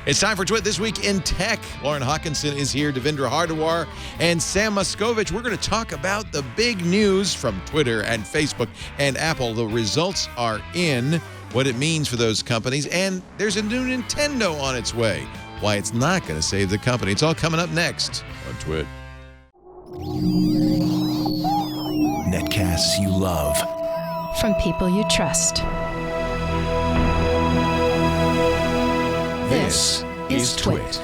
It's time for Twit This Week in Tech. Lauren Hockenson is here, Devindra Hardawar, and Sam Machkovech. We're going to talk about the big news from Twitter and Facebook and Apple. The results are in, what it means for those companies, and there's a new Nintendo on its way. Why it's not going to save the company. It's all coming up next on Twit. Netcasts you love. From people you trust. This is Twit.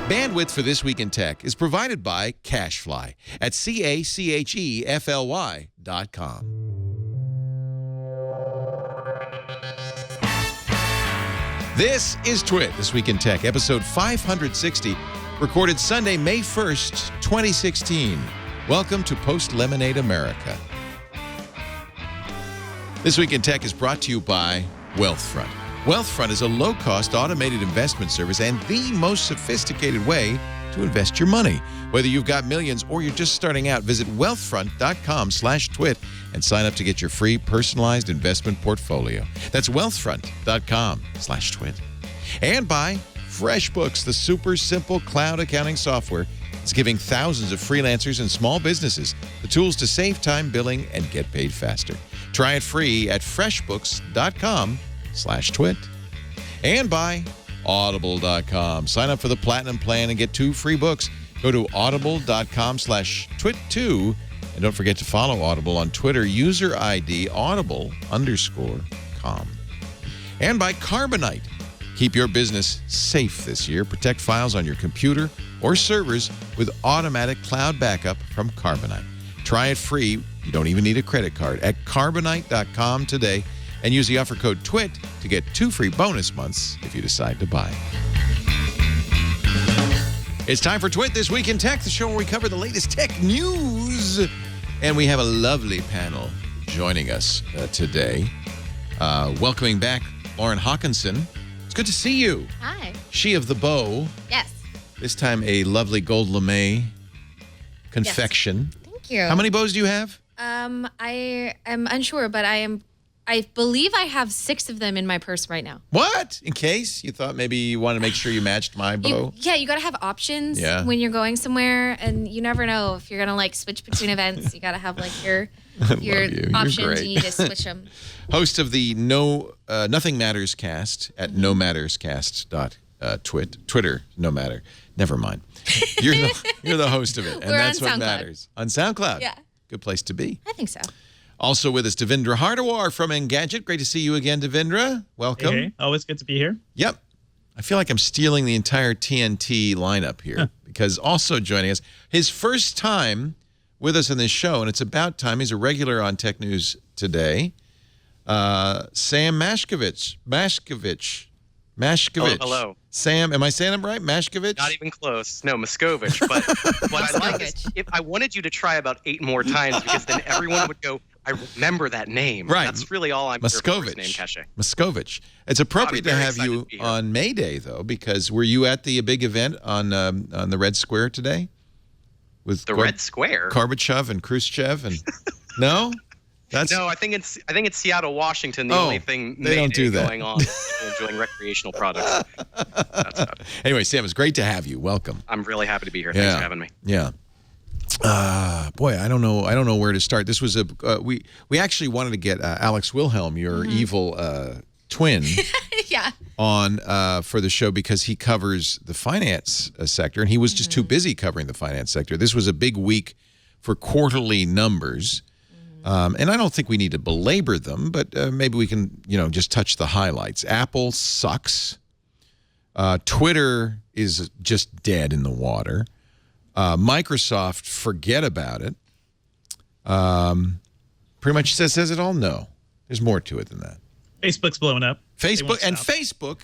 Bandwidth for This Week in Tech is provided by CacheFly at CacheFly.com. This is Twit This Week in Tech, episode 560, recorded Sunday, May 1st, 2016. Welcome to Post-Lemonade America. This Week in Tech is brought to you by Wealthfront. Wealthfront is a low-cost automated investment service and the most sophisticated way to invest your money. Whether you've got millions or you're just starting out, visit wealthfront.com/twit and sign up to get your free personalized investment portfolio. That's wealthfront.com/twit. And by FreshBooks, the super simple cloud accounting software. It's giving thousands of freelancers and small businesses the tools to save time billing and get paid faster. Try it free at freshbooks.com/twit. And by audible.com. Sign up for the platinum plan and get 2 free books. Go to audible.com/twit2. And don't forget to follow Audible on Twitter, user ID audible_com. And by Carbonite. Keep your business safe this year. Protect files on your computer or servers with automatic cloud backup from Carbonite. Try it free. You don't even need a credit card at carbonite.com today. And use the offer code TWIT to get 2 free bonus months if you decide to buy. It's time for Twit This Week in Tech, the show where we cover the latest tech news. And we have a lovely panel joining us today. Welcoming back Lauren Hockenson. It's good to see you. Hi. She of the bow. Yes. This time a lovely gold lame confection. Yes. Thank you. How many bows do you have? I am unsure, but I believe I have 6 of them in my purse right now. What? In case you thought maybe you wanted to make sure you matched my bow? You got to have options when you're going somewhere, and you never know if you're going to like switch between events. You got to have like your options. You need to switch them. Host of the Nothing Matters cast at Twitter, no matter. Never mind. You're the host of it, and that's what matters. On SoundCloud. Yeah. Good place to be. I think so. Also with us, Devindra Hardawar from Engadget. Great to see you again, Devindra. Welcome. Hey, always good to be here. Yep. I feel like I'm stealing the entire TNT lineup here because also joining us, his first time with us in this show, and it's about time. He's a regular on Tech News Today. Sam Machkovech. Oh, hello. Sam, am I saying it right? Machkovech? Not even close. No, Machkovech. But what I like is if I wanted you to try about 8 more times because then everyone would go, I remember that name. Right. That's really all I'm here for is name cache. Machkovech. It's appropriate to have you on May Day, though, because were you at the big event on the Red Square today? With the Red Square? Gorbachev and Khrushchev and no? No, I think it's Seattle, Washington. The only thing they don't do that going on is people enjoying recreational products. That's about it. Anyway, Sam, it's great to have you. Welcome. I'm really happy to be here. Thanks for having me. Yeah. Boy, I don't know where to start. This was we actually wanted to get Alex Wilhelm, your evil twin, on for the show because he covers the finance sector, and he was just too busy covering the finance sector. This was a big week for quarterly numbers. And I don't think we need to belabor them, but maybe we can, just touch the highlights. Apple sucks. Twitter is just dead in the water. Microsoft, forget about it. Pretty much says it all. No, there's more to it than that. Facebook's blowing up. Facebook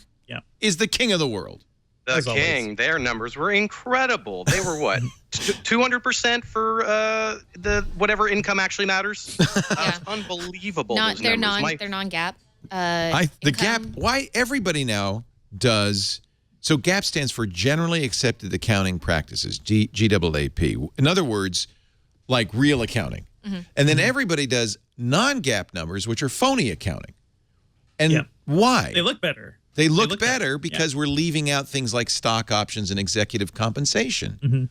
is the king of the world. The king. Their numbers were incredible. They were what? 200% for the whatever income actually matters. That's unbelievable. They're non-GAAP. The Gap. Why everybody now does. So GAAP stands for Generally Accepted Accounting Practices, GAAP. In other words, like real accounting. And then everybody does non-GAAP numbers, which are phony accounting. And why? They look better. They look better because we're leaving out things like stock options and executive compensation.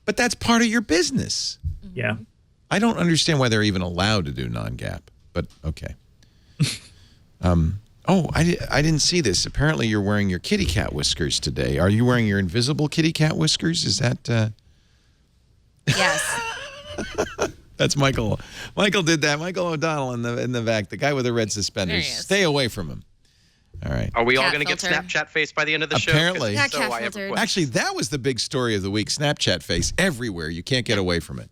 But that's part of your business. Yeah. I don't understand why they're even allowed to do non-GAAP, but okay. I didn't see this. Apparently you're wearing your kitty cat whiskers today. Are you wearing your invisible kitty cat whiskers? Is that... Yes. That's Michael. Michael did that. Michael O'Donnell in the back, the guy with the red suspenders. Stay away from him. All right. Are we all going to get Snapchat face by the end of the show? Apparently. Actually, that was the big story of the week. Snapchat face everywhere. You can't get away from it.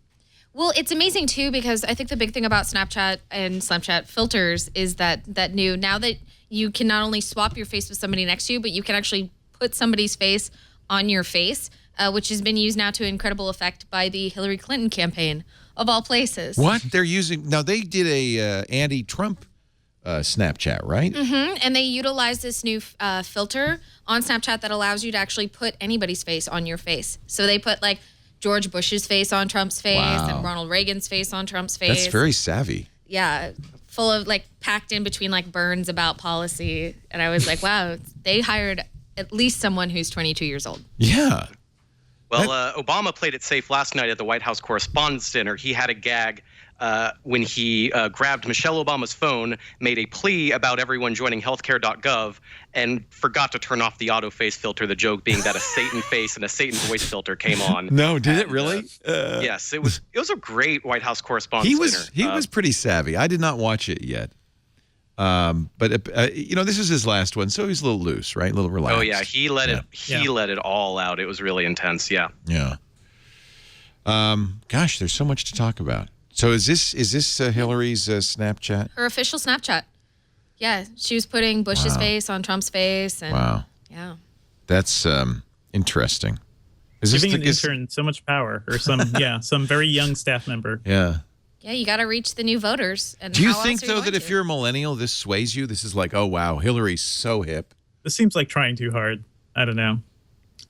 Well, it's amazing too because I think the big thing about Snapchat and Snapchat filters is that now that you can not only swap your face with somebody next to you, but you can actually put somebody's face on your face, which has been used now to incredible effect by the Hillary Clinton campaign of all places. What? They're using now? They did a anti-Trump Snapchat, right? And they utilize this new filter on Snapchat that allows you to actually put anybody's face on your face. So they put like George Bush's face on Trump's face and Ronald Reagan's face on Trump's face. That's very savvy. Yeah, full of like packed in between like burns about policy. And I was like, wow, they hired at least someone who's 22 years old. Yeah. Well, Obama played it safe last night at the White House Correspondents' Dinner. He had a gag when he grabbed Michelle Obama's phone, made a plea about everyone joining healthcare.gov, and forgot to turn off the auto face filter, the joke being that a Satan face and a Satan voice filter came on. No, did it really? Yes, it was a great White House Correspondents' Dinner. He was pretty savvy. I did not watch it yet. But this is his last one, so he's a little loose, right? A little relaxed. Oh yeah, he let it all out. It was really intense. Yeah. Yeah. Gosh, there's so much to talk about. So is this Hillary's Snapchat? Her official Snapchat. Yeah, she was putting Bush's face on Trump's face. And, yeah. That's interesting. Giving an intern so much power, or some very young staff member. Yeah. Yeah, you got to reach the new voters. And do you think, though, that if you're a millennial, this sways you? This is like, oh, wow, Hillary's so hip. This seems like trying too hard. I don't know.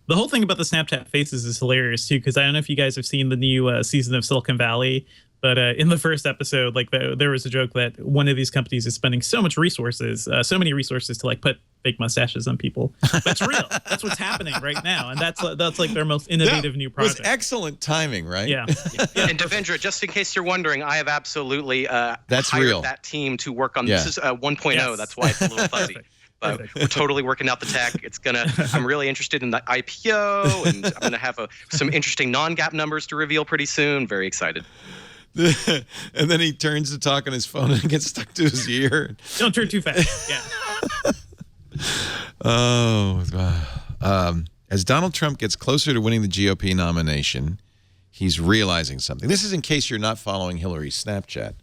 The whole thing about the Snapchat faces is hilarious, too, because I don't know if you guys have seen the new season of Silicon Valley, but in the first episode, like there was a joke that one of these companies is spending so many resources to like put fake mustaches on people. That's real. That's what's happening right now, and that's like their most innovative new project. It was excellent timing, right? Yeah. And Devindra, just in case you're wondering, I have absolutely hired that team to work on this. Is 1.0. Yes. That's why it's a little fuzzy. But we're totally working out the tech. I'm really interested in the IPO, and I'm gonna have some interesting non-GAAP numbers to reveal pretty soon. Very excited. And then he turns to talk on his phone and it gets stuck to his ear. Don't turn too fast. Yeah. As Donald Trump gets closer to winning the GOP nomination, he's realizing something. This is in case you're not following Hillary's Snapchat,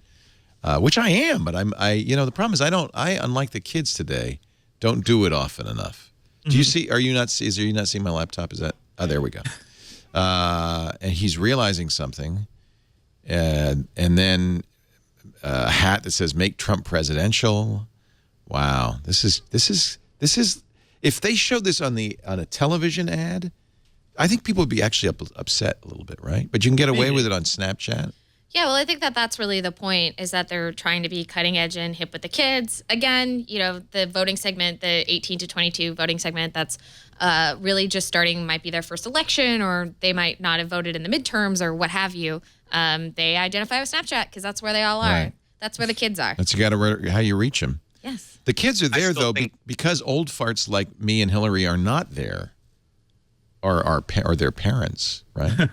which I am, but the problem is unlike the kids today, don't do it often enough. Do you see? Are you not seeing my laptop? Is that? Oh, there we go. And he's realizing something. And then a hat that says "Make Trump Presidential." Wow, this is. If they showed this on a television ad, I think people would be actually upset a little bit, right? But you can get away with it on Snapchat. Yeah, well, I think that's really the point, is that they're trying to be cutting edge and hip with the kids. Again, the voting segment, the 18 to 22 voting segment, that's really just starting, might be their first election, or they might not have voted in the midterms or what have you. They identify with Snapchat because that's where they all are. Right. That's where the kids are. That's how you reach them. Yes. The kids are there, though, because old farts like me and Hillary are not there, or their parents, right?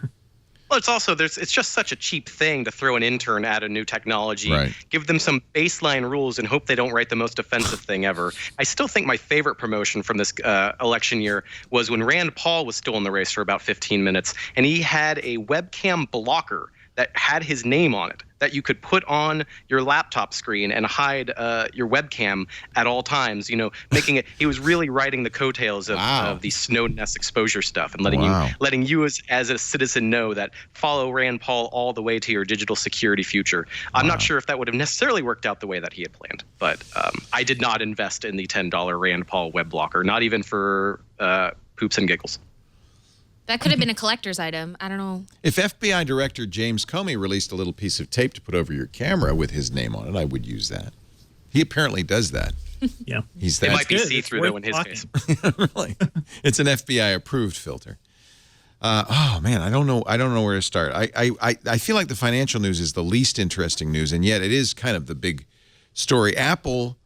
Well, it's just such a cheap thing to throw an intern at a new technology, give them some baseline rules, and hope they don't write the most offensive thing ever. I still think my favorite promotion from this election year was when Rand Paul was still in the race for about 15 minutes, and he had a webcam blocker that had his name on it that you could put on your laptop screen and hide your webcam at all times, making it. He was really riding the coattails of the Snowden-esque exposure stuff, and letting you as a citizen know that follow Rand Paul all the way to your digital security future. I'm not sure if that would have necessarily worked out the way that he had planned, but I did not invest in the $10 Rand Paul web blocker, not even for poops and giggles. That could have been a collector's item. I don't know. If FBI Director James Comey released a little piece of tape to put over your camera with his name on it, I would use that. He apparently does that. Yeah. He's It that might be good. see-through, It's though, in his worth case. really. It's an FBI-approved filter. Oh man, I don't know where to start. I feel like the financial news is the least interesting news, and yet it is kind of the big story. Apple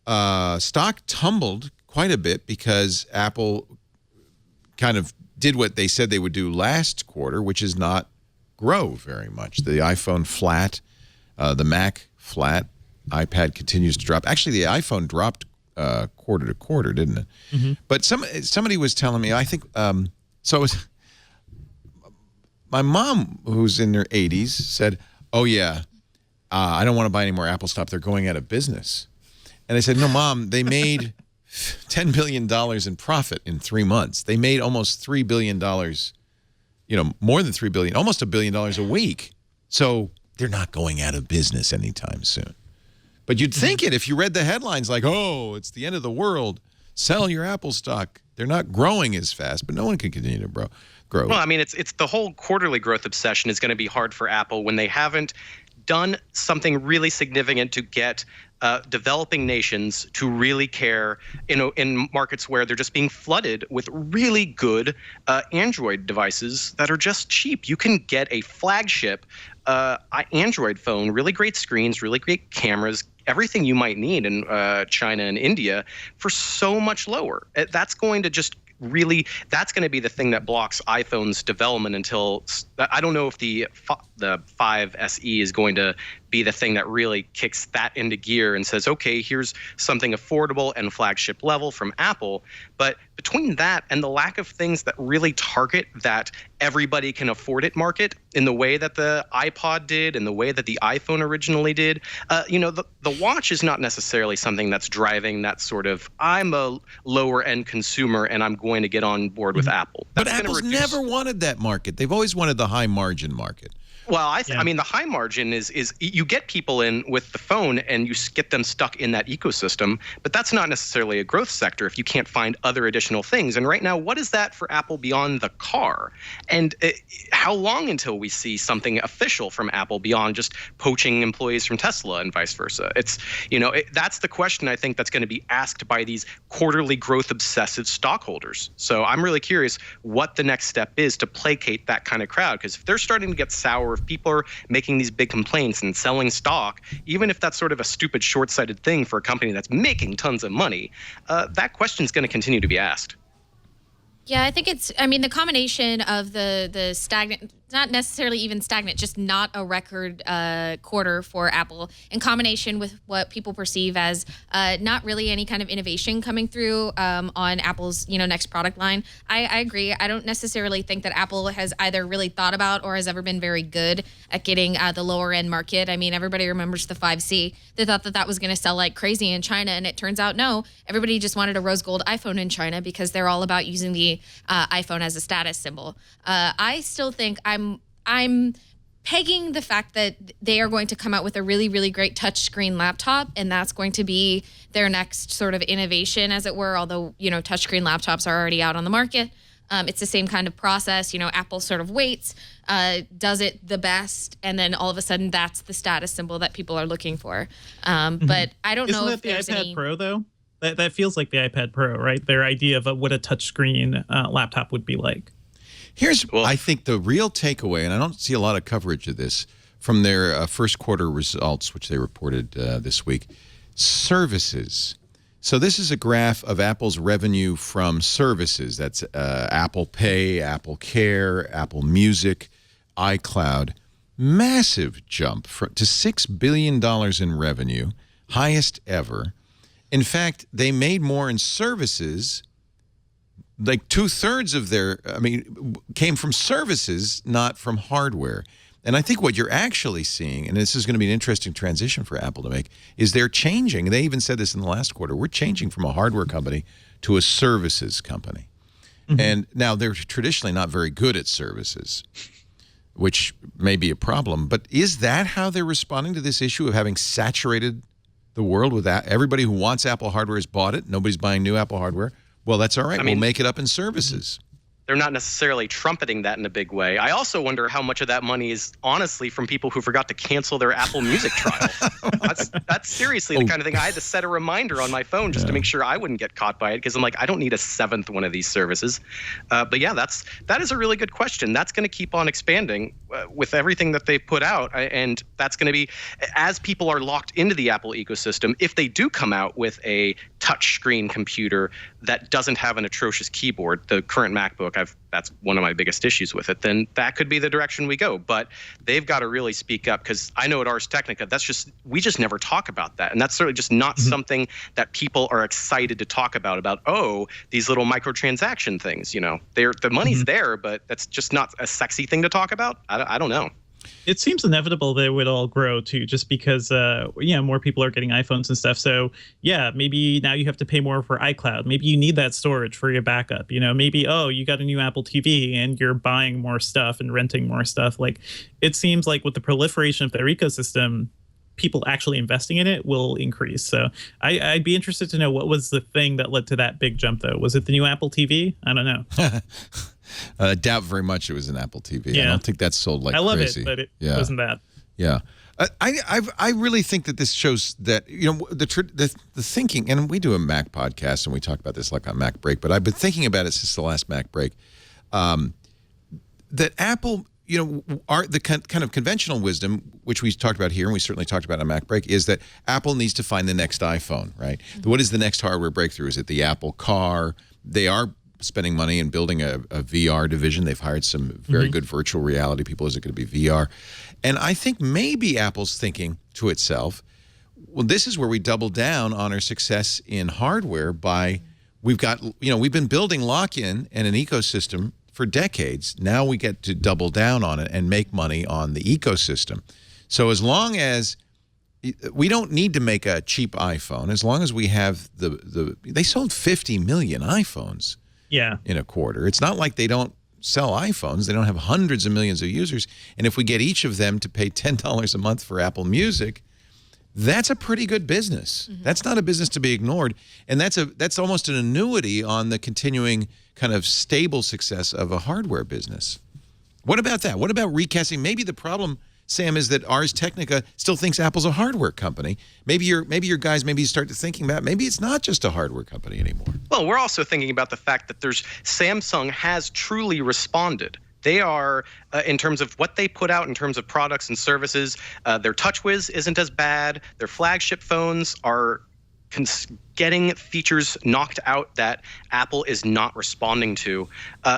stock tumbled quite a bit because Apple kind of did what they said they would do last quarter, which is not grow very much. The iPhone flat, the Mac flat, iPad continues to drop. Actually, the iPhone dropped quarter to quarter, didn't it? Mm-hmm. But somebody was telling me, I think, so it was my mom, who's in her 80s, said, oh, yeah, I don't want to buy any more Apple stock. They're going out of business. And I said, no, Mom, they made $10 billion in profit in 3 months. They made almost $3 billion, more than $3 billion, almost $1 billion a week. So they're not going out of business anytime soon. But you'd think it if you read the headlines like, oh, it's the end of the world. Sell your Apple stock. They're not growing as fast, but no one can continue to grow. Well, I mean, it's the whole quarterly growth obsession is going to be hard for Apple when they haven't done something really significant to get developing nations to really care, in markets where they're just being flooded with really good Android devices that are just cheap. You can get a flagship Android phone, really great screens, really great cameras, everything you might need in China and India for so much lower. That's going to just that's going to be the thing that blocks iPhone's development until I don't know if the 5 SE is going to be the thing that really kicks that into gear and says, okay, here's something affordable and flagship level from Apple. But between that and the lack of things that really target that everybody can afford it market in the way that the iPod did and the way that the iPhone originally did, the watch is not necessarily something that's driving that sort of, I'm a lower end consumer and I'm going to get on board with Apple. But Apple's never wanted that market. They've always wanted the high margin market. Well, I mean, the high margin is you get people in with the phone and you get them stuck in that ecosystem, but that's not necessarily a growth sector if you can't find other additional things. And right now, what is that for Apple beyond the car? And how long until we see something official from Apple beyond just poaching employees from Tesla and vice versa? It's, that's the question I think that's going to be asked by these quarterly growth obsessive stockholders. So I'm really curious what the next step is to placate that kind of crowd, because if they're starting to get sour, if people are making these big complaints and selling stock, even if that's sort of a stupid, short-sighted thing for a company that's making tons of money, that question is going to continue to be asked. Yeah, I think the combination of the stagnant, not necessarily even stagnant, just not a record quarter for Apple, in combination with what people perceive as not really any kind of innovation coming through on Apple's next product line. I agree. I don't necessarily think that Apple has either really thought about or has ever been very good at getting the lower end market. I mean, everybody remembers the 5C. They thought that was going to sell like crazy in China, and it turns out no. Everybody just wanted a rose gold iPhone in China because they're all about using the iPhone as a status symbol. I still think I'm pegging the fact that they are going to come out with a really, really great touchscreen laptop, and that's going to be their next sort of innovation, as it were, although, touchscreen laptops are already out on the market. It's the same kind of process. Apple sort of waits, does it the best, and then all of a sudden that's the status symbol that people are looking for. But I don't know if there's the iPad any... Pro, though? That feels like the iPad Pro, right? Their idea of what a touchscreen laptop would be like. I think the real takeaway, and I don't see a lot of coverage of this from their first quarter results, which they reported this week, services. So this is a graph of Apple's revenue from services. That's Apple Pay, Apple Care, Apple Music, iCloud. Massive jump to $6 billion in revenue, highest ever. In fact, they made more in services. Like 2/3 of their, came from services, not from hardware. And I think what you're actually seeing, and this is going to be an interesting transition for Apple to make, is they're changing. They even said this in the last quarter. We're changing from a hardware company to a services company. Mm-hmm. And now they're traditionally not very good at services, which may be a problem. But is that how they're responding to this issue of having saturated the world with that? Everybody who wants Apple hardware has bought it. Nobody's buying new Apple hardware. Well, that's all right. We'll make it up in services. they're not necessarily trumpeting that in a big way. I also wonder how much of that money is honestly from people who forgot to cancel their Apple Music trial. That's seriously the kind of thing. I had to set a reminder on my phone just to make sure I wouldn't get caught by it, because I'm like, I don't need a seventh one of these services. But yeah, that is a really good question. That's going to keep on expanding with everything that they put out, and that's going to be, as people are locked into the Apple ecosystem, if they do come out with a touchscreen computer that doesn't have an atrocious keyboard, the current MacBook, that's one of my biggest issues with it, then that could be the direction we go. But they've got to really speak up, because I know at Ars Technica, we just never talk about that. And that's certainly just not something that people are excited to talk about, these little microtransaction things, the money's there, but that's just not a sexy thing to talk about. I don't know. It seems inevitable that it would all grow too, just because more people are getting iPhones and stuff. So yeah, maybe now you have to pay more for iCloud. Maybe you need that storage for your backup. Maybe you got a new Apple TV and you're buying more stuff and renting more stuff. Like, it seems like with the proliferation of their ecosystem, people actually investing in it will increase. So I'd be interested to know, what was the thing that led to that big jump, though? Was it the new Apple TV? I don't know. I doubt very much it was an Apple TV. Yeah. I don't think that's sold like crazy. I love it, but it wasn't that. Yeah. I really think that this shows that, the thinking, and we do a Mac podcast and we talk about this like on Mac Break, but I've been thinking about it since the last Mac Break, that Apple, the kind of conventional wisdom, which we talked about here and we certainly talked about on Mac Break, is that Apple needs to find the next iPhone, right? What is the next hardware breakthrough? Is it the Apple Car? They are spending money and building a VR division. They've hired some very good virtual reality people. Is it going to be VR? And I think maybe Apple's thinking to itself, well, this is where we double down on our success in hardware by, we've been building lock-in and an ecosystem for decades. Now we get to double down on it and make money on the ecosystem. So as long as we don't need to make a cheap iPhone, as long as we have they sold 50 million iPhones in a quarter. It's not like they don't sell iPhones. They don't have hundreds of millions of users. And if we get each of them to pay $10 a month for Apple Music, that's a pretty good business. That's not a business to be ignored. And that's almost an annuity on the continuing kind of stable success of a hardware business. What about that? What about recasting? Maybe the problem, Sam, is that Ars Technica still thinks Apple's a hardware company. Maybe your guys start to thinking about, maybe it's not just a hardware company anymore. Well, we're also thinking about the fact that Samsung has truly responded. They are, in terms of what they put out in terms of products and services, their TouchWiz isn't as bad. Their flagship phones are getting features knocked out that Apple is not responding to.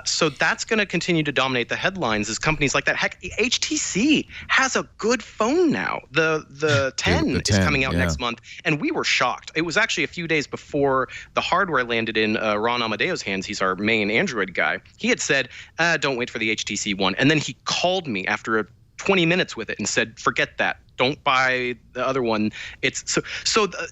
So that's going to continue to dominate the headlines as companies like that. Heck, HTC has a good phone now. The 10 is coming out next month, and we were shocked. It was actually a few days before the hardware landed in Ron Amadeo's hands. He's our main Android guy. He had said, don't wait for the HTC One. And then he called me after 20 minutes with it and said, forget that. Don't buy the other one. It's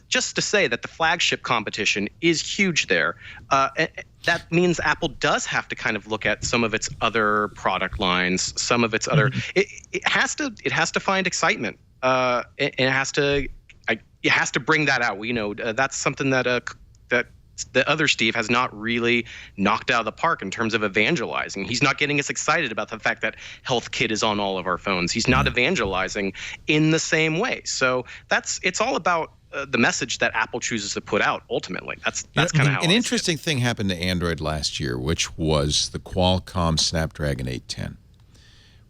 just to say that the flagship competition is huge there. That means Apple does have to kind of look at some of its other product lines, some of its other. It has to find excitement. It has to bring that out. That's something that the other Steve has not really knocked out of the park in terms of evangelizing. He's not getting us excited about the fact that HealthKit is on all of our phones. He's not evangelizing in the same way. So it's all about the message that Apple chooses to put out. Ultimately, that's kind of how. An interesting thing happened to Android last year, which was the Qualcomm Snapdragon 810,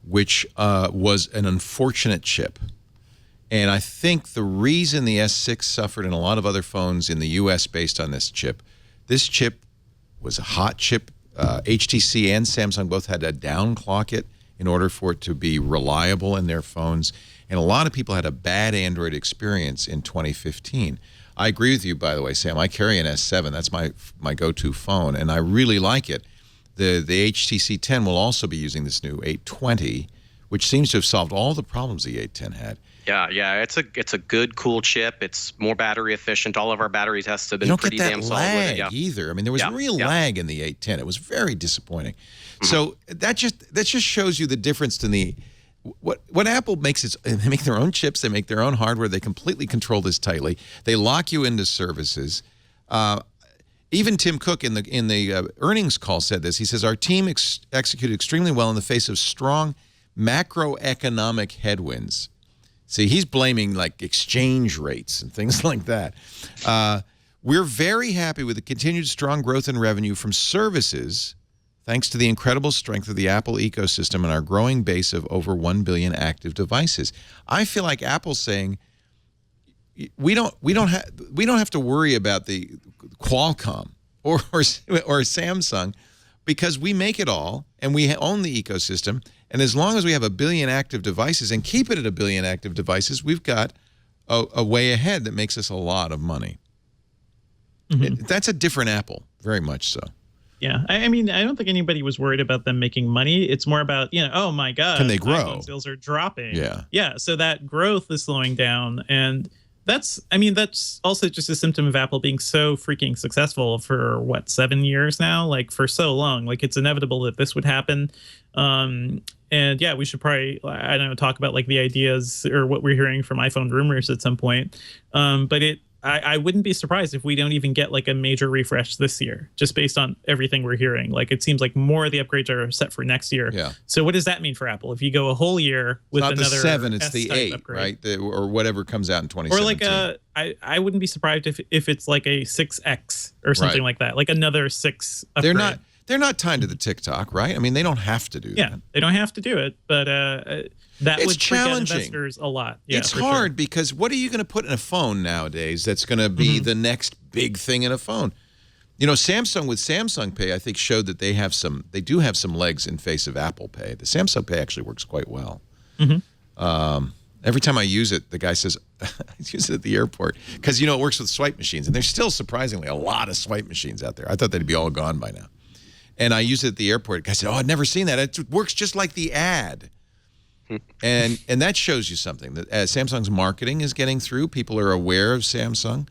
which was an unfortunate chip. And I think the reason the S6 suffered and a lot of other phones in the U.S. based on this chip was a hot chip. HTC and Samsung both had to downclock it in order for it to be reliable in their phones. And a lot of people had a bad Android experience in 2015. I agree with you, by the way, Sam. I carry an S7. That's my go-to phone, and I really like it. The HTC 10 will also be using this new 820, which seems to have solved all the problems the 810 had. Yeah, it's a good, cool chip. It's more battery efficient. All of our battery tests have been pretty damn solid with it. You don't get that lag either. I mean, there was real lag in the 810. It was very disappointing. So that just shows you the difference in what Apple makes. They make their own chips. They make their own hardware. They completely control this tightly. They lock you into services. Even Tim Cook in the earnings call said this. He says, our team executed extremely well in the face of strong macroeconomic headwinds. See, he's blaming like exchange rates and things like that. We're very happy with the continued strong growth in revenue from services, thanks to the incredible strength of the Apple ecosystem and our growing base of over 1 billion active devices. I feel like Apple's saying we don't have to worry about the Qualcomm or Samsung, because we make it all and we own the ecosystem. And as long as we have 1 billion active devices and keep it at 1 billion active devices, we've got a way ahead that makes us a lot of money. That's a different Apple, very much so. Yeah, I mean, I don't think anybody was worried about them making money. It's more about, oh my God, can they grow? iPhone sales are dropping. Yeah. So that growth is slowing down, and that's also just a symptom of Apple being so freaking successful for 7 years now, like for so long. Like it's inevitable that this would happen. And yeah, we should probably, I don't know, talk about like the ideas or what we're hearing from iPhone rumors at some point. But I wouldn't be surprised if we don't even get like a major refresh this year, just based on everything we're hearing. Like it seems like more of the upgrades are set for next year. Yeah. So what does that mean for Apple? If you go a whole year with not another the 7, it's the 8, upgrade, right? Or whatever comes out in 2017. Or like I wouldn't be surprised if it's like a 6X or something like that, like another 6 upgrade. They're not tied to the TikTok, right? I mean, they don't have to do that. Yeah, they don't have to do it, but that would freak out investors a lot. Yeah, it's hard because what are you going to put in a phone nowadays that's going to be the next big thing in a phone? Samsung with Samsung Pay, I think, showed that they do have some legs in face of Apple Pay. The Samsung Pay actually works quite well. Every time I use it, the guy says, I use it at the airport because, it works with swipe machines. And there's still surprisingly a lot of swipe machines out there. I thought they'd be all gone by now. And I used it at the airport. The guy said, I'd never seen that. It works just like the ad. And that shows you something. That as Samsung's marketing is getting through, people are aware of Samsung.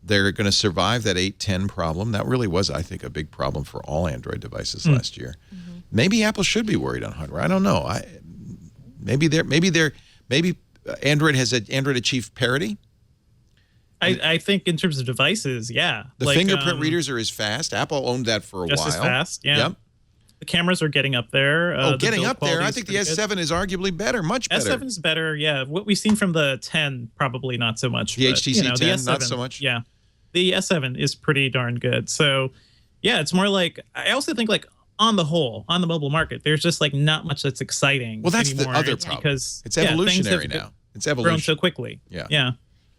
They're going to survive that 810 problem. That really was, I think, a big problem for all Android devices last year. Maybe Apple should be worried on hardware. I don't know. Maybe Android has Android achieved parity. I think in terms of devices, yeah. The fingerprint readers are as fast. Apple owned that for a while. Just as fast, yeah. Yep. The cameras are getting up there. Getting up there. I think the S7 is arguably better, much better. S7 is better, yeah. What we've seen from the 10, probably not so much. The HTC 10, the S7, not so much? Yeah. The S7 is pretty darn good. So, yeah, it's more like, I also think like on the whole, on the mobile market, there's just like not much that's exciting. Well, that's anymore, the other problem. Because it's evolutionary now. It's evolution. Grown so quickly. Yeah.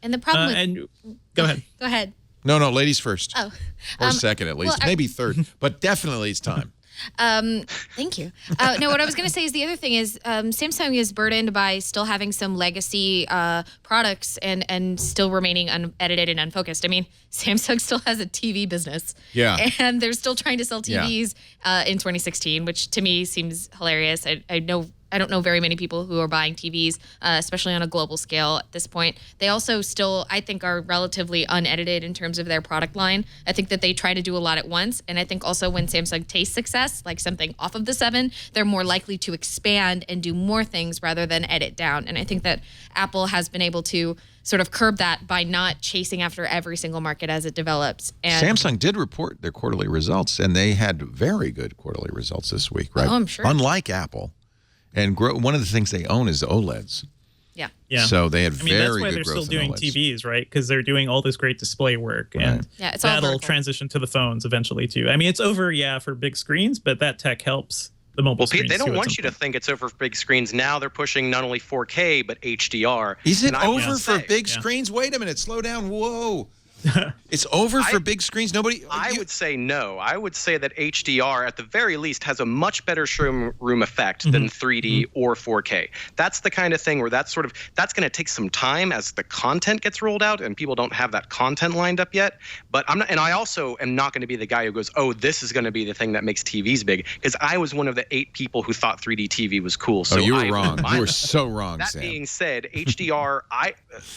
And the problem go ahead. Go ahead. No, ladies first. Oh. Or second at least. Maybe third. But definitely it's time. Thank you. No, what I was going to say is the other thing is Samsung is burdened by still having some legacy products and still remaining unedited and unfocused. I mean, Samsung still has a TV business. Yeah. And they're still trying to sell TVs in 2016, which to me seems hilarious. I don't know very many people who are buying TVs, especially on a global scale at this point. They also still, I think, are relatively unedited in terms of their product line. I think that they try to do a lot at once. And I think also when Samsung tastes success, like something off of the 7, they're more likely to expand and do more things rather than edit down. And I think that Apple has been able to sort of curb that by not chasing after every single market as it develops. And Samsung did report their quarterly results, and they had very good quarterly results this week, right? Oh, I'm sure. Unlike Apple. And one of the things they own is the OLEDs. Yeah. So they had very good growth. That's why they're still doing TVs, right? Because they're doing all this great display work, and that'll transition to the phones eventually too. I mean, it's over, for big screens, but that tech helps the mobile screens. They don't want you to think it's over for big screens. Now they're pushing not only 4K but HDR. Is it over for big screens? Wait a minute, slow down. Whoa. It's over for big screens? I would say no. I would say that HDR, at the very least, has a much better showroom effect than 3D or 4K. That's the kind of thing where that's going to take some time as the content gets rolled out and people don't have that content lined up yet. But I also am not going to be the guy who goes, oh, this is going to be the thing that makes TVs big, because I was one of the 8 people who thought 3D TV was cool. So you were wrong. You were so wrong, That Sam. being said, HDR,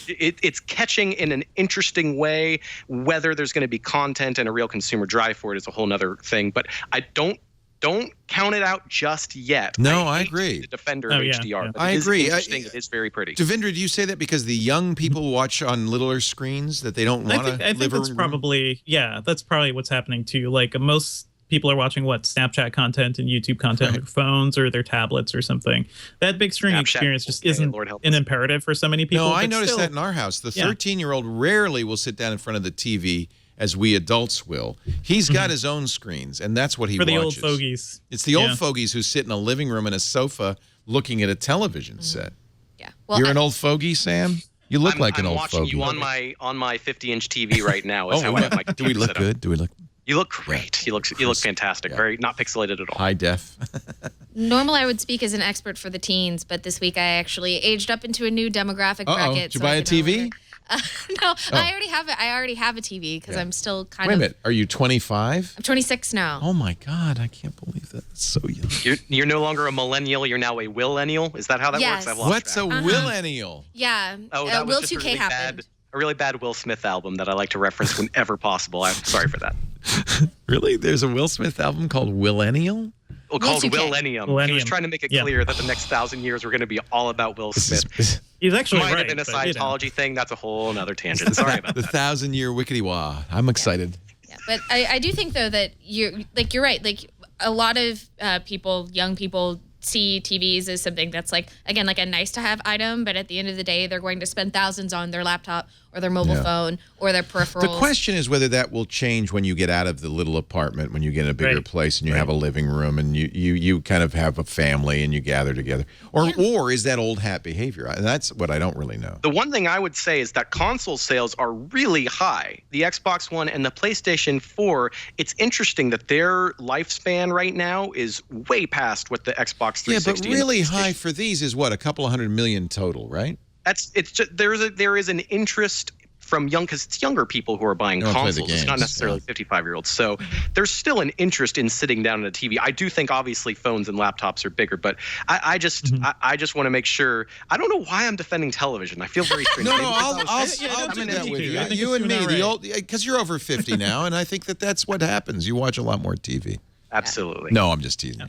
it's catching in an interesting way. Whether there's going to be content and a real consumer drive for it is a whole nother thing. But I don't don't count it out just yet. No, I agree. The defender of HDR. But I agree. Interesting. It is very pretty. Devindra, do you say that because the young people watch on littler screens that they don't want to? I think that's probably that's probably what's happening too. Like most people are watching Snapchat content and YouTube content on their phones or their tablets or something. That big screen experience just isn't an imperative for so many people. No, I noticed that in our house. The 13-year-old rarely will sit down in front of the TV as we adults will. He's got his own screens, and that's what he watches. For the old fogies. It's the old fogies who sit in a living room in a sofa looking at a television set. Yeah. Well, You're an old fogey, Sam? You look like an old fogey. I'm watching you on my 50-inch TV right now. Do we look good? Do we look? You look great. You look fantastic. Very not pixelated at all. High def. Normally, I would speak as an expert for the teens, but this week I actually aged up into a new demographic bracket. Did you buy a TV? No, I already have it. I already have a TV because I'm still kind of. Wait a minute. Are you 25? I'm 26 now. Oh my God! I can't believe that. It's so young. You're no longer a millennial. You're now a willennial. Is that how that works? I've lost What's track. a millennial? Yeah. Oh, that was Will just 2K happened. A really bad Will Smith album that I like to reference whenever possible. I'm sorry for that. Really? There's a Will Smith album called Willennial? Well, called Willennium. He was trying to make it clear that the next 1,000 years were going to be all about Will Smith. He's actually might right. have been a Scientology thing. That's a whole other tangent. Sorry about that. The 1,000-year wickety-wah. I'm excited. Yeah, but I do think though that you're right. Like a lot of young people see TVs as something that's like a nice to have item, but at the end of the day, they're going to spend thousands on their laptop or their mobile phone or their peripherals. The question is whether that will change when you get out of the little apartment, when you get in a bigger place and you have a living room and you kind of have a family and you gather together, or is that old hat behavior? And that's what I don't really know. The one thing I would say is that console sales are really high. The Xbox One and the PlayStation 4, it's interesting that their lifespan right now is way past what the Xbox 360 Yeah, but really high for these is what, a couple of 100 million total, right? It's just there is an interest from because it's younger people who are buying consoles. It's not necessarily 55-year-olds. So there's still an interest in sitting down at a TV. I do think obviously phones and laptops are bigger, but I just want to make sure. I don't know why I'm defending television. I feel very strange. I'll do that with you. You and me, the old, because you're over 50 now, and I think that's what happens. You watch a lot more TV. Absolutely. No, I'm just teasing. No.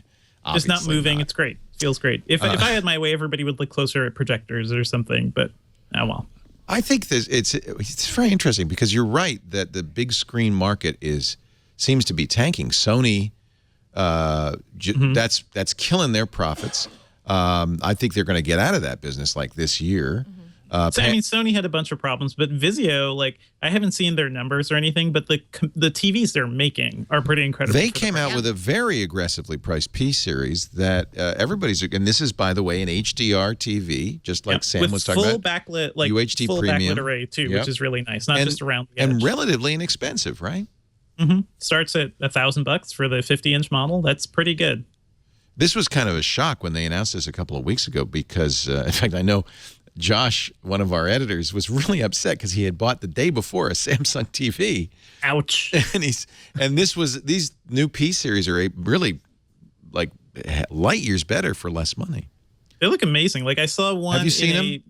Just not moving. It's great. Feels great. If I had my way, everybody would look closer at projectors or something. But well. I think it's very interesting because you're right that the big screen market seems to be tanking. Sony, that's killing their profits. I think they're going to get out of that business like this year. Sony had a bunch of problems, but Vizio, I haven't seen their numbers or anything, but the TVs they're making are pretty incredible. They came out with a very aggressively priced P series that everybody's, and this is, by the way, an HDR TV, just like Sam was talking about. Full backlit, UHD full premium backlit array too, which is really nice, not just around the edge. And relatively inexpensive, right? Starts at $1,000 for the 50-inch model. That's pretty good. This was kind of a shock when they announced this a couple of weeks ago because, in fact, I know Josh, one of our editors, was really upset because he had bought the day before a Samsung TV. Ouch! And these new P series are really light years better for less money. They look amazing. I saw one. Have you seen them?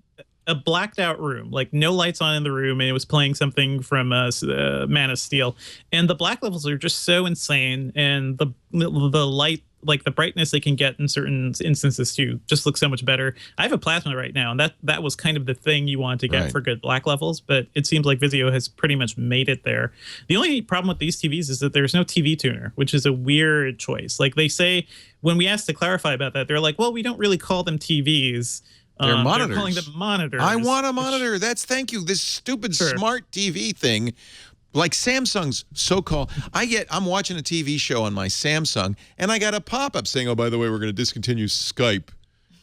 A blacked out room, no lights on in the room, and it was playing something from Man of Steel, and the black levels are just so insane, and the light, the brightness they can get in certain instances too, just looks so much better. I have a plasma right now, and that was kind of the thing you want to get for good black levels, but it seems like Vizio has pretty much made it there. The only problem with these TVs is that there's no TV tuner, which is a weird choice. They say, when we asked to clarify about that, they're like, well, we don't really call them TVs. They're monitors. They're calling them monitors. I want a monitor. Thank you. This stupid smart TV thing, like Samsung's so-called. I'm watching a TV show on my Samsung, and I got a pop-up saying, oh, by the way, we're going to discontinue Skype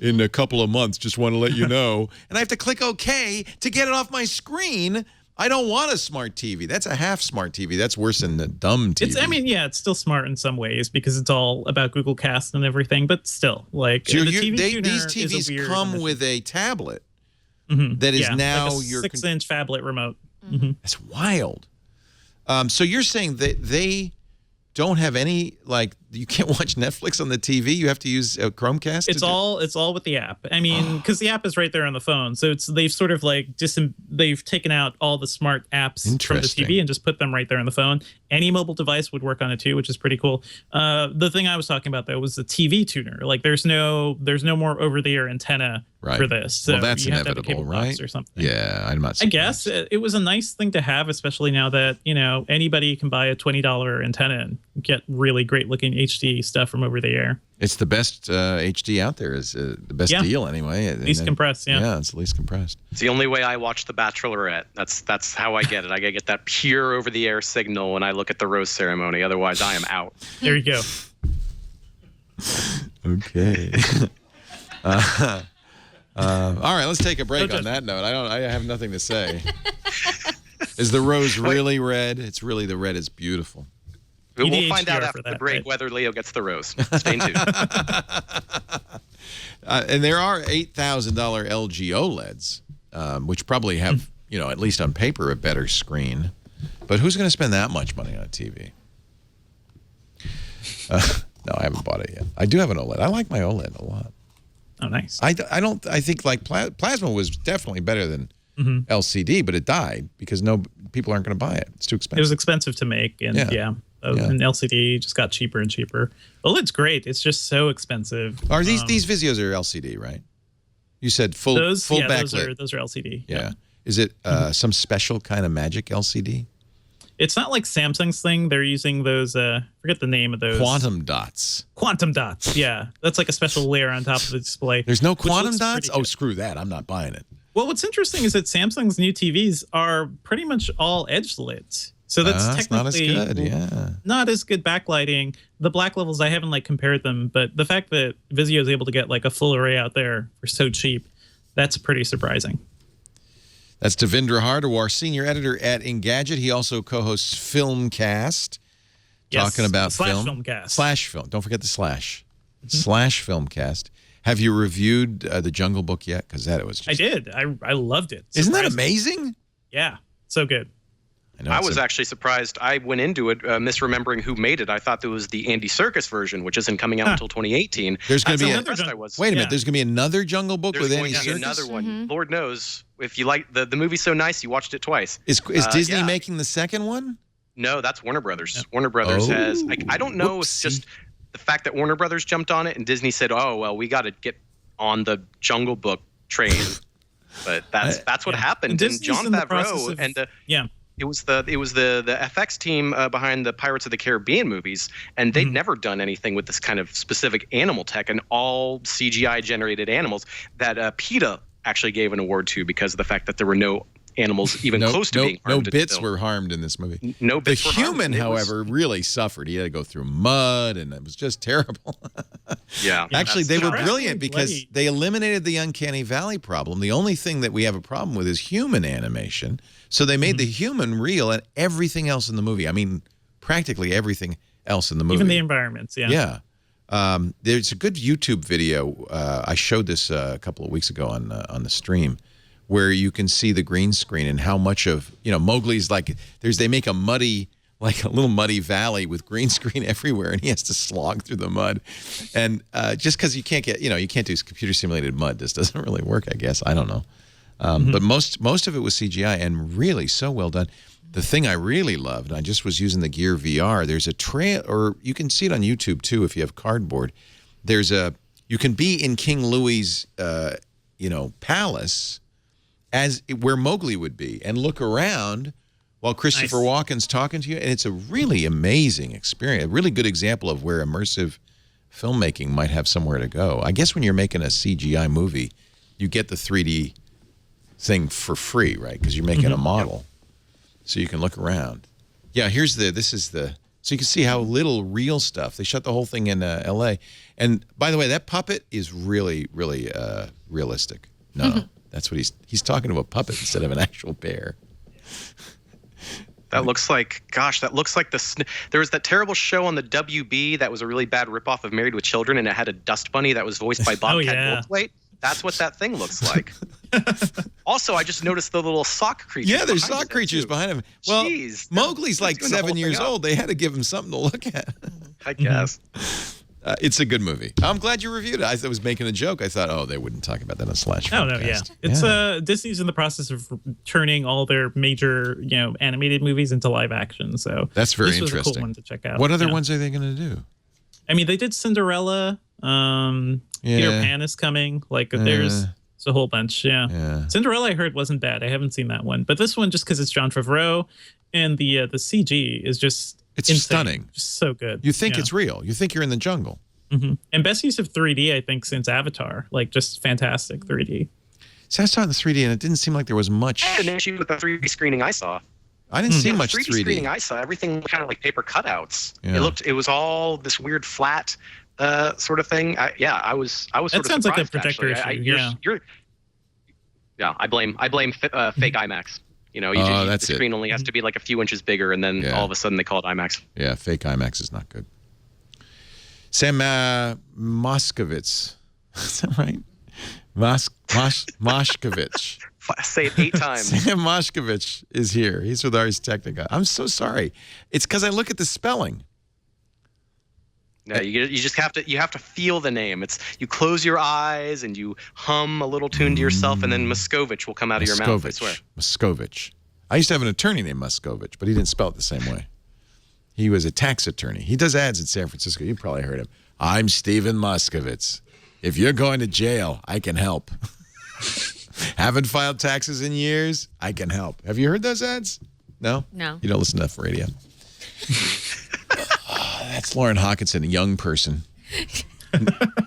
in a couple of months. Just want to let you know. And I have to click OK to get it off my screen. I don't want a smart TV. That's a half smart TV. That's worse than the dumb TV. It's still smart in some ways because it's all about Google Cast and everything, but still, these TVs come with a tablet that is now your 6-inch phablet remote. That's wild. So you're saying that they don't have any, like, you can't watch Netflix on the TV. You have to use a Chromecast. It's all with the app. I mean, because the app is right there on the phone, so they've sort of like they've taken out all the smart apps from the TV and just put them right there on the phone. Any mobile device would work on it too, which is pretty cool. The thing I was talking about though was the TV tuner. Like, there's no more over-the-air antenna for this. So well, that's you have inevitable, to have a cable box or something. Yeah, I'm not. I guess it was a nice thing to have, especially now that anybody can buy a $20 antenna and get really great looking HD stuff from over the air. It's the best HD out there. Is the best deal anyway. Least compressed. Yeah, it's the least compressed. It's the only way I watch The Bachelorette. That's how I get it. I get that pure over the air signal when I look at the rose ceremony. Otherwise, I am out. There you go. Okay. All right, let's take a break on that note. I have nothing to say. Is the rose really red? It's really, the red is beautiful. We'll find out after the break whether Leo gets the rose. Stay tuned. And there are $8,000 LG OLEDs, which probably have, at least on paper, a better screen. But who's going to spend that much money on a TV? No, I haven't bought it yet. I do have an OLED. I like my OLED a lot. Oh, nice. I think like plasma was definitely better than LCD, but it died because people aren't going to buy it. It's too expensive. It was expensive to make, and and LCD just got cheaper and cheaper. OLED's great. It's just so expensive. Are these Vizios are LCD, right? You said full backlit. Those are LCD. Yeah. Is it some special kind of magic LCD? It's not like Samsung's thing. They're using those, forget the name of those. Quantum dots. Quantum dots, yeah. That's like a special layer on top of the display. There's no quantum dots? Oh, screw that. I'm not buying it. Well, what's interesting is that Samsung's new TVs are pretty much all edge lit. So that's technically not as good, not as good backlighting. The black levels, I haven't compared them, but the fact that Vizio is able to get a full array out there for so cheap, that's pretty surprising. That's Devindra Hardawar, senior editor at Engadget. He also co-hosts Filmcast, talking about Filmcast. Slash film. Don't forget the slash. Slash Filmcast. Have you reviewed The Jungle Book yet? Because that was just... I did. I loved it. Isn't that amazing? Yeah, so good. I was actually surprised. I went into it misremembering who made it. I thought there was the Andy Serkis version, which isn't coming out until 2018. There's going to be another. Wait a minute. There's going to be another Jungle Book with Andy Serkis? There's going to be another one. Lord knows. If you like the movie's so nice, you watched it twice. Is Disney making the second one? No, that's Warner Brothers. Warner Brothers has. I don't know. It's just the fact that Warner Brothers jumped on it and Disney said, "Oh well, we got to get on the Jungle Book train." But that's what happened. And Jon Favreau It was the FX team behind the Pirates of the Caribbean movies, and they'd never done anything with this kind of specific animal tech and all CGI generated animals that PETA actually gave an award to because of the fact that there were no animals even close to being harmed. No bits were harmed in this movie. No bits were harmed. The human, however, really suffered. He had to go through mud, and it was just terrible. Yeah. Actually, they were brilliant because they eliminated the uncanny valley problem. The only thing that we have a problem with is human animation. So they made the human real and everything else in the movie. I mean, practically everything else in the movie. Even the environments, Yeah. There's a good YouTube video. I showed this a couple of weeks ago on the stream, where you can see the green screen and how much of Mowgli's they make a little muddy valley with green screen everywhere, and he has to slog through the mud. And just because you can't get you can't do computer simulated mud, this doesn't really work. I guess I don't know. But most of it was CGI and really so well done. The thing I really loved, and I just was using the Gear VR, there's a trail, or you can see it on YouTube too if you have cardboard. You can be in King Louis's, palace where Mowgli would be and look around while Christopher Walken's talking to you. And it's a really amazing experience, a really good example of where immersive filmmaking might have somewhere to go. I guess when you're making a CGI movie, you get the 3D thing for free, right? Because you're making a model. So you can look around. Yeah, so you can see how little real stuff. They shot the whole thing in L.A. And by the way, that puppet is really, really realistic. No, that's what he's talking to a puppet instead of an actual bear. That looks like there was that terrible show on the WB that was a really bad ripoff of Married with Children, and it had a dust bunny that was voiced by Bobcat Goldthwait. That's what that thing looks like. Also, I just noticed the little sock creatures. Yeah, there's sock creatures behind him. Well, Jeez, Mowgli's like 7 years old. They had to give him something to look at. I guess. It's a good movie. I'm glad you reviewed it. I was making a joke. I thought, oh, they wouldn't talk about that on Slash. Oh no, yeah. It's Disney's in the process of turning all their major, animated movies into live action. So that's very this was interesting. a cool one to check out. What other ones are they going to do? I mean, they did Cinderella. Peter Pan is coming. Like there's a whole bunch. Yeah. Cinderella, I heard, wasn't bad. I haven't seen that one, but this one, just because it's Jon Favreau, and the CG is just insane. Stunning. Just so good. You think it's real. You think you're in the jungle. Mm-hmm. And best use of 3D, I think, since Avatar. Like, just fantastic 3D. So I saw it in the 3D, and it didn't seem like there was much. I had an issue with the 3D screening I saw. I didn't see much 3D 3D. screening I saw, everything kind of like paper cutouts. Yeah. It was all this weird flat sort of thing. I was sort of surprised. That sounds like a projector issue. I blame fake IMAX. The screen only has to be like a few inches bigger, and then all of a sudden they call it IMAX. Yeah, fake IMAX is not good. Sam Machkovech. Is that right? Machkovech. Say it 8 times. Sam Machkovech is here. He's with Ars Technica. I'm so sorry. It's because I look at the spelling. No, you just have to feel the name. You close your eyes and you hum a little tune to yourself, and then Machkovech will come out of your mouth. I swear. Machkovech. I used to have an attorney named Machkovech, but he didn't spell it the same way. He was a tax attorney. He does ads in San Francisco. You probably heard him. I'm Stephen Machkovech. If you're going to jail, I can help. Haven't filed taxes in years? I can help. Have you heard those ads? No? No. You don't listen enough radio. That's Lauren Hockenson, a young person.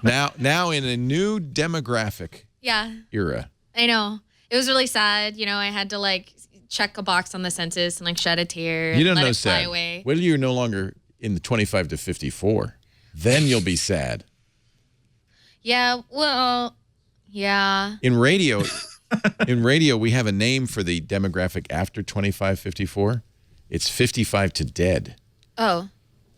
now in a new demographic era. I know. It was really sad. I had to check a box on the census and shed a tear. You don't let know it fly sad. Away. Wait till you're no longer in the 25 to 54. Then you'll be sad. Yeah, well, yeah. In radio, we have a name for the demographic after 25, 54. It's 55 to dead. Oh.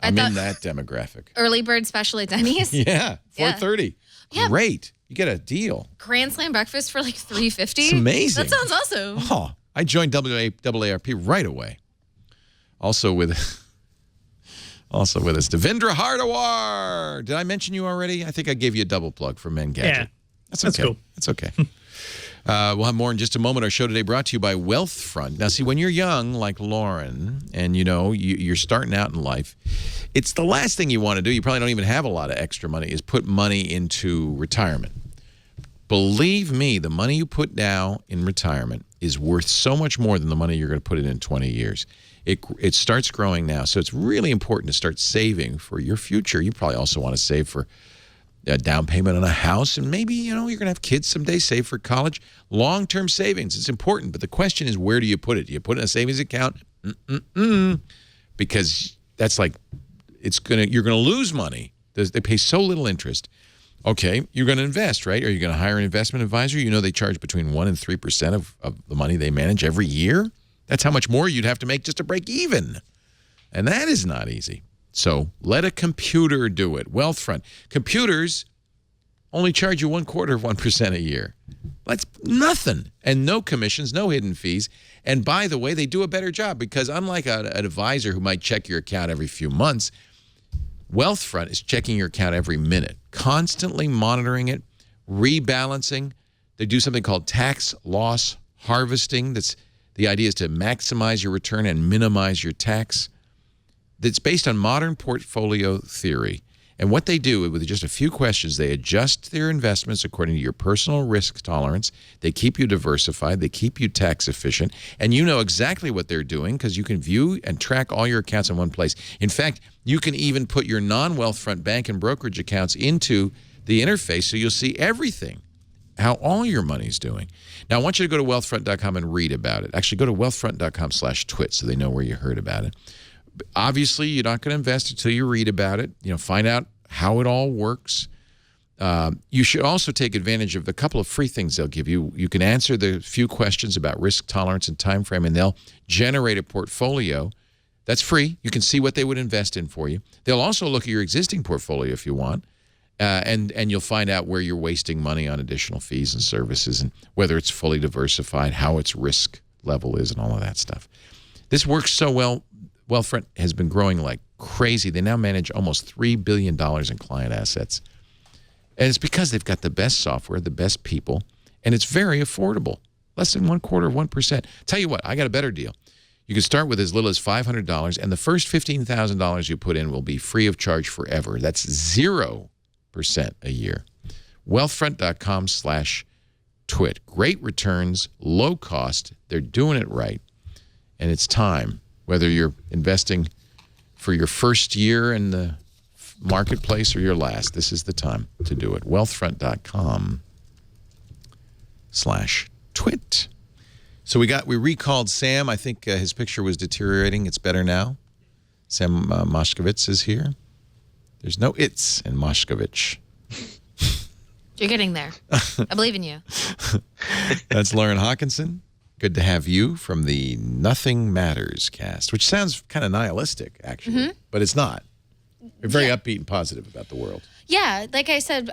I'm in that demographic. Early bird special at Denny's? Yeah, 4:30. Yeah. Great. You get a deal. Grand Slam breakfast for $3.50? It's amazing. That sounds awesome. Oh, I joined AARP right away. Also with us, Devindra Hardawar. Did I mention you already? I think I gave you a double plug for Men Gadget. Yeah. That's cool. That's okay. We'll have more in just a moment. Our show today brought to you by Wealthfront. Now, see, when you're young, like Lauren, and you're starting out in life, it's the last thing you want to do. You probably don't even have a lot of extra money, is put money into retirement. Believe me, the money you put down in retirement is worth so much more than the money you're going to put in 20 years. It starts growing now, so it's really important to start saving for your future. You probably also want to save for a down payment on a house, and maybe, you're going to have kids someday, save for college. Long-term savings, it's important, but the question is, where do you put it? Do you put it in a savings account? Because that's you're going to lose money. They pay so little interest. Okay, you're going to invest, right? Are you going to hire an investment advisor? They charge between 1% and 3% of the money they manage every year. That's how much more you'd have to make just to break even. And that is not easy. So let a computer do it. Wealthfront. Computers only charge you 0.25% a year. That's nothing. And no commissions, no hidden fees. And by the way, they do a better job because unlike an advisor who might check your account every few months, Wealthfront is checking your account every minute, constantly monitoring it, rebalancing. They do something called tax loss harvesting. The idea is to maximize your return and minimize your tax. That's based on modern portfolio theory. And what they do, with just a few questions, they adjust their investments according to your personal risk tolerance. They keep you diversified. They keep you tax efficient. And you know exactly what they're doing because you can view and track all your accounts in one place. In fact, you can even put your non-Wealthfront bank and brokerage accounts into the interface so you'll see everything, how all your money's doing. Now, I want you to go to wealthfront.com and read about it. Actually, go to wealthfront.com/twit so they know where you heard about it. Obviously, you're not going to invest until you read about it. Find out how it all works. You should also take advantage of the couple of free things they'll give you. You can answer the few questions about risk tolerance and time frame, and they'll generate a portfolio. That's free. You can see what they would invest in for you. They'll also look at your existing portfolio if you want And you'll find out where you're wasting money on additional fees and services, and whether it's fully diversified, how its risk level is, and all of that stuff. This works so well. Wealthfront has been growing like crazy. They now manage almost $3 billion in client assets. And it's because they've got the best software, the best people, and it's very affordable. Less than 0.25%. Tell you what, I got a better deal. You can start with as little as $500, and the first $15,000 you put in will be free of charge forever. That's 0% a year. Wealthfront.com/twit. Great returns, low cost. They're doing it right. And it's time. Whether you're investing for your first year in the marketplace or your last, this is the time to do it. Wealthfront.com/twit. So we recalled Sam. I think his picture was deteriorating. It's better now. Sam Machkovech is here. There's no it's in Machkovech. You're getting there. I believe in you. That's Lauren Hockenson. Good to have you from the Nothing Matters cast, which sounds kind of nihilistic, actually, but it's not. You're very upbeat and positive about the world. Yeah, like I said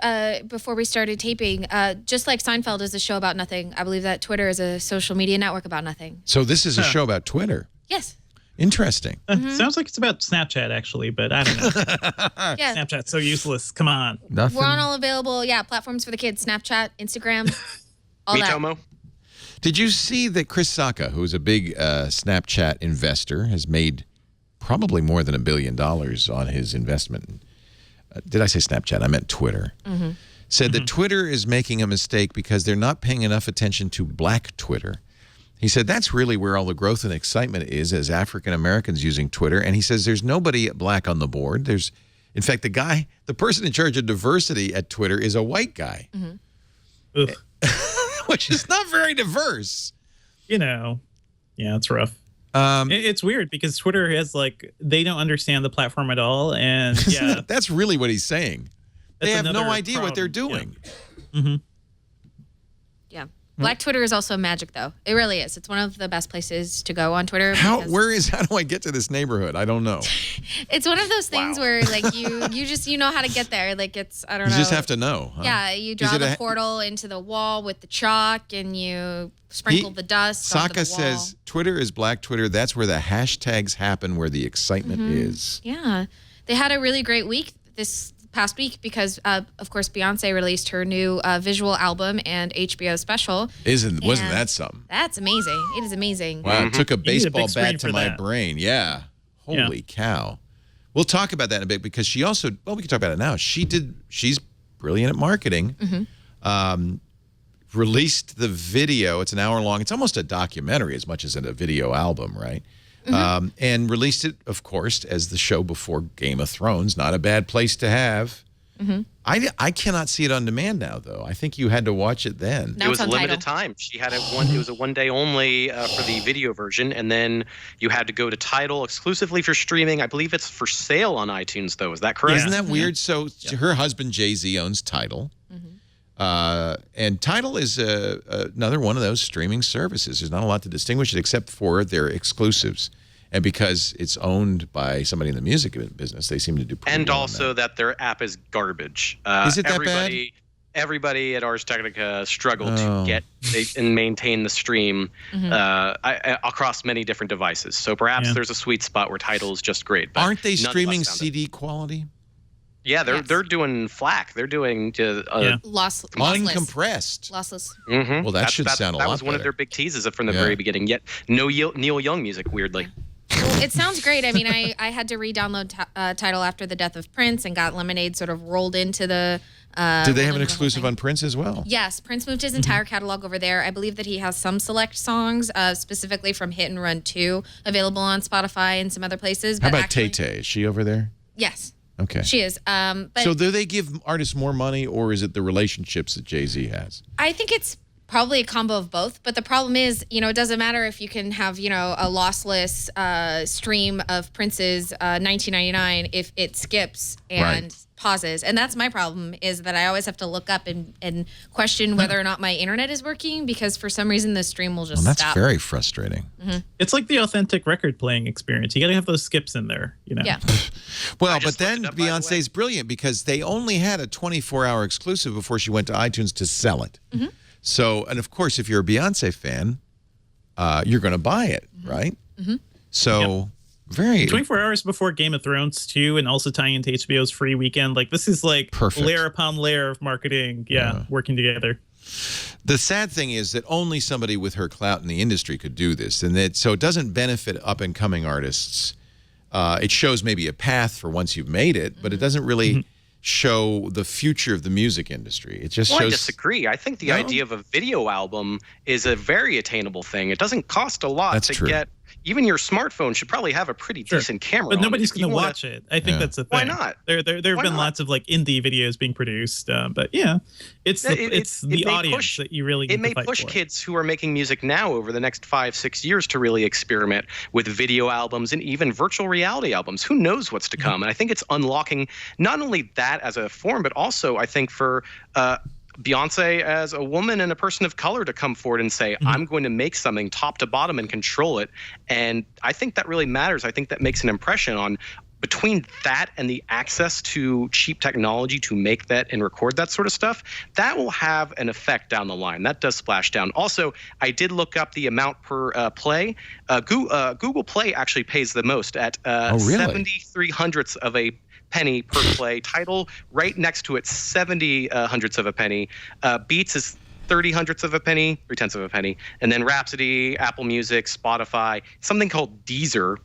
before we started taping, just like Seinfeld is a show about nothing, I believe that Twitter is a social media network about nothing. So this is a show about Twitter. Yes. Interesting. Sounds like it's about Snapchat, actually, but I don't know. Yeah. Snapchat's so useless. Come on. Nothing. We're on all available, platforms for the kids. Snapchat, Instagram, all that. Tomo. Did you see that Chris Sacca, who's a big Snapchat investor, has made probably more than $1 billion on his investment? Did I say Snapchat? I meant Twitter. Said that Twitter is making a mistake because they're not paying enough attention to Black Twitter. He said that's really where all the growth and excitement is as African Americans using Twitter. And he says there's nobody black on the board. In fact, the person in charge of diversity at Twitter is a white guy. Which is not very diverse. Yeah, it's rough. It's weird because Twitter has they don't understand the platform at all, and that's really what he's saying. They have no idea problem. what they're doing. Yeah. Black Twitter is also magic, though. It really is. It's one of the best places to go on Twitter. How do I get to this neighborhood? I don't know. It's one of those things where you just know how to get there. It's I don't know. You just have to know. Huh? Yeah, you draw the portal into the wall with the chalk and you sprinkle the dust onto the wall. Sacca says Twitter is Black Twitter. That's where the hashtags happen, where the excitement is. Yeah. They had a really great week this past week because, of course, Beyonce released her new visual album and HBO special. Wasn't that something? That's amazing. It is amazing. Wow, it took a baseball bat to my that. brain. Yeah. Holy cow. We'll talk about that in a bit because she also, we can talk about it now. She's brilliant at marketing. Released the video. It's an hour long. It's almost a documentary as much as a video album, right? And released it, of course, as the show before Game of Thrones. Not a bad place to have. I cannot see it on demand now, though. I think you had to watch it then. It was limited time. She had it it was a one day only for the video version, and then you had to go to Tidal exclusively for streaming. I believe it's for sale on iTunes, though. Is that correct? Isn't that weird? So her husband Jay-Z owns Tidal. And Tidal is another one of those streaming services. There's not a lot to distinguish it except for their exclusives. And because it's owned by somebody in the music business, they seem to do pretty well. And also that their app is garbage. Is it that bad? Everybody at Ars Technica struggled to get and maintain the stream across many different devices. So perhaps there's a sweet spot where Tidal is just great. But aren't they streaming CD quality? Yeah, they're doing FLAC. They're doing lossless, uncompressed. Lossless. Well, that should sound a lot better. That was one of their big teases from the very beginning. Yet no Neil Young music, weirdly. Well, it sounds great. I mean, I had to re-download Tidal after the death of Prince and got Lemonade sort of rolled into the. Did they have an exclusive on Prince as well? Yes, Prince moved his entire catalog over there. I believe that he has some select songs, specifically from Hit and Run 2, available on Spotify and some other places. How about Tay-Tay? Is she over there? Yes. Okay. She is. But so do they give artists more money, or is it the relationships that Jay-Z has? I think it's probably a combo of both. But the problem is, it doesn't matter if you can have, a lossless stream of Prince's 1999 if it skips and pauses. And that's my problem, is that I always have to look up and question whether or not my internet is working, because for some reason the stream will just that's stop. very frustrating. It's like the authentic record playing experience. You got to have those skips in there, you know. Yeah. Well, but then Beyonce's brilliant, because they only had a 24-hour exclusive before she went to iTunes to sell it. So, and of course, if you're a Beyonce fan, you're going to buy it, right? So, very 24 hours before Game of Thrones too, and also tying into HBO's free weekend. Like, this is like perfect. Layer upon layer of marketing, working together. The sad thing is that only somebody with her clout in the industry could do this, and so it doesn't benefit up and coming artists. It shows maybe a path for once you've made it, but it doesn't really show the future of the music industry. It just shows. I disagree. I think the idea of a video album is a very attainable thing. It doesn't cost a lot to get. Even your smartphone should probably have a pretty decent camera. But nobody's going to watch it. I think that's the thing. Why not? There have been lots of like indie videos being produced, but yeah, it's the audience that you really need to fight for. It may push kids who are making music now over the next 5-6 years to really experiment with video albums and even virtual reality albums. Who knows what's to come? And I think it's unlocking not only that as a form, but also I think for Beyonce as a woman and a person of color to come forward and say, I'm going to make something top to bottom and control it. And I think that really matters. I think that makes an impression on between that and the access to cheap technology to make that and record that sort of stuff. That will have an effect down the line. That does splash down. Also, I did look up the amount per play. Google Play actually pays the most at 73 hundredths of a penny per play. Tidal right next to it, 70 hundredths of a penny. Beats is 30 hundredths of a penny, 3/10 of a penny. And then Rhapsody, Apple Music, Spotify, something called Deezer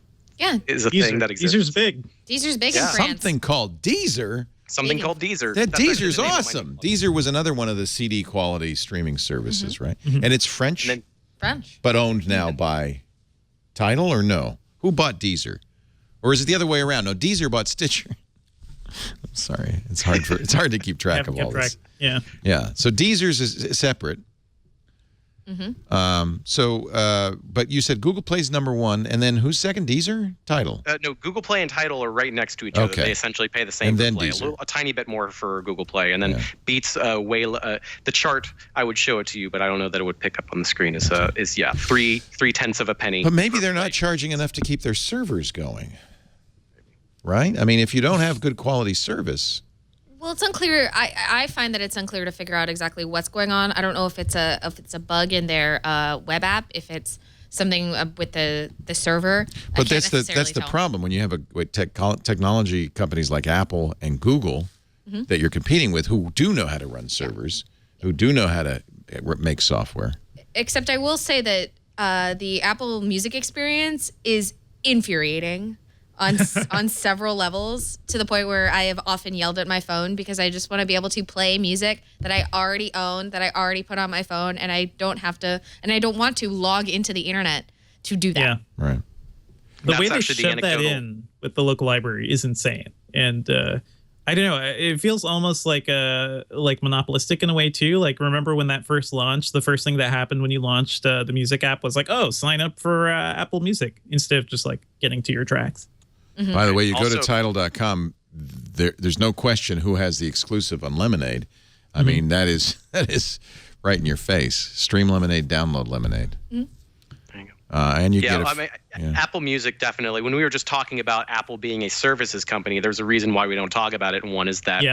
is a thing that exists. Deezer's big. Deezer's big in France. Something called Deezer? Something called Deezer. Deezer's awesome. Deezer was another one of the CD quality streaming services, right? And it's French? French. But owned now by Tidal, or no? Who bought Deezer? Or is it the other way around? No, Deezer bought Stitcher. I'm sorry. It's hard to keep track of all this. Yeah. So Deezer's is separate. But you said Google Play's #1, and then who's second? Deezer? Tidal? No, Google Play and Tidal are right next to each other. They essentially pay the same. And for then Play. Deezer. A tiny bit more for Google Play, and then Beats the chart. I would show it to you, but I don't know that it would pick up on the screen. Is 3/10 of a penny. But maybe they're not charging enough to keep their servers going. Right? I mean, if you don't have good quality service. Well, it's unclear. I find that it's unclear to figure out exactly what's going on. I don't know if it's a bug in their web app, if it's something with the server. But that's the problem when you have technology companies like Apple and Google that you're competing with, who do know how to run servers, who do know how to make software. Except I will say that the Apple Music experience is infuriating on several levels, to the point where I have often yelled at my phone because I just want to be able to play music that I already own, that I already put on my phone, and I don't want to log into the internet to do that. Yeah. Right. The way they shove that in with the local library is insane. And I don't know, it feels almost like monopolistic in a way too. Like, remember when that first launched, the first thing that happened when you launched the music app was like, oh, sign up for Apple Music, instead of just like getting to your tracks. By the way, you go to Tidal.com, there's no question who has the exclusive on Lemonade. I mean, that is right in your face. Stream Lemonade, download Lemonade. And you get Apple Music, definitely. When we were just talking about Apple being a services company, there's a reason why we don't talk about it. And one is that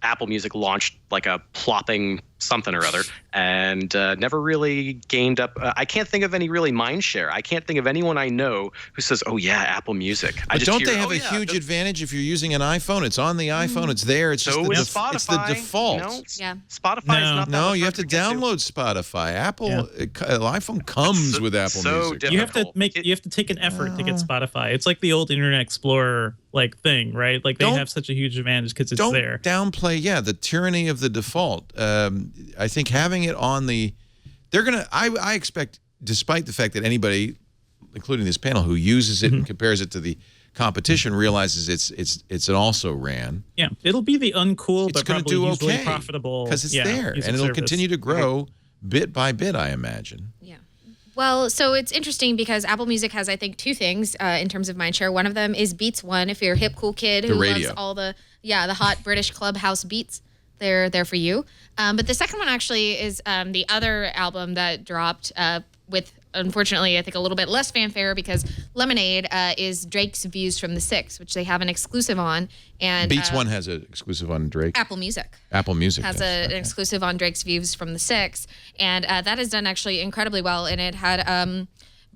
Apple Music launched like a plopping something or other and never really gained up. I can't think of any really mind share. I can't think of anyone I know who says, oh, yeah, Apple Music. But don't they have a huge advantage if you're using an iPhone? It's on the iPhone. It's there. It's just it's the default. Spotify is not that No, you have to download Spotify. iPhone comes with Apple Music. You have to take an effort to get Spotify. It's like the old Internet Explorer thing, right? Like, they have such a huge advantage because it's there. Don't downplay, the tyranny of the default. I think having it on I expect, despite the fact that anybody, including this panel, who uses it and compares it to the competition realizes it's an also ran. Yeah, it'll be the uncool but probably usually profitable because it's there, and it'll continue to grow bit by bit, I imagine. Yeah. Well, so it's interesting because Apple Music has, I think, two things in terms of mindshare. One of them is Beats One. If you're a hip, cool kid who loves all the hot British clubhouse beats, they're there for you. But the second one actually is the other album that dropped with, unfortunately, I think a little bit less fanfare because Lemonade is Drake's Views from the Six, which they have an exclusive on. And Beats One has an exclusive on Drake. Apple Music. Apple Music has an exclusive on Drake's Views from the Six, and that has done actually incredibly well. And it had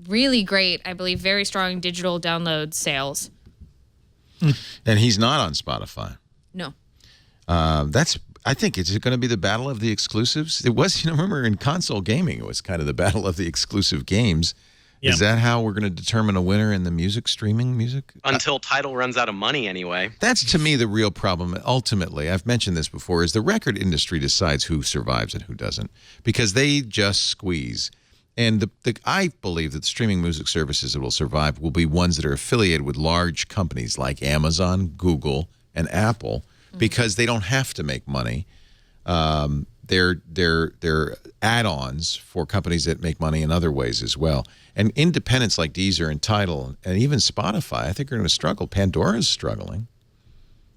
really great, I believe, very strong digital download sales. And he's not on Spotify. No. I think it's going to be the battle of the exclusives. It was, remember in console gaming, it was kind of the battle of the exclusive games. Yeah. Is that how we're going to determine a winner in the streaming music? Until Tidal runs out of money anyway. That's, to me, the real problem. Ultimately, I've mentioned this before, is the record industry decides who survives and who doesn't because they just squeeze. And I believe that the streaming music services that will survive will be ones that are affiliated with large companies like Amazon, Google, and Apple, because they don't have to make money. They're add-ons for companies that make money in other ways as well. And independents like Deezer and Tidal and even Spotify, I think are going to struggle. Pandora's struggling.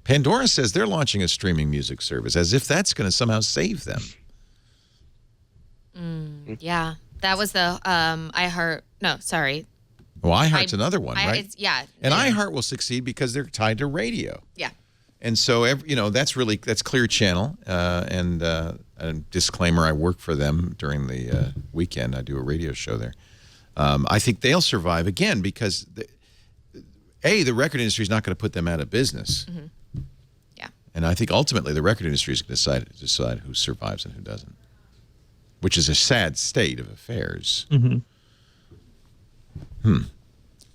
Pandora says they're launching a streaming music service as if that's going to somehow save them. Yeah, that was the iHeart. No, sorry. Well, iHeart's another one, right? Yeah. And iHeart will succeed because they're tied to radio. Yeah. And so, that's Clear Channel. And a disclaimer, I work for them during the weekend. I do a radio show there. I think they'll survive, again, because, the record industry is not going to put them out of business. Mm-hmm. Yeah. And I think ultimately the record industry is going to decide who survives and who doesn't, which is a sad state of affairs. Mm-hmm.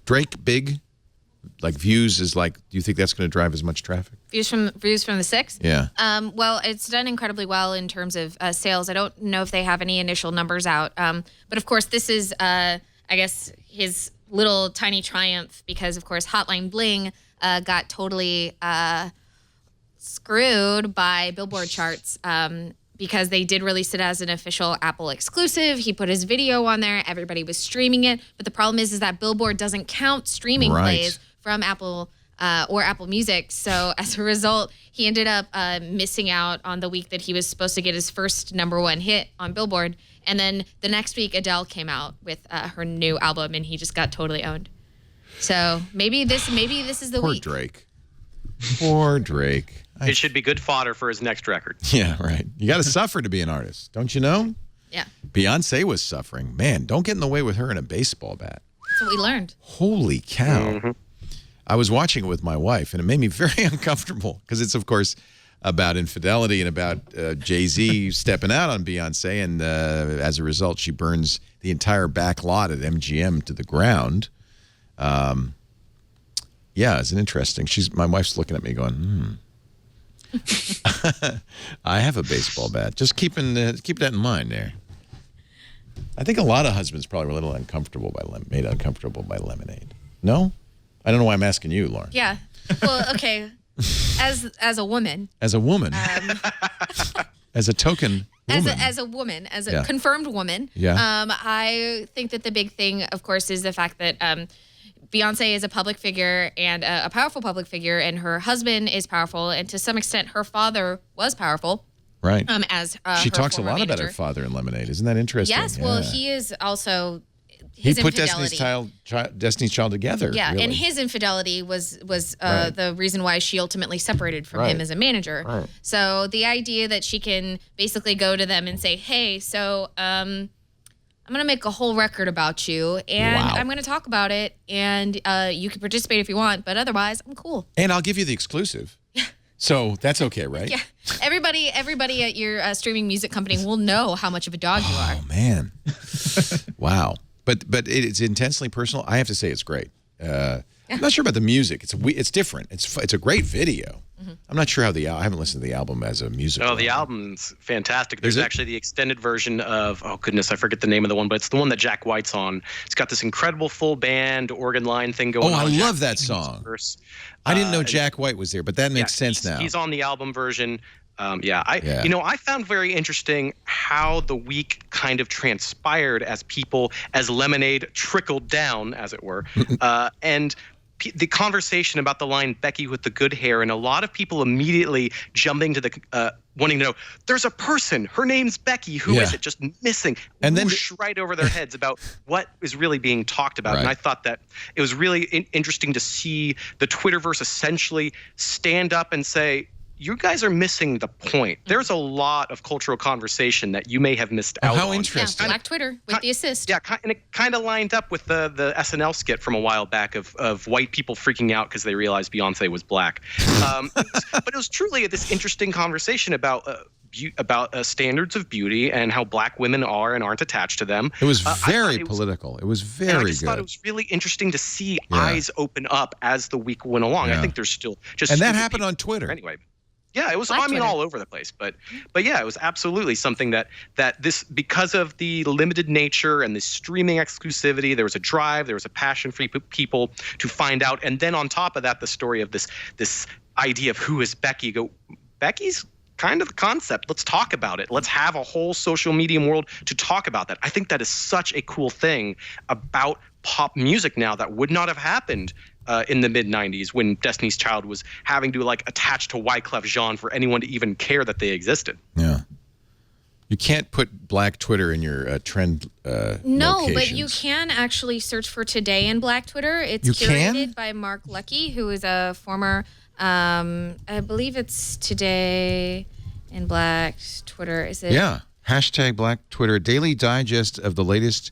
Drake, big? Like Views is do you think that's going to drive as much traffic? Views from the Six? Yeah. Well, it's done incredibly well in terms of sales. I don't know if they have any initial numbers out. But of course, this is, I guess, his little tiny triumph because, of course, Hotline Bling got totally screwed by Billboard charts because they did release it as an official Apple exclusive. He put his video on there. Everybody was streaming it. But the problem is that Billboard doesn't count streaming plays from Apple or Apple Music. So as a result, he ended up missing out on the week that he was supposed to get his first #1 hit on Billboard. And then the next week, Adele came out with her new album, and he just got totally owned. So maybe this is the week. Poor Drake. It should be good fodder for his next record. Yeah, right. You got to suffer to be an artist, don't you know? Yeah. Beyonce was suffering. Man, don't get in the way with her and a baseball bat. That's what we learned. Holy cow. Mm-hmm. I was watching it with my wife, and it made me very uncomfortable because it's, of course, about infidelity and about Jay-Z stepping out on Beyonce, and as a result, she burns the entire back lot at MGM to the ground. Yeah, it's an interesting. My wife's looking at me going, I have a baseball bat. Just keep that in mind there. I think a lot of husbands probably were a little made uncomfortable by Lemonade. No? I don't know why I'm asking you, Lauren. Yeah. Well, okay. As a woman. As a woman. As a token woman. As a woman, as a confirmed woman. Yeah. I think that the big thing, of course, is the fact that Beyonce is a public figure and a powerful public figure, and her husband is powerful, and to some extent, her father was powerful. Right. As she talks a lot manager. about her father in Lemonade. Isn't that interesting? Yes. Yeah. Well, he is also. He put Destiny's Child together. Yeah, really. And his infidelity was the reason why she ultimately separated from him as a manager. Right. So the idea that she can basically go to them and say, "Hey, so I'm going to make a whole record about you, and I'm going to talk about it, and you can participate if you want, but otherwise, I'm cool. And I'll give you the exclusive." So that's okay, right? Yeah. Everybody at your streaming music company will know how much of a dog you are. Oh man. Wow. But it's intensely personal. I have to say it's great. I'm not sure about the music. It's different. It's a great video. Mm-hmm. I'm not sure how I haven't listened to the album as a musical. Oh, the album's fantastic. There's actually the extended version of, oh goodness, I forget the name of the one, but it's the one that Jack White's on. It's got this incredible full band organ line thing going on. Oh, I love that song. I didn't know Jack White was there, but that makes sense now. He's on the album version. I found very interesting how the week kind of transpired as lemonade trickled down, as it were, and the conversation about the line "Becky with the good hair," and a lot of people immediately jumping to the wanting to know, there's a person, her name's Becky, who is it, just missing, and then right over their heads about what is really being talked about. Right. And I thought that it was really interesting to see the Twitterverse essentially stand up and say, you guys are missing the point. There's a lot of cultural conversation that you may have missed out on. How interesting. Yeah, Black Twitter with the assist. Yeah, and it kind of lined up with the SNL skit from a while back of white people freaking out because they realized Beyonce was black. But it was truly this interesting conversation about standards of beauty and how black women are and aren't attached to them. It was very political. It was very good. I just thought it was really interesting to see eyes open up as the week went along. I think there's still just... And that happened on Twitter. Anyway. Yeah, it was. All over the place, but yeah, it was absolutely something that this, because of the limited nature and the streaming exclusivity, there was a drive, there was a passion for people to find out, and then on top of that, the story of this idea of who is Becky. Becky's kind of the concept. Let's talk about it. Let's have a whole social media world to talk about that. I think that is such a cool thing about pop music now that would not have happened in the mid-'90s when Destiny's Child was having to attach to Wyclef Jean for anyone to even care that they existed. Yeah. You can't put Black Twitter in your trend No, locations. but you can actually search for Today in Black Twitter. It's curated by Mark Lucky, who is a former, I believe it's Today in Black Twitter. Is it? Yeah. Hashtag Black Twitter, daily digest of the latest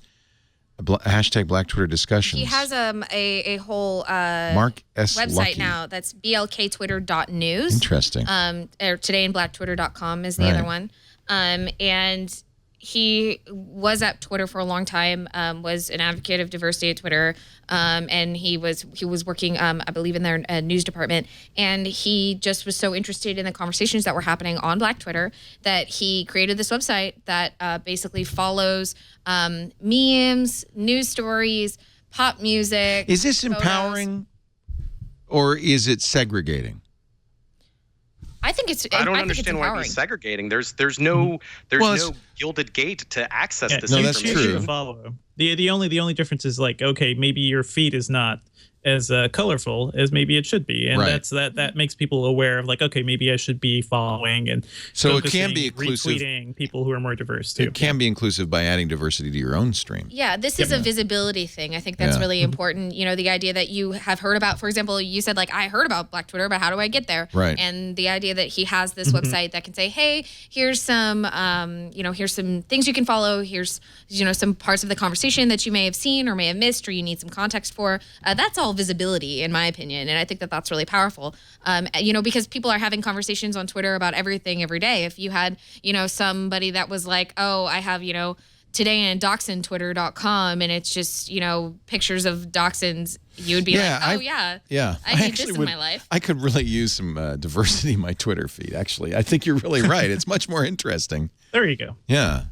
hashtag Black Twitter discussions. He has a whole Mark S. website Lucky. now that's blktwitter.news. Interesting. Or todayinblacktwitter.com is the other one. And he was at Twitter for a long time, was an advocate of diversity at Twitter, and he was working, I believe, in their news department. And he just was so interested in the conversations that were happening on Black Twitter that he created this website that basically follows memes, news stories, pop music. Is this photos. empowering, or is it segregating? I think it's. I don't understand why he's segregating. There's no gilded gate to access this. No, that's information. true. Follow. The only difference is okay, maybe your feed is not as colorful as maybe it should be, and that makes people aware of okay, maybe I should be following and so it can be inclusive. Retweeting people who are more diverse too. It can be inclusive by adding diversity to your own stream. Yeah, this is a visibility thing. I think that's really important. You know, the idea that you have heard about, for example, you said I heard about Black Twitter, but how do I get there? Right. And the idea that he has this website that can say, hey, here's some, here's some things you can follow. Here's, some parts of the conversation that you may have seen or may have missed or you need some context for. That's all visibility, in my opinion, and I think that that's really powerful. Because people are having conversations on Twitter about everything every day. If you had, somebody that was like, oh, I have, today in dachshundtwitter.com and it's just, pictures of dachshunds, you would be I need this in my life. I could really use some diversity in my Twitter feed, actually. I think you're really right. It's much more interesting. There you go. Yeah.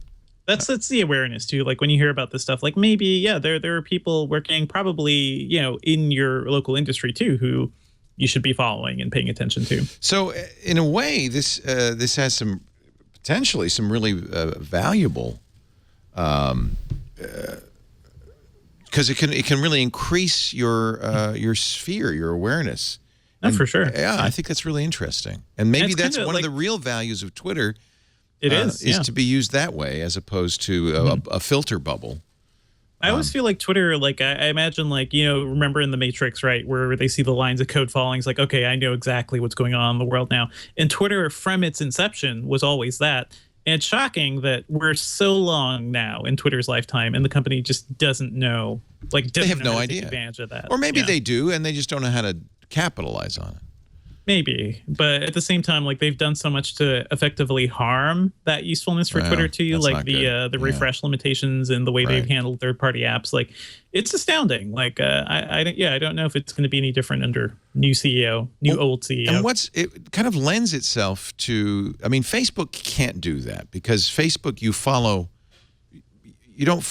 That's the awareness too. When you hear about this stuff, maybe there are people working probably in your local industry too who you should be following and paying attention to. So in a way, this has some potentially some really valuable, because it can really increase your sphere, your awareness. And, for sure. Yeah, I think that's really interesting, and maybe that's one of the real values of Twitter. It is to be used that way as opposed to a filter bubble. I always feel like Twitter, I imagine, remember in The Matrix, right, where they see the lines of code falling. It's okay, I know exactly what's going on in the world now. And Twitter, from its inception, was always that. And it's shocking that we're so long now in Twitter's lifetime, and the company just doesn't know, they have no idea. Take advantage of that. Or maybe they do, and they just don't know how to capitalize on it. Maybe, but at the same time, they've done so much to effectively harm that usefulness for Twitter too, the refresh limitations and the way they've handled third-party apps. It's astounding. I don't know if it's going to be any different under new CEO, old CEO. And it kind of lends itself to. I mean, Facebook can't do that because Facebook, you follow your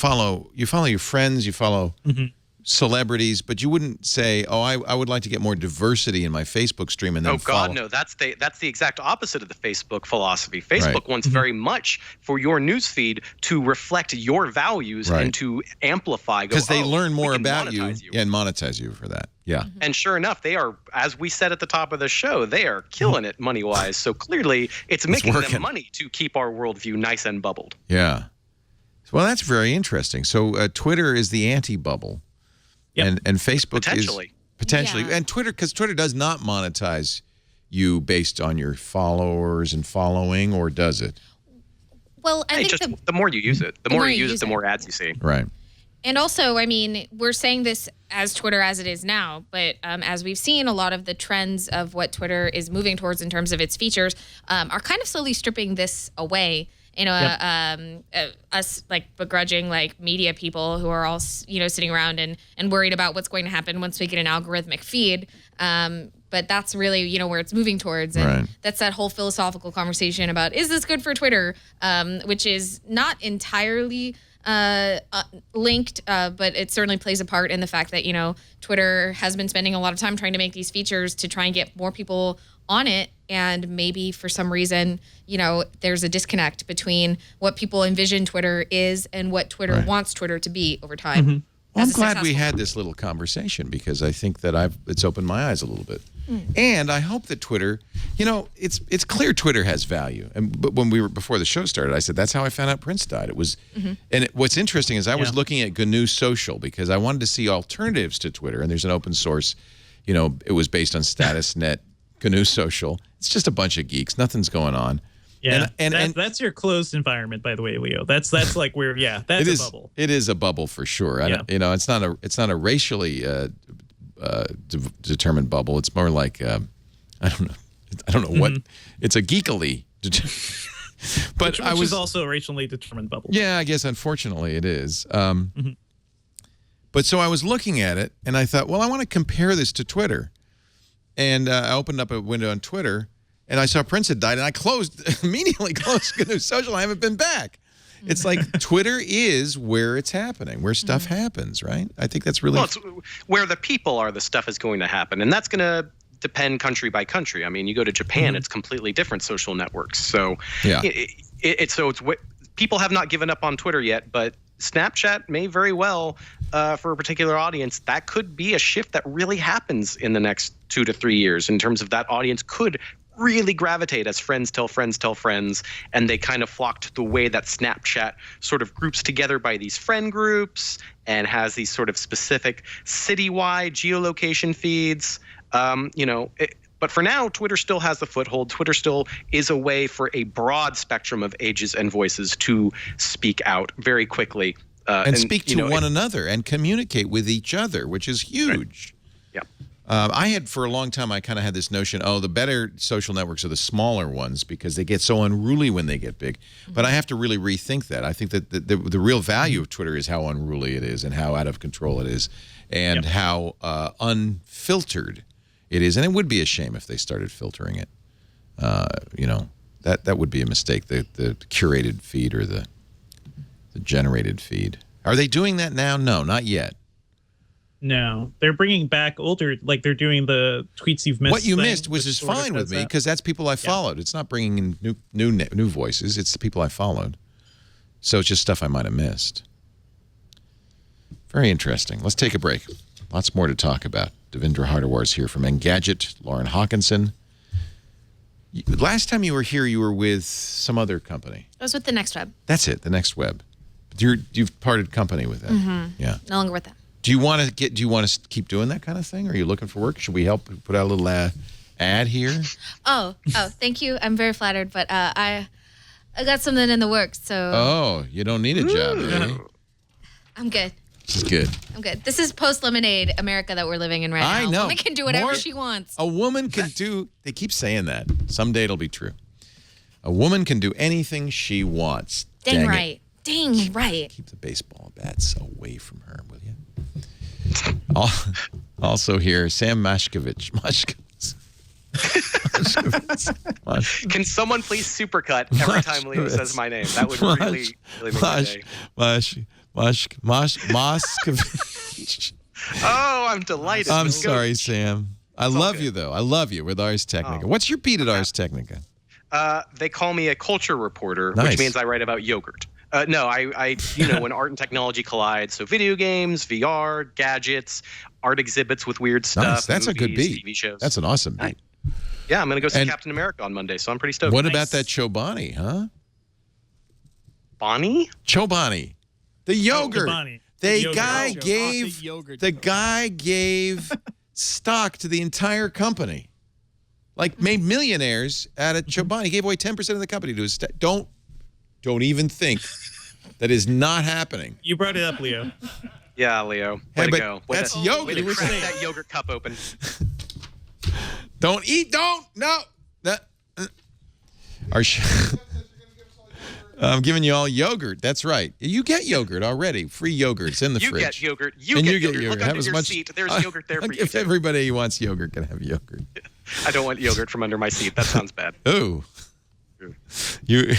friends, you follow celebrities, but you wouldn't say, "Oh, I would like to get more diversity in my Facebook stream," and then God, no, that's the exact opposite of the Facebook philosophy. Facebook wants very much for your newsfeed to reflect your values and to amplify. Because they learn more about you and monetize you for that. Yeah. And sure enough, they are, as we said at the top of the show, they are killing it money-wise. So clearly, it's making them money to keep our worldview nice and bubbled. Yeah. Well, that's very interesting. So Twitter is the anti-bubble. Yep. And Facebook is potentially, and Twitter, because Twitter does not monetize you based on your followers and following, or does it? Well, I think the more you use it, the more you use it, the more ads you see. Right. And also, I mean, we're saying this as Twitter as it is now, but as we've seen, a lot of the trends of what Twitter is moving towards in terms of its features are kind of slowly stripping this away. You know, us like begrudging like media people who are all, you know, sitting around and worried about what's going to happen once we get an algorithmic feed. But that's really, you know, where it's moving towards. And that's that whole philosophical conversation about, is this good for Twitter? Which is not entirely linked, but it certainly plays a part in the fact that, you know, Twitter has been spending a lot of time trying to make these features to try and get more people on it. And maybe for some reason, you know, there's a disconnect between what people envision Twitter is and what Twitter wants Twitter to be over time. Well, I'm glad we had this little conversation, because I think that it's opened my eyes a little bit. And I hope that Twitter, you know, it's clear Twitter has value. But when we were before the show started, I said that's how I found out Prince died. It was, and what's interesting is I was looking at GNU Social because I wanted to see alternatives to Twitter. And there's an open source, you know, it was based on Statusnet, GNU Social. It's just a bunch of geeks. Nothing's going on. Yeah, and that's your closed environment, by the way, Leo. That's like where that's a bubble. It is a bubble for sure. You know, it's not a racially determined bubble. It's more like I don't know what. It's a geekily. But which is also a racially determined bubble. Yeah, I guess unfortunately it is. But so I was looking at it and I thought, well, I want to compare this to Twitter, and I opened up a window on Twitter. And I saw Prince had died, and I immediately closed GNU Social. I haven't been back. It's like Twitter is where it's happening, where stuff happens, right? I think that's really... Well, it's where the people are, the stuff is going to happen. And that's going to depend country by country. I mean, you go to Japan, it's completely different social networks. So, people have not given up on Twitter yet, but Snapchat may very well, for a particular audience, that could be a shift that really happens in the next 2 to 3 years in terms of that audience could really gravitate as friends tell friends, and they kind of flock to the way that Snapchat sort of groups together by these friend groups and has these sort of specific citywide geolocation feeds. But for now, Twitter still has the foothold. Twitter still is a way for a broad spectrum of ages and voices to speak out very quickly. And speak to one another and communicate with each other, which is huge. Right. Yeah. I had, for a long time, I kind of had this notion, the better social networks are the smaller ones because they get so unruly when they get big. But I have to really rethink that. I think that the real value of Twitter is how unruly it is and how out of control it is and how unfiltered it is. And it would be a shame if they started filtering it. That would be a mistake, the curated feed or the generated feed. Are they doing that now? No, not yet. No, they're bringing back older, like they're doing the tweets you've missed. What you missed, which is fine with me, because that's people I followed. It's not bringing in new voices. It's the people I followed. So it's just stuff I might have missed. Very interesting. Let's take a break. Lots more to talk about. Devindra Hardawar is here from Engadget. Lauren Hockenson. Last time you were here, you were with some other company. I was with the Next Web. That's it, the Next Web. You've parted company with that. Yeah. No longer with that. Do you want to keep doing that kind of thing? Are you looking for work? Should we help put out a little ad here? Oh, thank you. I'm very flattered, but I got something in the works, so. Oh, you don't need a job, eh? I'm good. This is good. I'm good. This is post-Lemonade America that we're living in right now. I know. A woman can do whatever she wants. A woman can do. They keep saying that. Someday it'll be true. A woman can do anything she wants. Dang right. Dang right. Keep the baseball bats away from her, will you? Also here, Sam Machkovech. Can someone please supercut every time Leo says my name? That would really make my day. Machkovech. Oh, I'm delighted. I'm sorry, Sam. I love you, though. I love you with Ars Technica. What's your beat at Ars Technica? They call me a culture reporter, Nice. which means I write about yogurt. No, I when art and technology collide, so video games, VR, gadgets, art exhibits with weird stuff. Nice. That's movies, a good beat. TV shows. That's an awesome beat. Yeah, I'm going to go see Captain America on Monday, so I'm pretty stoked. What about that Chobani, huh? Bonnie? Chobani. The yogurt. Chobani. The guy gave stock to the entire company. Like, made millionaires out of Chobani. He gave away 10% of the company to his Don't even think that is not happening. You brought it up, Leo. Yeah, Leo. Way to go. That's yogurt. Way to crack that yogurt cup open. Don't eat. Don't. No. I'm giving you all yogurt. That's right. You get yogurt already. Free yogurt. It's in the fridge. You get yogurt. You get yogurt. Look under your seat. There's yogurt there for you. If everybody who wants yogurt can have yogurt. I don't want yogurt from under my seat. That sounds bad. Ooh. You.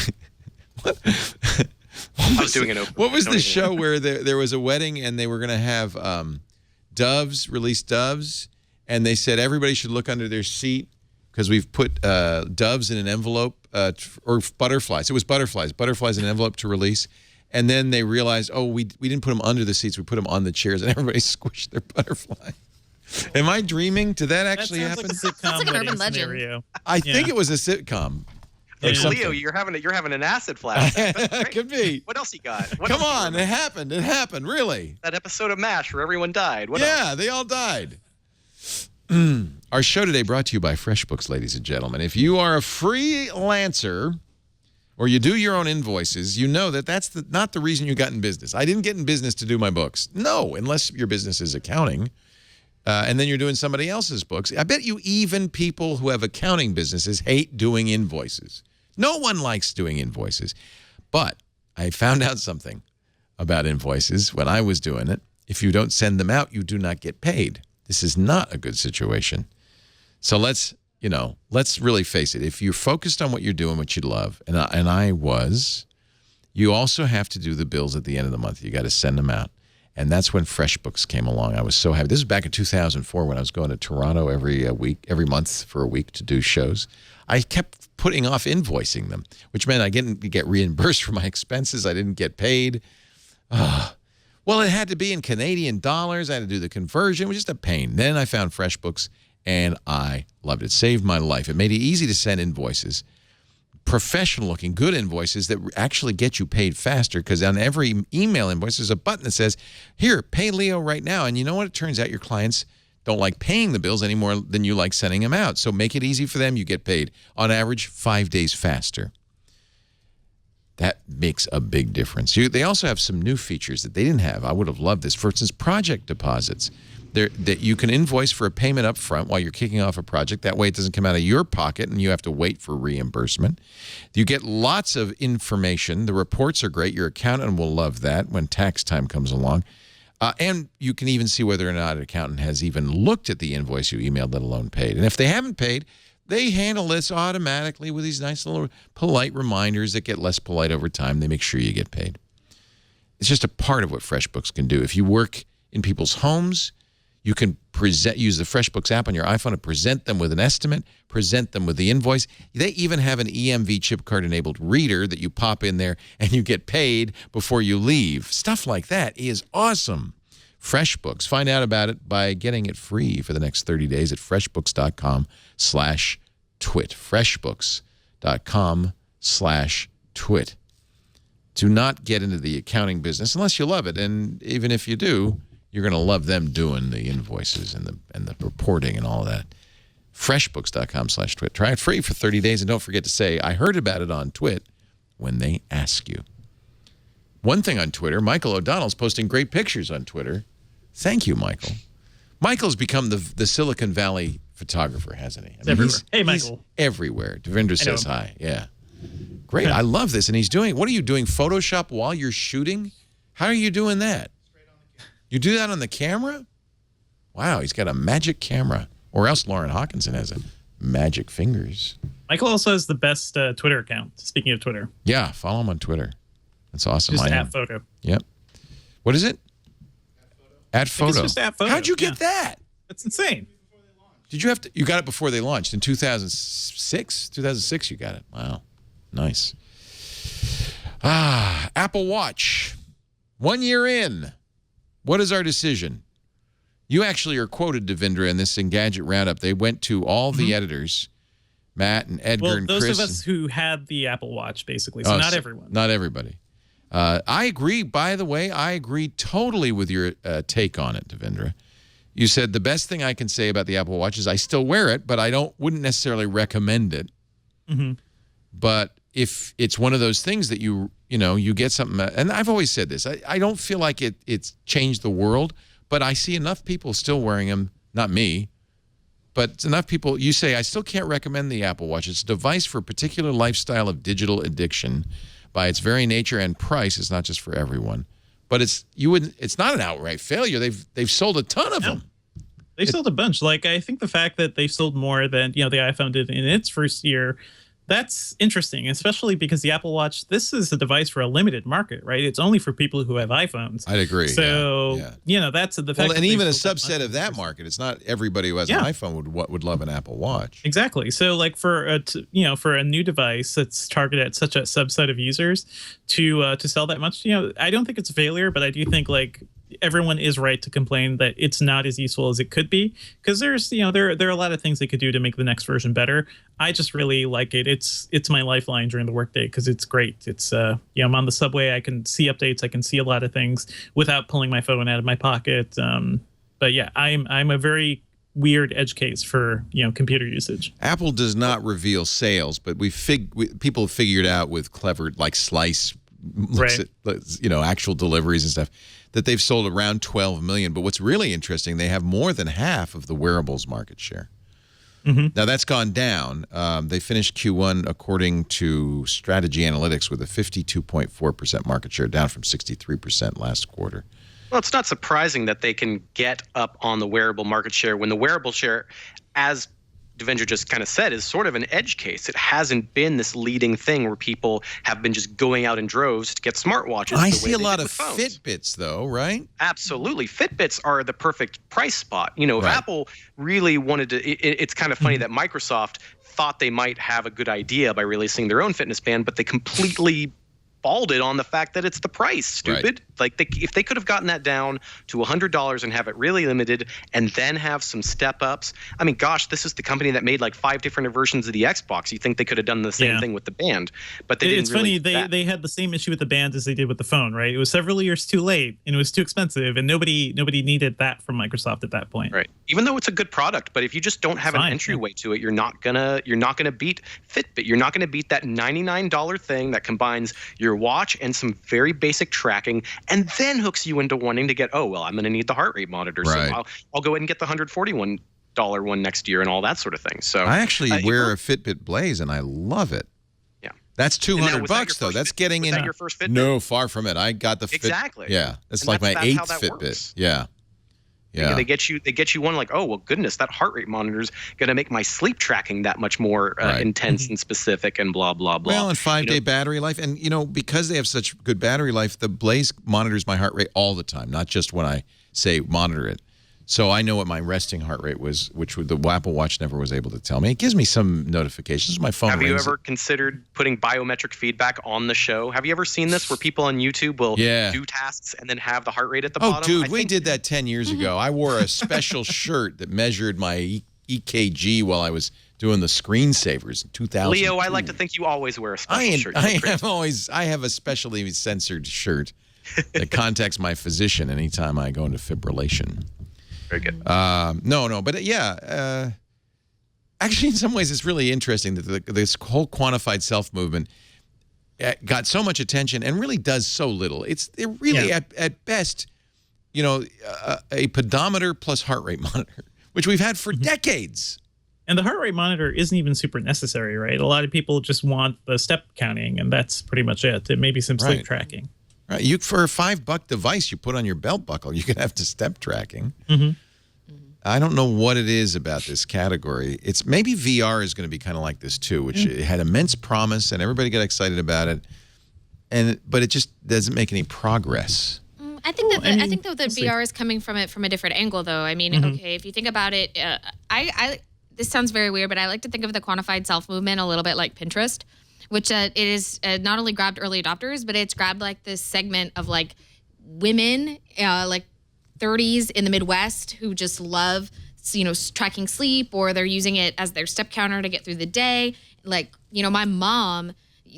What? I was doing an open. What was the show where there was a wedding and they were going to have release doves, and they said everybody should look under their seat because we've put doves in an envelope or butterflies. It was butterflies in an envelope to release. And then they realized, oh, we didn't put them under the seats. We put them on the chairs, and everybody squished their butterfly. Am I dreaming? Did that actually happen? Like that's like an urban legend. Scenario. I think it was a sitcom. Leo, you're having an acid flashback. Could be. What else you got? Come on, it happened. It happened, really. That episode of MASH where everyone died. What yeah, else? they all died. Our show today brought to you by FreshBooks, ladies and gentlemen. If you are a freelancer or you do your own invoices, you know that that's not the reason you got in business. I didn't get in business to do my books. No, unless your business is accounting. And then you're doing somebody else's books. I bet you even people who have accounting businesses hate doing invoices. No one likes doing invoices. But I found out something about invoices when I was doing it. If you don't send them out, you do not get paid. This is not a good situation. So let's really face it. If you're focused on what you're doing, what you love, and I was, you also have to do the bills at the end of the month. You got to send them out. And that's when FreshBooks came along. I was so happy. This was back in 2004 when I was going to Toronto every month for a week to do shows. I kept putting off invoicing them, which meant I didn't get reimbursed for my expenses. I didn't get paid. Well, it had to be in Canadian dollars. I had to do the conversion. It was just a pain. Then I found FreshBooks, and I loved it. It saved my life. It made it easy to send invoices. Professional-looking, good invoices that actually get you paid faster, because on every email invoice, there's a button that says, here, pay Leo right now. And you know what? It turns out your clients don't like paying the bills any more than you like sending them out. So make it easy for them. You get paid, on average, 5 days faster. That makes a big difference. They also have some new features that they didn't have. I would have loved this. For instance, project deposits. That you can invoice for a payment up front while you're kicking off a project. That way it doesn't come out of your pocket and you have to wait for reimbursement. You get lots of information. The reports are great. Your accountant will love that when tax time comes along. And you can even see whether or not an accountant has even looked at the invoice you emailed, let alone paid. And if they haven't paid, they handle this automatically with these nice little polite reminders that get less polite over time. They make sure you get paid. It's just a part of what FreshBooks can do. If you work in people's homes, you can use the FreshBooks app on your iPhone to present them with an estimate, present them with the invoice. They even have an EMV chip card enabled reader that you pop in there and you get paid before you leave. Stuff like that is awesome. FreshBooks. Find out about it by getting it free for the next 30 days at freshbooks.com/twit. freshbooks.com/twit. Do not get into the accounting business unless you love it. And even if you do, you're going to love them doing the invoices and the reporting and all of that. Freshbooks.com/twit. Try it free for 30 days, and don't forget to say, I heard about it on Twit when they ask you. One thing on Twitter, Michael O'Donnell's posting great pictures on Twitter. Thank you, Michael. Michael's become the Silicon Valley photographer, hasn't he? I mean, everywhere. Hey, Michael. He's everywhere. Devindra says hi. Yeah. Great. I love this. And he's doing, what are you doing, Photoshop while you're shooting? How are you doing that? You do that on the camera? Wow, he's got a magic camera. Or else Lauren Hockenson has a magic fingers. Michael also has the best Twitter account, speaking of Twitter. Yeah, follow him on Twitter. That's awesome. Just @photo. Yep. What is it? At Photo. It's just at Photo. How'd you get that? That's insane. Did you have to? You got it before they launched in 2006. 2006, you got it. Wow, nice. Apple Watch. 1 year in. What is our decision? You actually are quoted, Devindra, in this Engadget Roundup. They went to all the editors, Matt and Edgar and Chris. Those of us who had the Apple Watch, basically. So not everyone. Not everybody. I agree, by the way, I agree totally with your take on it, Devindra. You said the best thing I can say about the Apple Watch is I still wear it, but I wouldn't necessarily recommend it. But if it's one of those things that you get something, and I've always said this, I don't feel like it's changed the world, but I see enough people still wearing them, not me, but it's enough people. You say, I still can't recommend the Apple Watch. It's a device for a particular lifestyle of digital addiction. By its very nature and price, it's not just for everyone. But it's not an outright failure. They've sold a ton of them. They sold a bunch. Like, I think the fact that they sold more than the iPhone did in its first year, that's interesting, especially because the Apple Watch, this is a device for a limited market, right? It's only for people who have iPhones. I'd agree. So, that's the fact. Well, and even a subset of that market. It's not everybody who has an iPhone would love an Apple Watch. Exactly. So, like for a new device that's targeted at such a subset of users to sell that much, I don't think it's a failure, but I do think like everyone is right to complain that it's not as useful as it could be, because there's there are a lot of things they could do to make the next version better. I just really like it. It's my lifeline during the workday because it's great. It's I'm on the subway, I can see updates, I can see a lot of things without pulling my phone out of my pocket. But yeah, I'm a very weird edge case for computer usage. Apple does not reveal sales, but people have figured out with clever like Slice looks at actual deliveries and stuff that they've sold around 12 million. But what's really interesting, they have more than half of the wearables market share. Now, that's gone down. They finished Q1, according to Strategy Analytics, with a 52.4% market share, down from 63% last quarter. Well, it's not surprising that they can get up on the wearable market share when the wearable share, as Devindra just kind of said, is sort of an edge case. It hasn't been this leading thing where people have been just going out in droves to get smartwatches. I see a lot of Fitbits, though, right? Absolutely. Fitbits are the perfect price spot. If Apple really wanted to, it's kind of funny that Microsoft thought they might have a good idea by releasing their own fitness band, but they completely balded on the fact that it's the price, stupid. Like if they could have gotten that down to $100 and have it really limited and then have some step ups. I mean, gosh, this is the company that made like 5 different versions of the Xbox. You think they could have done the same thing with the band, but they didn't. It's funny, they had the same issue with the band as they did with the phone, right? It was several years too late and it was too expensive, and nobody needed that from Microsoft at that point. Right. Even though it's a good product, but if you just don't have an entryway to it, you're not gonna beat Fitbit. You're not gonna beat that $99 thing that combines your watch and some very basic tracking, and then hooks you into wanting to get, I'm going to need the heart rate monitor, so I'll go ahead and get the $141 one next year and all that sort of thing. So I actually wear a Fitbit Blaze and I love it. Yeah, that's $200 though. That's getting in. Was that your first Fitbit? No, far from it. I got the exactly. Yeah, that's like my 8th Fitbit. Works. Yeah. Yeah. They get you one like, goodness, that heart rate monitor is going to make my sleep tracking that much more intense and specific and blah, blah, blah. Well, and 5-day battery life. And, because they have such good battery life, the Blaze monitors my heart rate all the time, not just when I say monitor it. So I know what my resting heart rate was, which the Apple Watch never was able to tell me. It gives me some notifications. My phone rings. Have you ever considered putting biometric feedback on the show? Have you ever seen this where people on YouTube will do tasks and then have the heart rate at the bottom? Oh, dude, we did that 10 years ago. I wore a special shirt that measured my EKG while I was doing the screensavers in 2000. Leo, I like to think you always wear a special shirt. I have a specially censored shirt that contacts my physician anytime I go into fibrillation. Very good. But actually, in some ways, it's really interesting that this whole quantified self movement got so much attention and really does so little. They're really at best, a pedometer plus heart rate monitor, which we've had for decades. And the heart rate monitor isn't even super necessary, right? A lot of people just want the step counting, and that's pretty much it. It may be some sleep tracking. Right. For a $5 device you put on your belt buckle, you can have the step tracking. I don't know what it is about this category. It's maybe VR is going to be kind of like this too, which it had immense promise and everybody got excited about it, but it just doesn't make any progress. I think though that VR is coming from it from a different angle, though. I mean, okay, if you think about it, I this sounds very weird, but I like to think of the quantified self movement a little bit like Pinterest, which it is not only grabbed early adopters, but it's grabbed like this segment of like women, like 30s in the Midwest who just love, tracking sleep, or they're using it as their step counter to get through the day. Like, my mom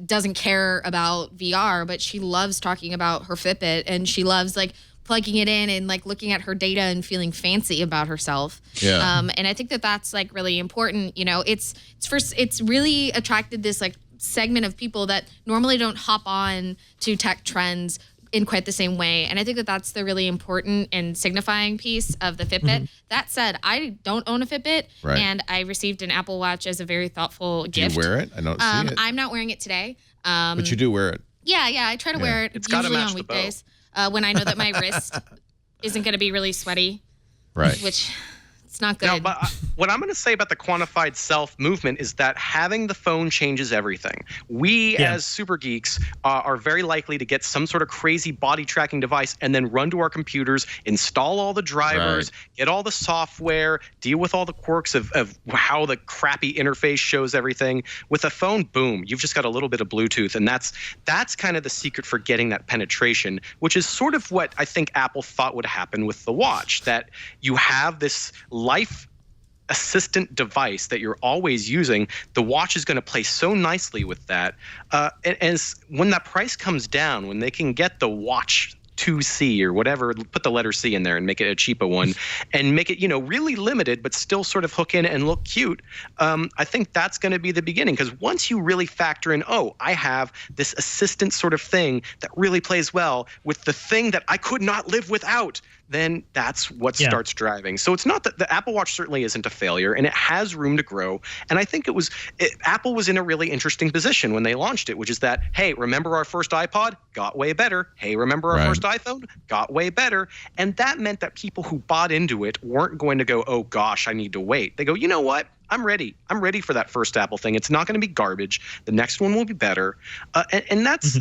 doesn't care about VR, but she loves talking about her Fitbit, and she loves like plugging it in and like looking at her data and feeling fancy about herself. Yeah. And I think that that's like really important. It's really attracted this like segment of people that normally don't hop on to tech trends in quite the same way. And I think that that's the really important and signifying piece of the Fitbit. That said, I don't own a Fitbit, and I received an Apple Watch as a very thoughtful gift. Do you wear it? I don't see it. I'm not wearing it today. But you do wear it. Yeah, I try to wear it usually on weekdays when I know that my wrist isn't going to be really sweaty. Right. Which it's not good. No, but what I'm going to say about the quantified self movement is that having the phone changes everything. We as super geeks are very likely to get some sort of crazy body tracking device and then run to our computers, install all the drivers, get all the software, deal with all the quirks of how the crappy interface shows everything. With a phone, boom, you've just got a little bit of Bluetooth, and that's kind of the secret for getting that penetration, which is sort of what I think Apple thought would happen with the watch, that you have this life assistant device that you're always using. The watch is going to play so nicely with that. As when that price comes down, when they can get the watch 2C or whatever, put the letter C in there and make it a cheaper one, and make it, really limited, but still sort of hook in and look cute. I think that's going to be the beginning, because once you really factor in, I have this assistant sort of thing that really plays well with the thing that I could not live without, then that's what starts driving. So it's not that the Apple Watch certainly isn't a failure, and it has room to grow. And I think Apple was in a really interesting position when they launched it, which is that, hey, remember our first iPod? Got way better. Hey, remember our first iPhone? Got way better. And that meant that people who bought into it weren't going to go, oh gosh, I need to wait. They go, you know what? I'm ready. I'm ready for that first Apple thing. It's not going to be garbage. The next one will be better. And that's,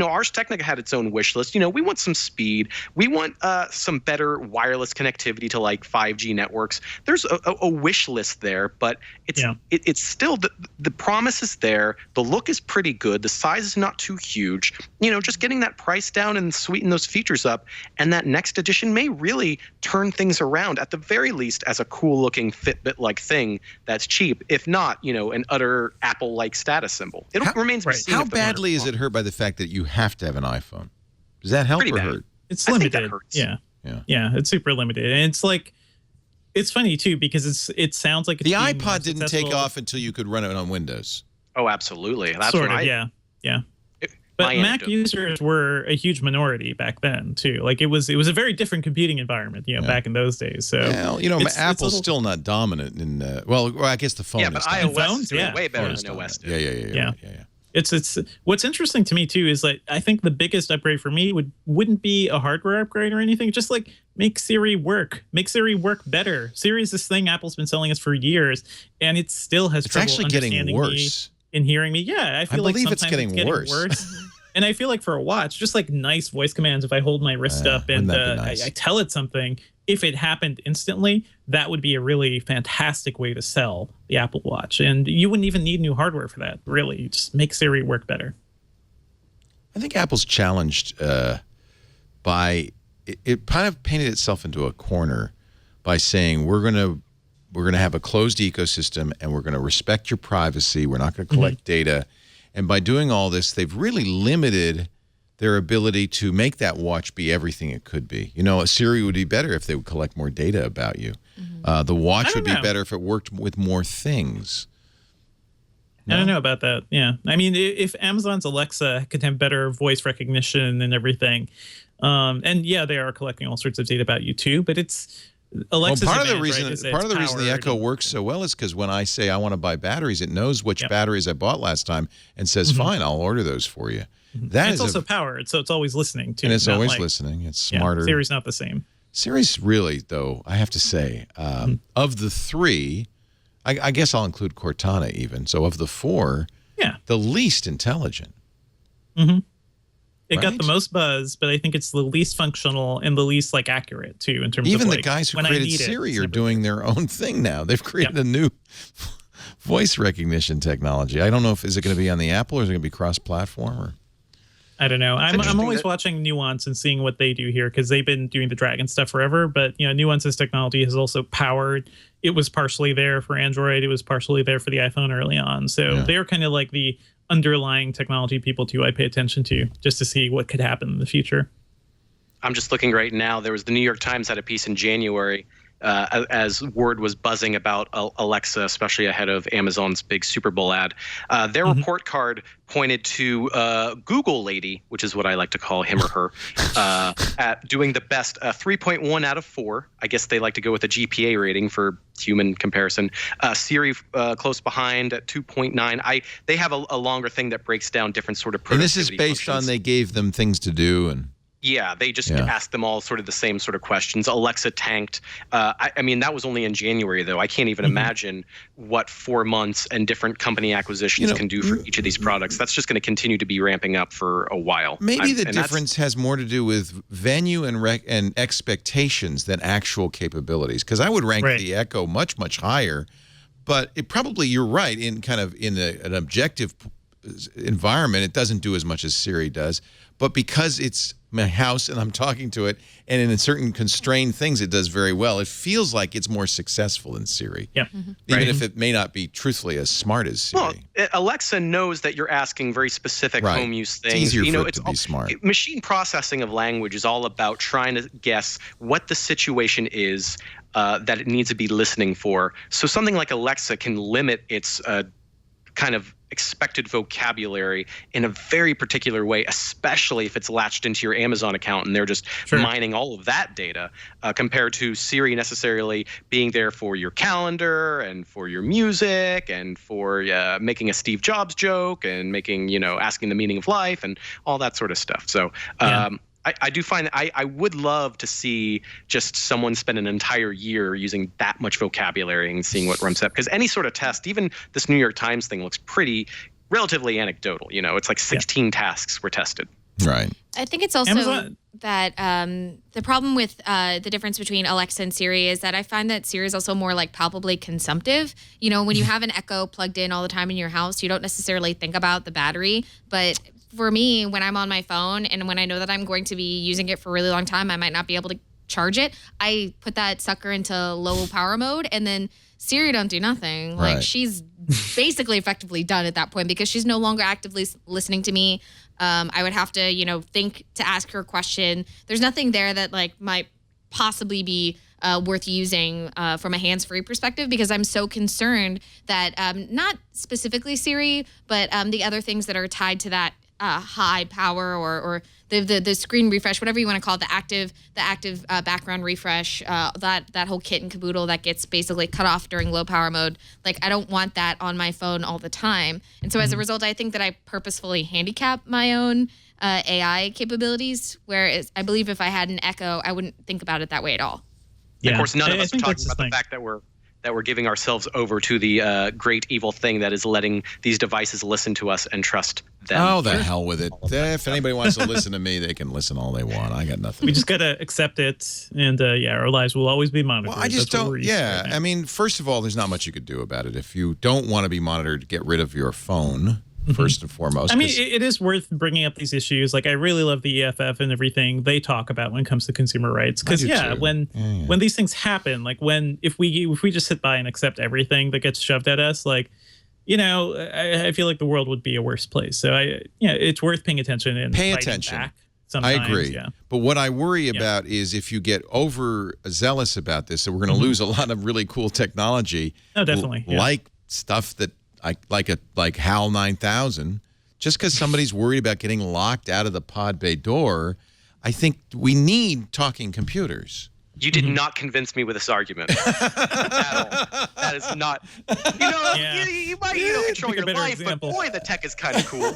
Ars Technica had its own wish list. We want some speed. We want some better wireless connectivity to like 5G networks. There's a wish list there, but it's still, the promise is there. The look is pretty good. The size is not too huge. Just getting that price down and sweeten those features up. And that next edition may really turn things around, at the very least, as a cool looking Fitbit-like thing that's cheap, if not, an utter Apple-like status symbol. It remains to be seen. How badly is it hurt by the fact that you have to have an iPhone? Does that help or hurt? It's limited. I think that hurts. Yeah, it's super limited, and it's like, it's funny too, because it sounds like the iPod didn't take off until you could run it on Windows. Oh, absolutely. That's sort of, yeah. But Mac users were a huge minority back then too. Like it was a very different computing environment, back in those days. So Apple's still not dominant in. I guess the phone. Yeah, but iOS is way better than OS. Yeah. It's what's interesting to me too is like, I think the biggest upgrade for me wouldn't be a hardware upgrade or anything. Just like make Siri work better. Siri is this thing Apple's been selling us for years, and it still has trouble understanding me and hearing me. Yeah, I feel like sometimes it's getting worse. And I feel like for a watch, just like nice voice commands, if I hold my wrist up and nice? I tell it something, if it happened instantly, that would be a really fantastic way to sell the Apple Watch. And you wouldn't even need new hardware for that, really. You just make Siri work better. I think Apple's challenged by it kind of painted itself into a corner by saying we're going to have a closed ecosystem, and we're going to respect your privacy. We're not going to collect data. And by doing all this, they've really limited their ability to make that watch be everything it could be. A Siri would be better if they would collect more data about you. The watch would be better if it worked with more things. No? I don't know about that. Yeah. I mean, if Amazon's Alexa could have better voice recognition and everything, and they are collecting all sorts of data about you too, but it's... Alexa's part of the reason the Echo works so well is because when I say I want to buy batteries, it knows which batteries I bought last time and says, fine, I'll order those for you. It's also powered, so it's always listening too. And it's always listening. It's smarter. Siri's not the same. Siri's really, though, I have to say, of the three, I guess I'll include Cortana even. So of the four, the least intelligent. It got the most buzz, but I think it's the least functional and the least accurate too in terms of even the guys who created Siri are doing their own thing now. They've created a new voice recognition technology. I don't know if is it going to be on the Apple or is it going to be cross-platform or. I don't know. I'm always watching Nuance and seeing what they do here because they've been doing the Dragon stuff forever. But Nuance's technology has also powered. It was partially there for Android. It was partially there for the iPhone early on. So they're kind of like the underlying technology people too I pay attention to just to see what could happen in the future. I'm just looking right now. There was the New York Times had a piece in January as word was buzzing about Alexa, especially ahead of Amazon's big Super Bowl ad. Their report card pointed to Google lady, which is what I like to call him or her, at doing the best 3.1 out of 4. I guess they like to go with a GPA rating for human comparison. Siri close behind at 2.9. They have a longer thing that breaks down different sort of productivity And this is based functions. on they gave them things to do and. Yeah, they just asked them all sort of the same sort of questions. Alexa tanked. I mean, that was only in January, though. I can't even imagine what 4 months and different company acquisitions can do for each of these products. That's just going to continue to be ramping up for a while. Maybe the difference has more to do with venue and expectations than actual capabilities. Because I would rank the Echo much, much higher. But it probably, you're right, in kind of in an objective environment, it doesn't do as much as Siri does. But because it's my house and I'm talking to it, and in certain constrained things it does very well, it feels like it's more successful than Siri. Yeah. Even if it may not be truthfully as smart as Siri. Well, Alexa knows that you're asking very specific home use things. It's easier for it to be smart. Machine processing of language is all about trying to guess what the situation is that it needs to be listening for. So something like Alexa can limit its kind of expected vocabulary in a very particular way, especially if it's latched into your Amazon account and they're just mining all of that data, compared to Siri necessarily being there for your calendar and for your music and for making a Steve Jobs joke and making, asking the meaning of life and all that sort of stuff. So I do find that I would love to see just someone spend an entire year using that much vocabulary and seeing what rumps up. Because any sort of test, even this New York Times thing looks relatively anecdotal. It's like 16 tasks were tested. Right. I think it's also that the problem with the difference between Alexa and Siri is that I find that Siri is also more palpably consumptive. When you have an Echo plugged in all the time in your house, you don't necessarily think about the battery, but for me, when I'm on my phone and when I know that I'm going to be using it for a really long time, I might not be able to charge it. I put that sucker into low power mode, and then Siri don't do nothing. She's basically effectively done at that point because she's no longer actively listening to me. I would have to, think to ask her a question. There's nothing there that might possibly be worth using from a hands-free perspective because I'm so concerned that not specifically Siri, but the other things that are tied to that high power or the screen refresh, whatever you want to call it, the active background refresh, that whole kit and caboodle that gets basically cut off during low power mode. I don't want that on my phone all the time. And so as a result, I think that I purposefully handicap my own AI capabilities, whereas I believe if I had an Echo, I wouldn't think about it that way at all. Yeah. Of course, none of us are talking about the fact that we're giving ourselves over to the great evil thing that is letting these devices listen to us and trust them. Oh, the hell with it. If anybody wants to listen to me, they can listen all they want. I got nothing. We just got to accept it, and our lives will always be monitored. Well, I just don't, I mean, first of all, there's not much you could do about it. If you don't want to be monitored, get rid of your phone. First and foremost. I mean, it is worth bringing up these issues. I really love the EFF and everything they talk about when it comes to consumer rights. Because when these things happen, if we just sit by and accept everything that gets shoved at us, I feel like the world would be a worse place. So it's worth paying attention and pay attention. Back sometimes. I agree. Yeah. But what I worry about is if you get overzealous about this, that we're going to lose a lot of really cool technology. Oh, definitely. Like stuff that. Like HAL 9000, just because somebody's worried about getting locked out of the pod bay door, I think we need talking computers. You did not convince me with this argument at all. That is not, you might control your life, example. But boy, the tech is kind of cool.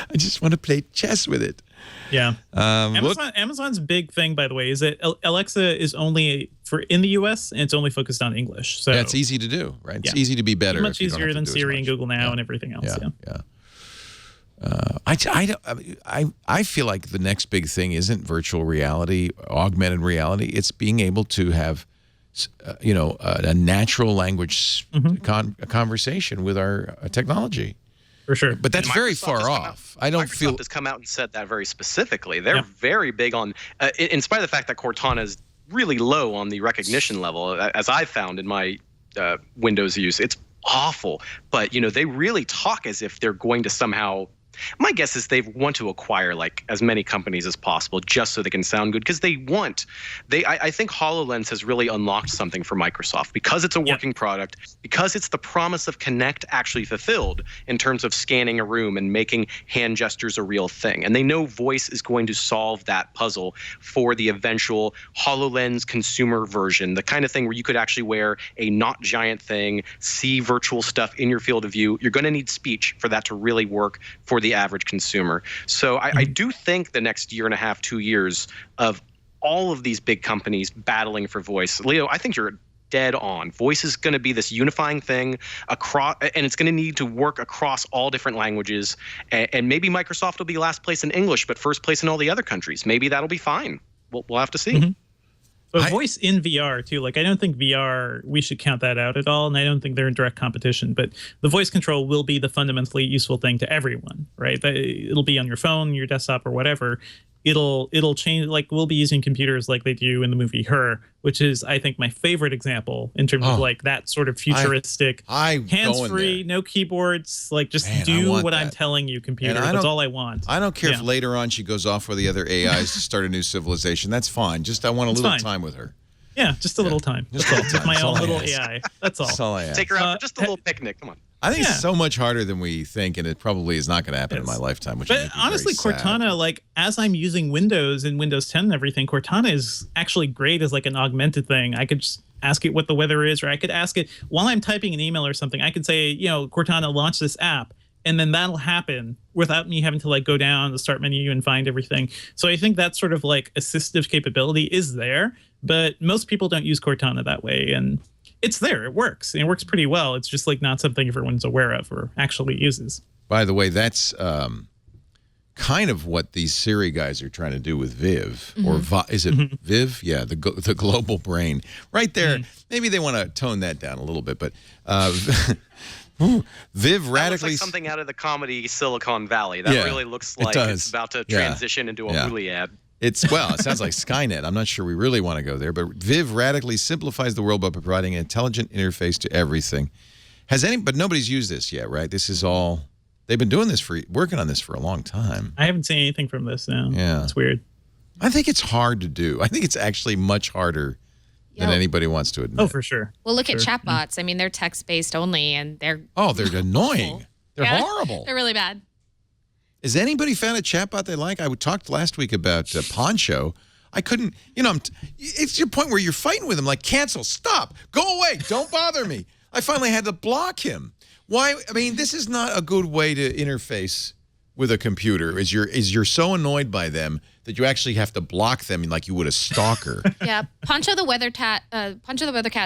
I just want to play chess with it. Yeah. Amazon's big thing, by the way, is that Alexa is only in the US and it's only focused on English. So it's easy to do, right? It's easy to be better. Much easier than Siri and Google Now and everything else. Yeah. I feel like the next big thing isn't virtual reality, augmented reality. It's being able to have, a natural language conversation with our technology. For sure. But that's very far off. Microsoft has come out and said that very specifically. They're very big on, in spite of the fact that Cortana is really low on the recognition level, as I've found in my Windows use, it's awful. But, they really talk as if they're going to somehow. My guess is they want to acquire like as many companies as possible just so they can sound good, because I think HoloLens has really unlocked something for Microsoft because it's a working product, because it's the promise of Kinect actually fulfilled in terms of scanning a room and making hand gestures a real thing. And they know voice is going to solve that puzzle for the eventual HoloLens consumer version, the kind of thing where you could actually wear a not giant thing, see virtual stuff in your field of view. You're going to need speech for that to really work for the average consumer. So I do think the next year and a half, 2 years of all of these big companies battling for voice. Leo, I think you're dead on. Voice is going to be this unifying thing across, and it's going to need to work across all different languages. And maybe Microsoft will be last place in English, but first place in all the other countries. Maybe that'll be fine. We'll have to see. But voice in VR too, like I don't think VR, we should count that out at all, and I don't think they're in direct competition, but the voice control will be the fundamentally useful thing to everyone, right? It'll be on your phone, your desktop, or whatever. It'll change, like we'll be using computers like they do in the movie Her, which is, I think, my favorite example in terms of like that sort of futuristic, hands-free, no keyboards, like just do what I'm telling you, computer. That's all I want. I don't care if later on she goes off for the other AIs to start a new civilization. That's fine. Just I want a little time with her. Yeah, just a little time. Just with my own little AI. That's all. That's all I ask. Take her out for just a little picnic. Come on. I think it's so much harder than we think, and it probably is not going to happen in my lifetime. But honestly, Cortana, like as I'm using Windows and Windows 10 and everything, Cortana is actually great as like an augmented thing. I could just ask it what the weather is, or I could ask it while I'm typing an email or something. I could say, Cortana, launch this app, and then that'll happen without me having to like go down the start menu and find everything. So I think that sort of like assistive capability is there, but most people don't use Cortana that way, and it's there. It works. And it works pretty well. It's just like not something everyone's aware of or actually uses. By the way, that's kind of what these Siri guys are trying to do with Viv. Or is it Viv? Yeah, the global brain. Right there. Maybe they want to tone that down a little bit. But Viv radically... looks like something out of the comedy Silicon Valley. That really looks like it's about to transition into a Hulu ad. It sounds like Skynet. I'm not sure we really want to go there, but Viv radically simplifies the world by providing an intelligent interface to everything. But nobody's used this yet, right? This is all, they've been working on this for a long time. I haven't seen anything from this now. Yeah. It's weird. I think it's hard to do. I think it's actually much harder than anybody wants to admit. Oh, for sure. Well, look at chatbots. I mean, they're text-based only, and they're annoying. They're horrible. They're really bad. Has anybody found a chatbot they like? I talked last week about Poncho. I couldn't, it's to the point where you're fighting with him, like, cancel, stop, go away, don't bother me. I finally had to block him. Why? I mean, this is not a good way to interface with a computer. You're so annoyed by them that you actually have to block them like you would a stalker. Yeah, Poncho the Weather Cat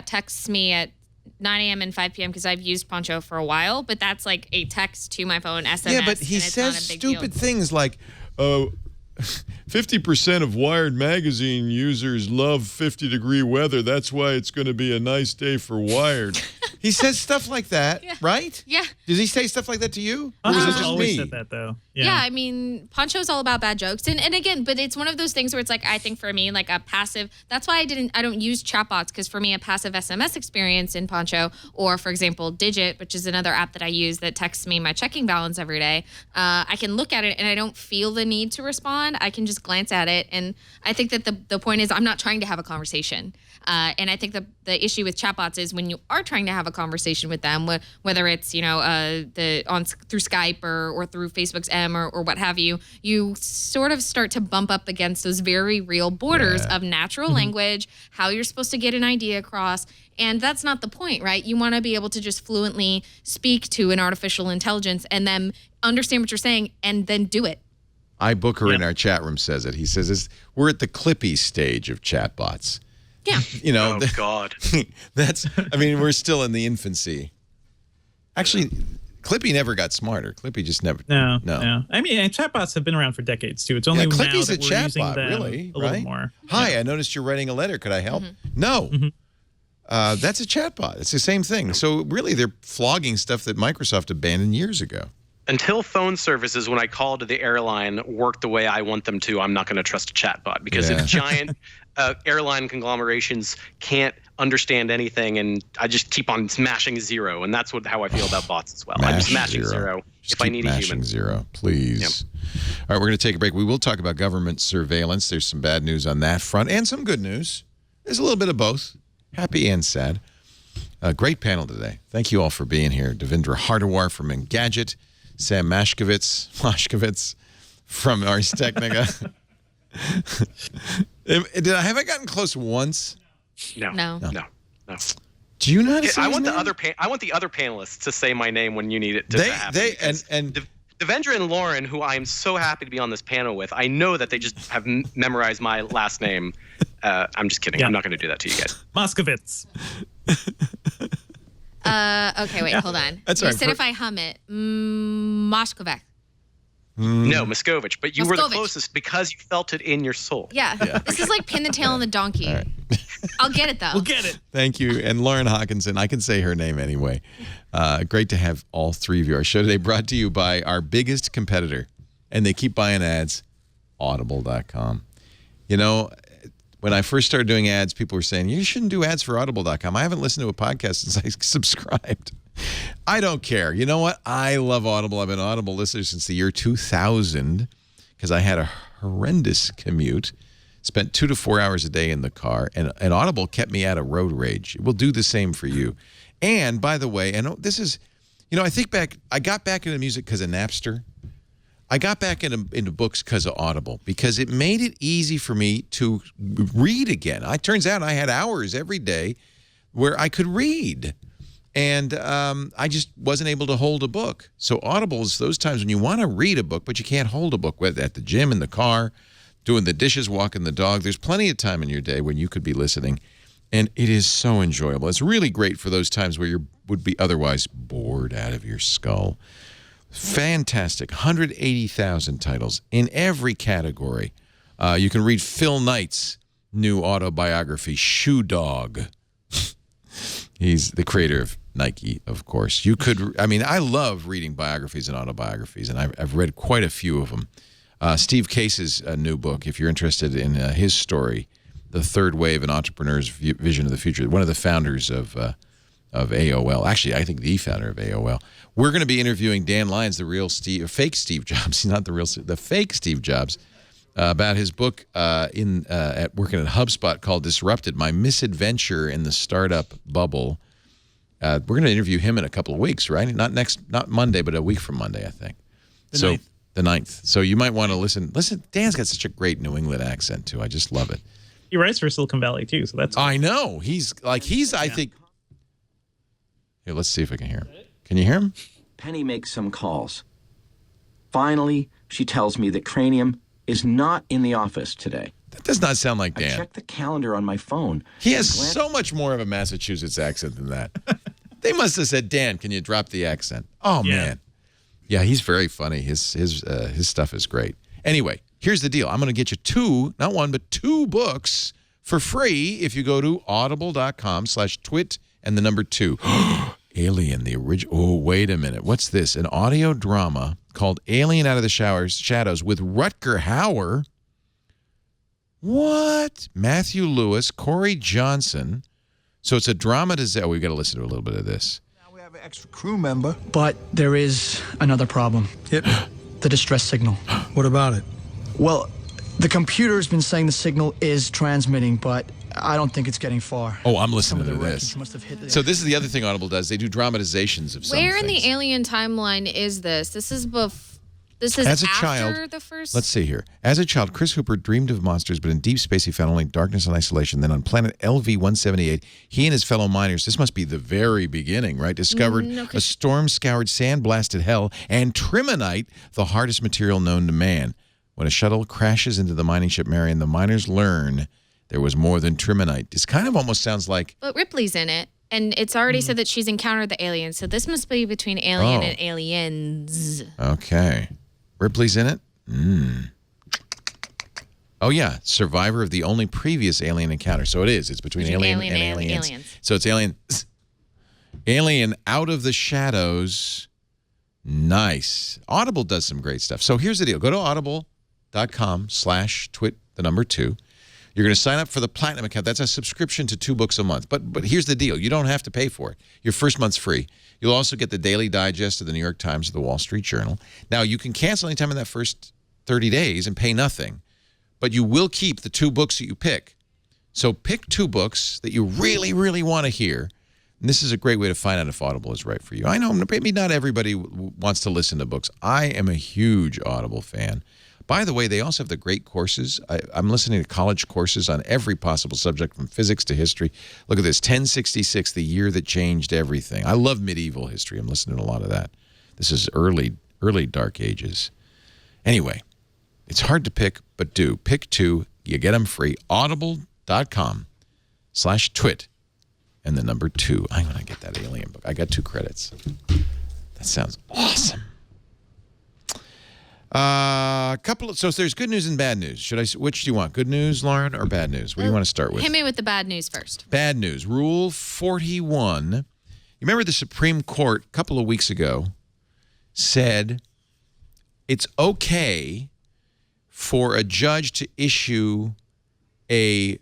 texts me at 9 a.m. and 5 p.m. because I've used Poncho for a while, but that's like a text to my phone, SMS. Yeah, but he says stupid things like, 50% of Wired magazine users love 50-degree weather. That's why it's going to be a nice day for Wired. He says stuff like that, right? Yeah. Does he say stuff like that to you? Or was it just always said that, though. Yeah, I mean, Poncho's all about bad jokes. And again, but it's one of those things where it's like, I think for me, like a passive, that's why I don't use chatbots, because for me, a passive SMS experience in Poncho, or for example, Digit, which is another app that I use that texts me my checking balance every day, I can look at it and I don't feel the need to respond. I can just glance at it. And I think that the point is I'm not trying to have a conversation. And I think the issue with chatbots is when you are trying to have a conversation with them, whether it's through Skype or through Facebook's M or what have you, you sort of start to bump up against those very real borders of natural language, how you're supposed to get an idea across. And that's not the point, right? You want to be able to just fluently speak to an artificial intelligence and then understand what you're saying and then do it. Booker in our chat room says it. He says we're at the Clippy stage of chatbots. Yeah. Oh, God. We're still in the infancy. Actually, Clippy never got smarter. Clippy just never. No. I mean, and chatbots have been around for decades too. It's only now Clippy's that a we're using chatbot, them really, a little more. Hi, I noticed you're writing a letter. Could I help? No. That's a chatbot. It's the same thing. So really, they're flogging stuff that Microsoft abandoned years ago. Until phone services, when I call to the airline, work the way I want them to, I'm not going to trust a chatbot. Because if giant airline conglomerations can't understand anything, and I just keep on smashing zero, and that's how I feel about bots as well. I'm smashing zero Just if I need a human. Zero, please. Yep. All right, we're going to take a break. We will talk about government surveillance. There's some bad news on that front, and some good news. There's a little bit of both, happy and sad. A great panel today. Thank you all for being here. Devindra Hardawar from Engadget. Sam Machkovech from Ars Technica. Have I gotten close once? No. Do you know how to say I his want name? I want the other panelists to say my name when you need it to happen. Devindra and Lauren, who I am so happy to be on this panel with, I know that they just have memorized my last name. I'm just kidding. Yeah. I'm not going to do that to you guys. Machkovech. Okay, wait, hold on. That's you right. said if I hum it, Machkovech. No, Machkovech, but you were the closest because you felt it in your soul. Yeah. This is like pin the tail on the donkey. Right. I'll get it, though. We'll get it. Thank you. And Lauren Hockenson, I can say her name anyway. Great to have all three of you. Our show today brought to you by our biggest competitor, and they keep buying ads, Audible.com. You know, when I first started doing ads, people were saying, you shouldn't do ads for Audible.com. I haven't listened to a podcast since I subscribed. I don't care. You know what? I love Audible. I've been an Audible listener since the year 2000 because I had a horrendous commute, spent 2 to 4 hours a day in the car, and Audible kept me out of road rage. It will do the same for you. And by the way, and this is, I got back into music because of Napster. I got back into books because of Audible, because it made it easy for me to read again. It turns out I had hours every day where I could read, and I just wasn't able to hold a book. So Audible is those times when you want to read a book, but you can't hold a book, whether at the gym, in the car, doing the dishes, walking the dog. There's plenty of time in your day when you could be listening, and it is so enjoyable. It's really great for those times where you would be otherwise bored out of your skull. Fantastic. 180,000 titles in every category. You can read Phil Knight's new autobiography, Shoe Dog. He's the creator of Nike, of course. I love reading biographies and autobiographies, and I've read quite a few of them. Steve Case's new book, if you're interested in his story, The Third Wave, an Entrepreneur's Vision of the Future, one of the founders of AOL. Actually, I think the founder of AOL. We're going to be interviewing Dan Lyons, fake Steve Jobs, not the real, the fake Steve Jobs, about his book working at HubSpot called Disrupted, My Misadventure in the Startup Bubble. We're going to interview him in a couple of weeks, right? Not Monday, but a week from Monday, I think. The 9th. So you might want to listen. Listen, Dan's got such a great New England accent, too. I just love it. He writes for Silicon Valley, too, so that's cool. I know. I think... Here, let's see if I can hear him. Can you hear him? Penny makes some calls. Finally, she tells me that Cranium is not in the office today. That does not sound like Dan. I checked the calendar on my phone. He has so much more of a Massachusetts accent than that. They must have said, Dan, can you drop the accent? Oh, yeah. Man. Yeah, he's very funny. His stuff is great. Anyway, here's the deal. I'm going to get you not one, but two books for free if you go to audible.com/twit and the number 2. Alien, the original. Oh, wait a minute. What's this? An audio drama called Alien Out of the Shadows with Rutger Hauer. What? Matthew Lewis, Corey Johnson. So it's a dramatization. We've got to listen to a little bit of this. Now we have an extra crew member. But there is another problem. Yep. The distress signal. What about it? Well, the computer's been saying the signal is transmitting, but I don't think it's getting far. Oh, I'm listening to this. Must have hit So this is the other thing Audible does. They do dramatizations of some Where in things. the Alien timeline is this? This is As a after child, the first... Let's see here. As a child, Chris Hooper dreamed of monsters, but in deep space he found only darkness and isolation. Then on planet LV-178, he and his fellow miners, this must be the very beginning, right, discovered a storm-scoured, sand-blasted hell and trimonite, the hardest material known to man. When a shuttle crashes into the mining ship Marion, the miners learn there was more than trimonite. This kind of almost sounds like... But Ripley's in it. And it's already said that she's encountered the aliens, so this must be between alien and aliens. Okay. Ripley's in it? Oh, yeah. Survivor of the only previous alien encounter. So it is. It's between alien and aliens. So it's alien out of the shadows. Nice. Audible does some great stuff. So here's the deal. Go to audible.com/twit2. You're going to sign up for the Platinum account. That's a subscription to 2 books a month. But here's the deal. You don't have to pay for it. Your first month's free. You'll also get the daily digest of the New York Times or the Wall Street Journal. Now, you can cancel anytime in that first 30 days and pay nothing. But you will keep the 2 books that you pick. So pick 2 books that you really, really want to hear. And this is a great way to find out if Audible is right for you. I know maybe not everybody wants to listen to books. I am a huge Audible fan. By the way, they also have the great courses. I'm listening to college courses on every possible subject from physics to history. Look at this, 1066, the year that changed everything. I love medieval history. I'm listening to a lot of that. This is early Dark Ages. Anyway, it's hard to pick, but do. Pick 2. You get them free. Audible.com/twit and the number 2. I'm going to get that alien book. I got 2 credits. That sounds awesome. So there's good news and bad news. Which do you want? Good news, Lauren, or bad news? What do you want to start with? Hit me with the bad news first. Bad news. Rule 41. You remember the Supreme Court a couple of weeks ago said it's okay for a judge to issue a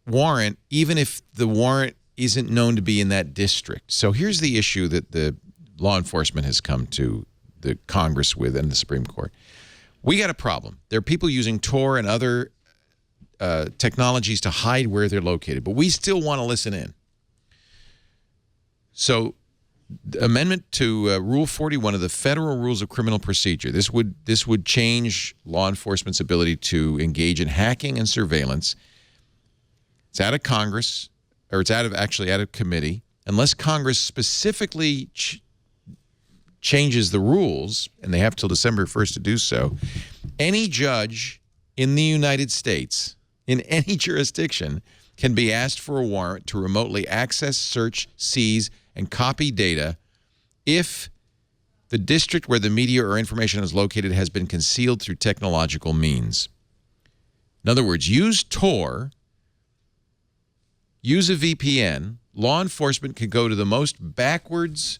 warrant even if the warrant isn't known to be in that district. So here's the issue that the law enforcement has come to the Congress with and the Supreme Court. We got a problem. There are people using Tor and other technologies to hide where they're located, but we still want to listen in. So the amendment to Rule 41 of the Federal Rules of Criminal Procedure, this would change law enforcement's ability to engage in hacking and surveillance. It's out of Congress, or it's out of committee, unless Congress specifically changes the rules, and they have till December 1st to do so. Any judge in the United States, in any jurisdiction, can be asked for a warrant to remotely access, search, seize, and copy data if the district where the media or information is located has been concealed through technological means. In other words, use Tor, use a VPN. Law enforcement can go to the most backwards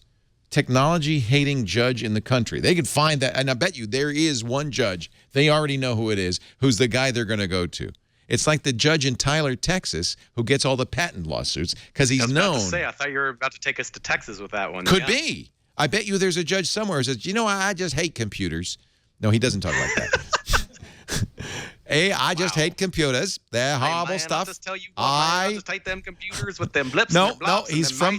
technology-hating judge in the country. They could find that, and I bet you there is one judge, they already know who it is, who's the guy they're going to go to. It's like the judge in Tyler, Texas, who gets all the patent lawsuits because he's known. I thought you were about to take us to Texas with that one. Could be. I bet you there's a judge somewhere who says, I just hate computers. No, he doesn't talk like that. Hey, I just hate computers. They're horrible stuff. I'll just tell you what, I'll just hate them computers with them blips. No, he's from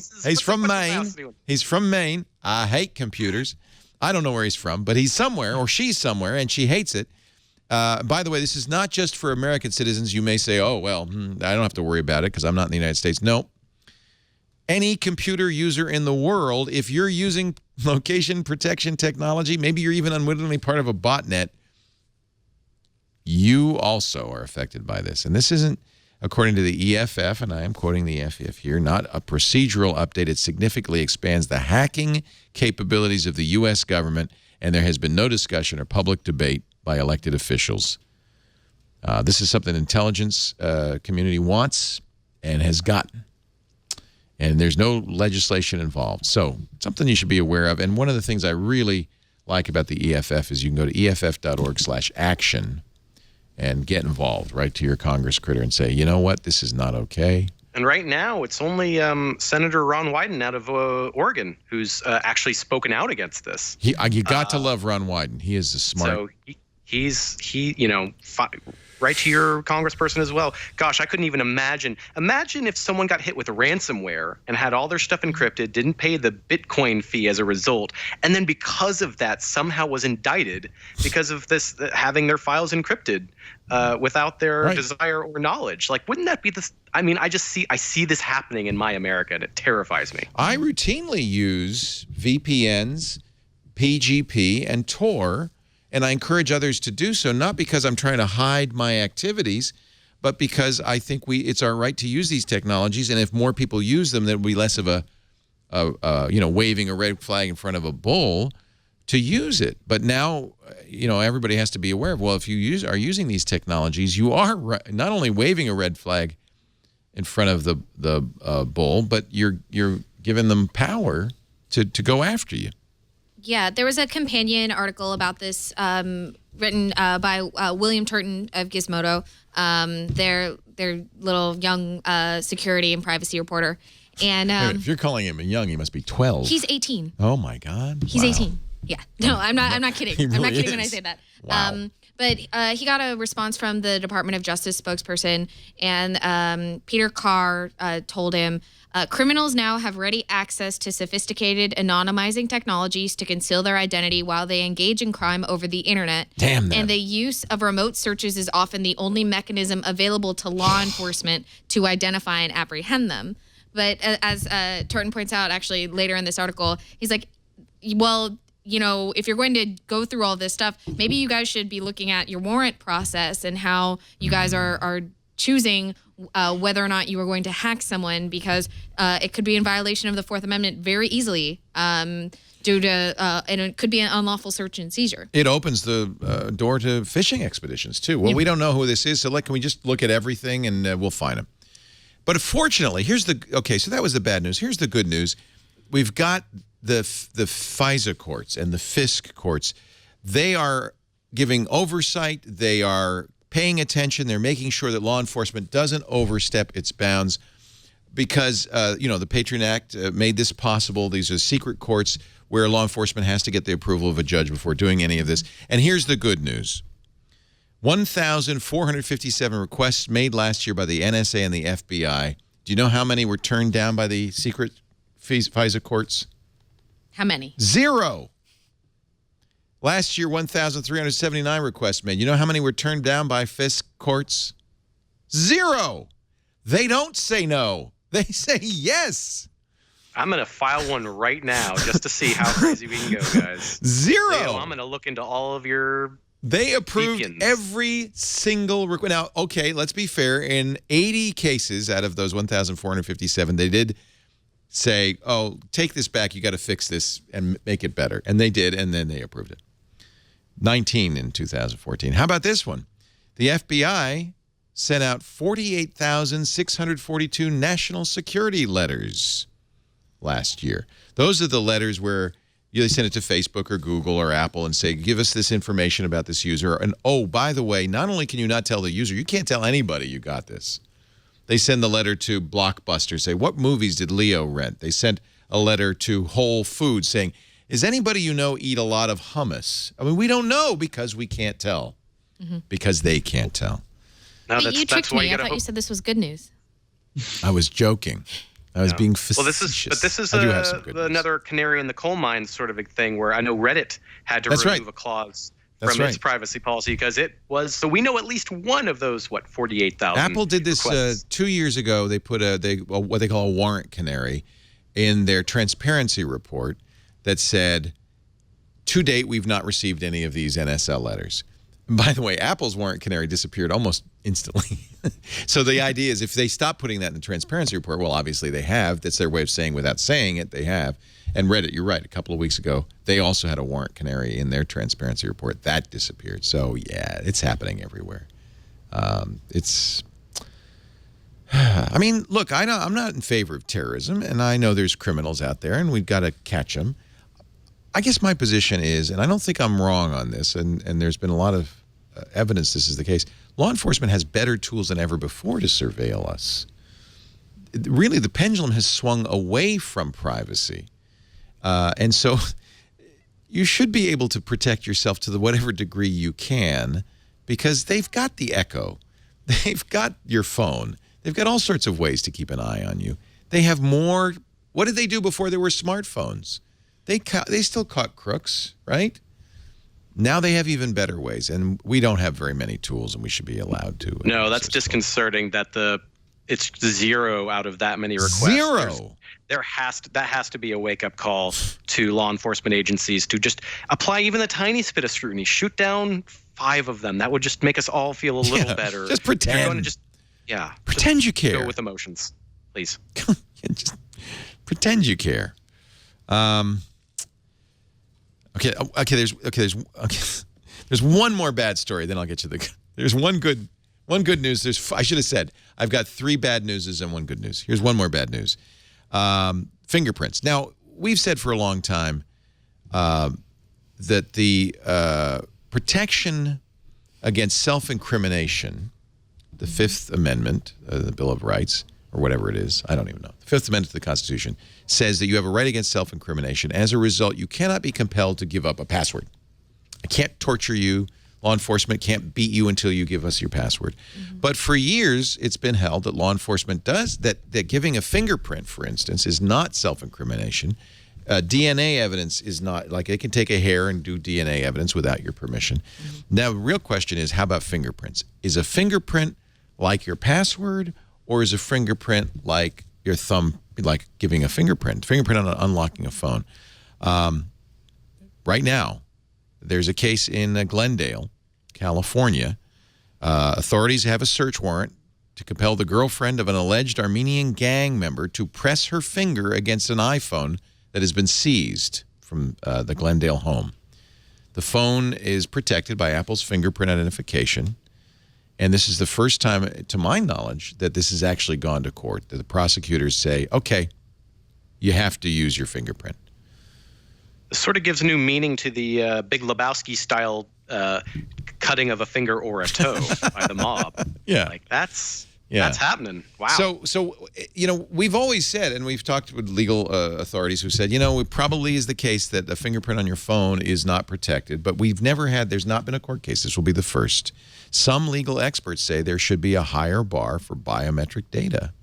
Maine. He's from Maine. I hate computers. I don't know where he's from, but he's somewhere, or she's somewhere, and she hates it. By the way, this is not just for American citizens. You may say, oh, well, I don't have to worry about it because I'm not in the United States. No. Any computer user in the world, if you're using location protection technology, maybe you're even unwittingly part of a botnet, you also are affected by this. And this isn't, according to the EFF, and I am quoting the EFF here, not a procedural update. It significantly expands the hacking capabilities of the U.S. government, and there has been no discussion or public debate by elected officials. This is something the intelligence community wants and has gotten. And there's no legislation involved. So something you should be aware of. And one of the things I really like about the EFF is you can go to EFF.org/action and get involved right to your Congress critter and say, you know what, this is not okay. And right now, it's only Senator Ron Wyden out of Oregon who's actually spoken out against this. You got to love Ron Wyden. He is a smart. So he's right to your congressperson as well. Gosh, I couldn't even imagine. Imagine if someone got hit with ransomware and had all their stuff encrypted, didn't pay the Bitcoin fee as a result, and then because of that somehow was indicted because of this having their files encrypted without their desire or knowledge. Like, wouldn't that be this? I mean, I see this happening in my America, and it terrifies me. I routinely use VPNs, PGP, and Tor. And I encourage others to do so, not because I'm trying to hide my activities, but because I think it's our right to use these technologies, and if more people use them, there will be less of a waving a red flag in front of a bull to use it. But now, everybody has to be aware of, well, if you are using these technologies, you are not only waving a red flag in front of the bull, but you're giving them power to go after you. Yeah, there was a companion article about this written by William Turton of Gizmodo, their little young security and privacy reporter. And if you're calling him young, he must be 12. He's 18. Oh my God. He's 18. Yeah. No, I'm not kidding. He really I'm not kidding is. when I say that. Wow. But he got a response from the Department of Justice spokesperson, and Peter Carr told him, criminals now have ready access to sophisticated anonymizing technologies to conceal their identity while they engage in crime over the internet. Damn them. And the use of remote searches is often the only mechanism available to law enforcement to identify and apprehend them. But as Turton points out, actually, later in this article, he's like, well, if you're going to go through all this stuff, maybe you guys should be looking at your warrant process and how you guys are choosing whether or not you are going to hack someone, because it could be in violation of the Fourth Amendment very easily due to, and it could be an unlawful search and seizure. It opens the door to fishing expeditions, too. Well, we don't know who this is, so can we just look at everything and we'll find him? But fortunately, so that was the bad news. Here's the good news. We've got the FISA courts and the FISC courts. They are giving oversight. They are paying attention. They're making sure that law enforcement doesn't overstep its bounds, because, the Patriot Act made this possible. These are secret courts where law enforcement has to get the approval of a judge before doing any of this. And here's the good news. 1,457 requests made last year by the NSA and the FBI. Do you know how many were turned down by the secret FISA courts? How many? 0. Last year, 1,379 requests made. You know how many were turned down by FISC courts? 0. They don't say no. They say yes. I'm going to file one right now just to see how crazy we can go, guys. 0. I'm going to look into all of your... They approved beacons. every single request. Now, okay, let's be fair. In 80 cases out of those 1,457, they did say, oh, take this back. You got to fix this and make it better. And they did, and then they approved it. 19 in 2014. How about this one? The FBI sent out 48,642 national security letters last year. Those are the letters where they send it to Facebook or Google or Apple and say, give us this information about this user. And, oh, by the way, not only can you not tell the user, you can't tell anybody you got this. They send the letter to Blockbuster, say, what movies did Leo rent? They sent a letter to Whole Foods saying, is anybody you know eat a lot of hummus? I mean, we don't know because we can't tell. Because they can't tell. No, But you tricked me. I thought hope. you said this was good news. I was joking. I was being facetious. Well, this is I do have some good news. another canary in the coal mine sort of a thing where I know Reddit had to That's remove right. a clause That's from its right. privacy policy because it was. So we know at least one of those 48,000. Apple did this requests. 2 years ago. They put what they call a warrant canary in their transparency report that said, to date, we've not received any of these NSL letters. And by the way, Apple's warrant canary disappeared almost instantly. So the idea is if they stop putting that in the transparency report, well, obviously they have. That's their way of saying without saying it, they have. And Reddit, you're right, a couple of weeks ago, they also had a warrant canary in their transparency report. That disappeared. So, yeah, it's happening everywhere. I mean, look, I'm not in favor of terrorism, and I know there's criminals out there, and we've got to catch them. I guess my position is, and I don't think I'm wrong on this, and there's been a lot of evidence this is the case, law enforcement has better tools than ever before to surveil us. Really, the pendulum has swung away from privacy. And so you should be able to protect yourself to whatever degree you can, because they've got the Echo. They've got your phone. They've got all sorts of ways to keep an eye on you. They have more. What did they do before there were smartphones? They still caught crooks, right? Now they have even better ways, and we don't have very many tools, and we should be allowed to. No, that's disconcerting that it's 0 out of that many requests. 0. That has to be a wake-up call to law enforcement agencies to just apply even the tiniest bit of scrutiny. Shoot down 5 of them. That would just make us all feel a little better. Just pretend. Yeah. Pretend you care. Go with emotions, please. Just pretend you care. There's one more bad story. Then I'll get you There's one good news. I should have said I've got 3 bad newses and 1 good news. Here's one more bad news. Fingerprints. Now we've said for a long time that the protection against self-incrimination, the 5th Amendment, the Bill of Rights, or whatever it is, I don't even know. The 5th Amendment to the Constitution says that you have a right against self-incrimination. As a result, you cannot be compelled to give up a password. I can't torture you. Law enforcement can't beat you until you give us your password. But for years, it's been held that law enforcement does, that giving a fingerprint, for instance, is not self-incrimination. DNA evidence is not, like they can take a hair and do DNA evidence without your permission. Now, the real question is, how about fingerprints? Is a fingerprint like your password, or is a fingerprint like your thumb, like giving a fingerprint on unlocking a phone? Right now, there's a case in Glendale, California. Authorities have a search warrant to compel the girlfriend of an alleged Armenian gang member to press her finger against an iPhone that has been seized from the Glendale home. The phone is protected by Apple's fingerprint identification. And this is the first time, to my knowledge, that this has actually gone to court, that the prosecutors say, okay, you have to use your fingerprint. This sort of gives new meaning to the Big Lebowski-style cutting of a finger or a toe by the mob. Yeah. Like, that's happening. Wow. So we've always said, and we've talked with legal authorities who said, it probably is the case that a fingerprint on your phone is not protected, but there's not been a court case. This will be the first. Some legal experts say there should be a higher bar for biometric data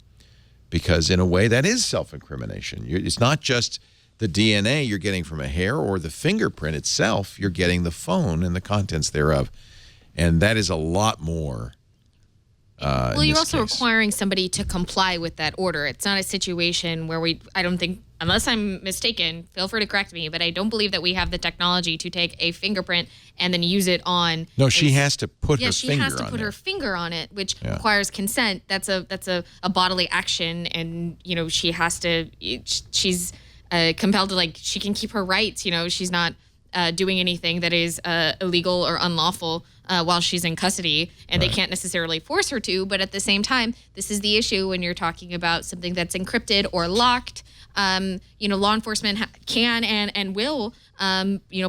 because, in a way, that is self-incrimination. It's not just the DNA you're getting from a hair or the fingerprint itself. You're getting the phone and the contents thereof, and that is a lot more. Well, you're also requiring somebody to comply with that order. It's not a situation where I don't think, unless I'm mistaken, feel free to correct me, but I don't believe that we have the technology to take a fingerprint and then use it on. No, she has to put her finger on it. Yeah, she has to put her finger on it, which requires consent. That's a bodily action, and she has to. She's compelled to, like, she can keep her rights. She's not doing anything that is illegal or unlawful while she's in custody, and they can't necessarily force her to. But at the same time, this is the issue when you're talking about something that's encrypted or locked. Law enforcement can and will,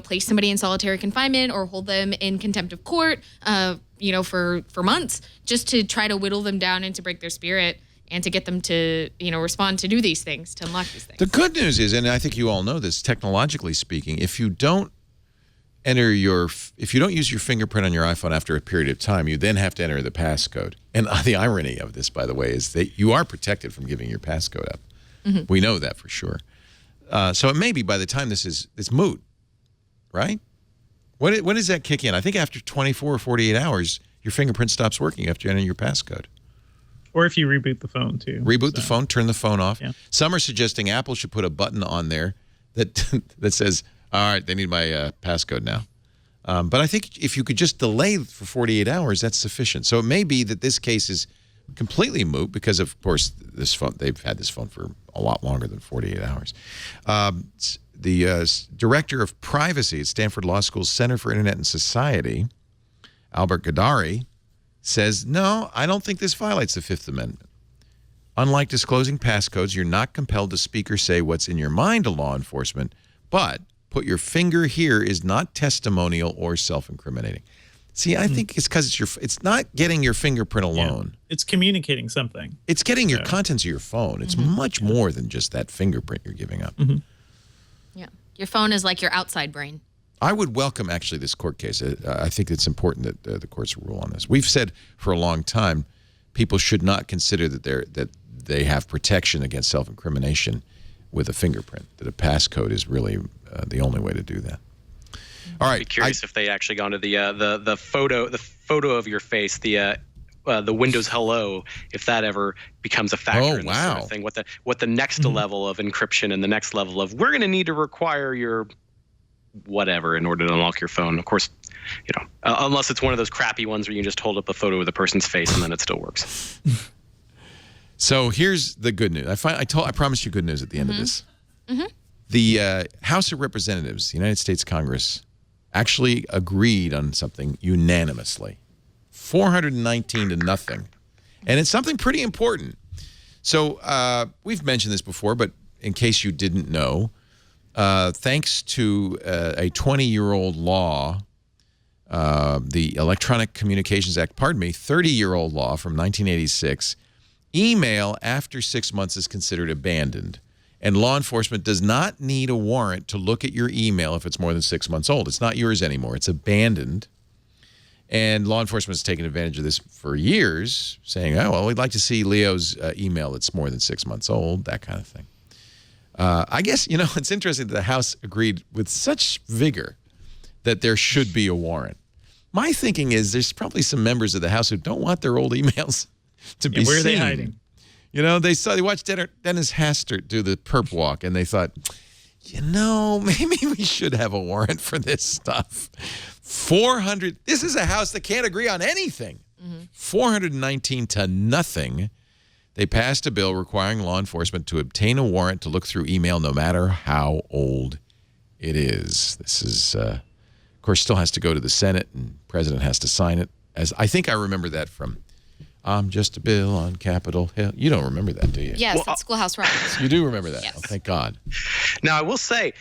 place somebody in solitary confinement or hold them in contempt of court, for months, just to try to whittle them down and to break their spirit and to get them to, respond, to do these things, to unlock these things. The good news is, and I think you all know this, technologically speaking, if you don't use your fingerprint on your iPhone after a period of time, you then have to enter the passcode. And the irony of this, by the way, is that you are protected from giving your passcode up. We know that for sure. So it may be by the time it's moot, right? When does that kick in? I think after 24 or 48 hours, your fingerprint stops working after you enter your passcode. Or if you reboot the phone, too. Reboot the phone, turn the phone off. Yeah. Some are suggesting Apple should put a button on there that says, all right, they need my passcode now. But I think if you could just delay for 48 hours, that's sufficient. So it may be that this case is completely moot because, of course, they've had this phone for a lot longer than 48 hours. The director of privacy at Stanford Law School's Center for Internet and Society, Albert Gadari, says, no, I don't think this violates the Fifth Amendment. Unlike disclosing passcodes, you're not compelled to speak or say what's in your mind to law enforcement, but put your finger here is not testimonial or self-incriminating. See, I think it's because it's not getting your fingerprint alone. Yeah. It's communicating something. It's getting your contents of your phone. It's much more than just that fingerprint you're giving up. Yeah. Your phone is like your outside brain. I would welcome, actually, this court case. I think it's important that the courts rule on this. We've said for a long time people should not consider that they have protection against self-incrimination with a fingerprint, that a passcode is really the only way to do that. All right. I'd be curious if they actually gone to the photo of your face, the Windows Hello, if that ever becomes a factor in this sort of thing. What the next level of encryption and the next level of, we're going to need to require your whatever in order to unlock your phone. Of course, unless it's one of those crappy ones where you can just hold up a photo of the person's face and then it still works. So here's the good news. I promised you good news at the end of this. The House of Representatives, the United States Congress, actually agreed on something unanimously. 419 to nothing. And it's something pretty important. So we've mentioned this before, but in case you didn't know, thanks to a 20-year-old law, the Electronic Communications Act, 30-year-old law from 1986, email after 6 months is considered abandoned. And law enforcement does not need a warrant to look at your email if it's more than 6 months old. It's not yours anymore. It's abandoned. And law enforcement has taken advantage of this for years, saying, oh, well, we'd like to see Leo's email that's more than 6 months old, that kind of thing. I guess, it's interesting that the House agreed with such vigor that there should be a warrant. My thinking is there's probably some members of the House who don't want their old emails to be seen. Where are they hiding? They watched Dennis Hastert do the perp walk, and they thought, maybe we should have a warrant for this stuff. 400. This is a House that can't agree on anything. 419 to nothing. They passed a bill requiring law enforcement to obtain a warrant to look through email no matter how old it is. This is, of course, still has to go to the Senate, and the president has to sign it. As I think I remember that from I'm Just a Bill on Capitol Hill. You don't remember that, do you? Yes, that's Schoolhouse Rock. You do remember that? Yes. Oh, thank God. Now, I will say,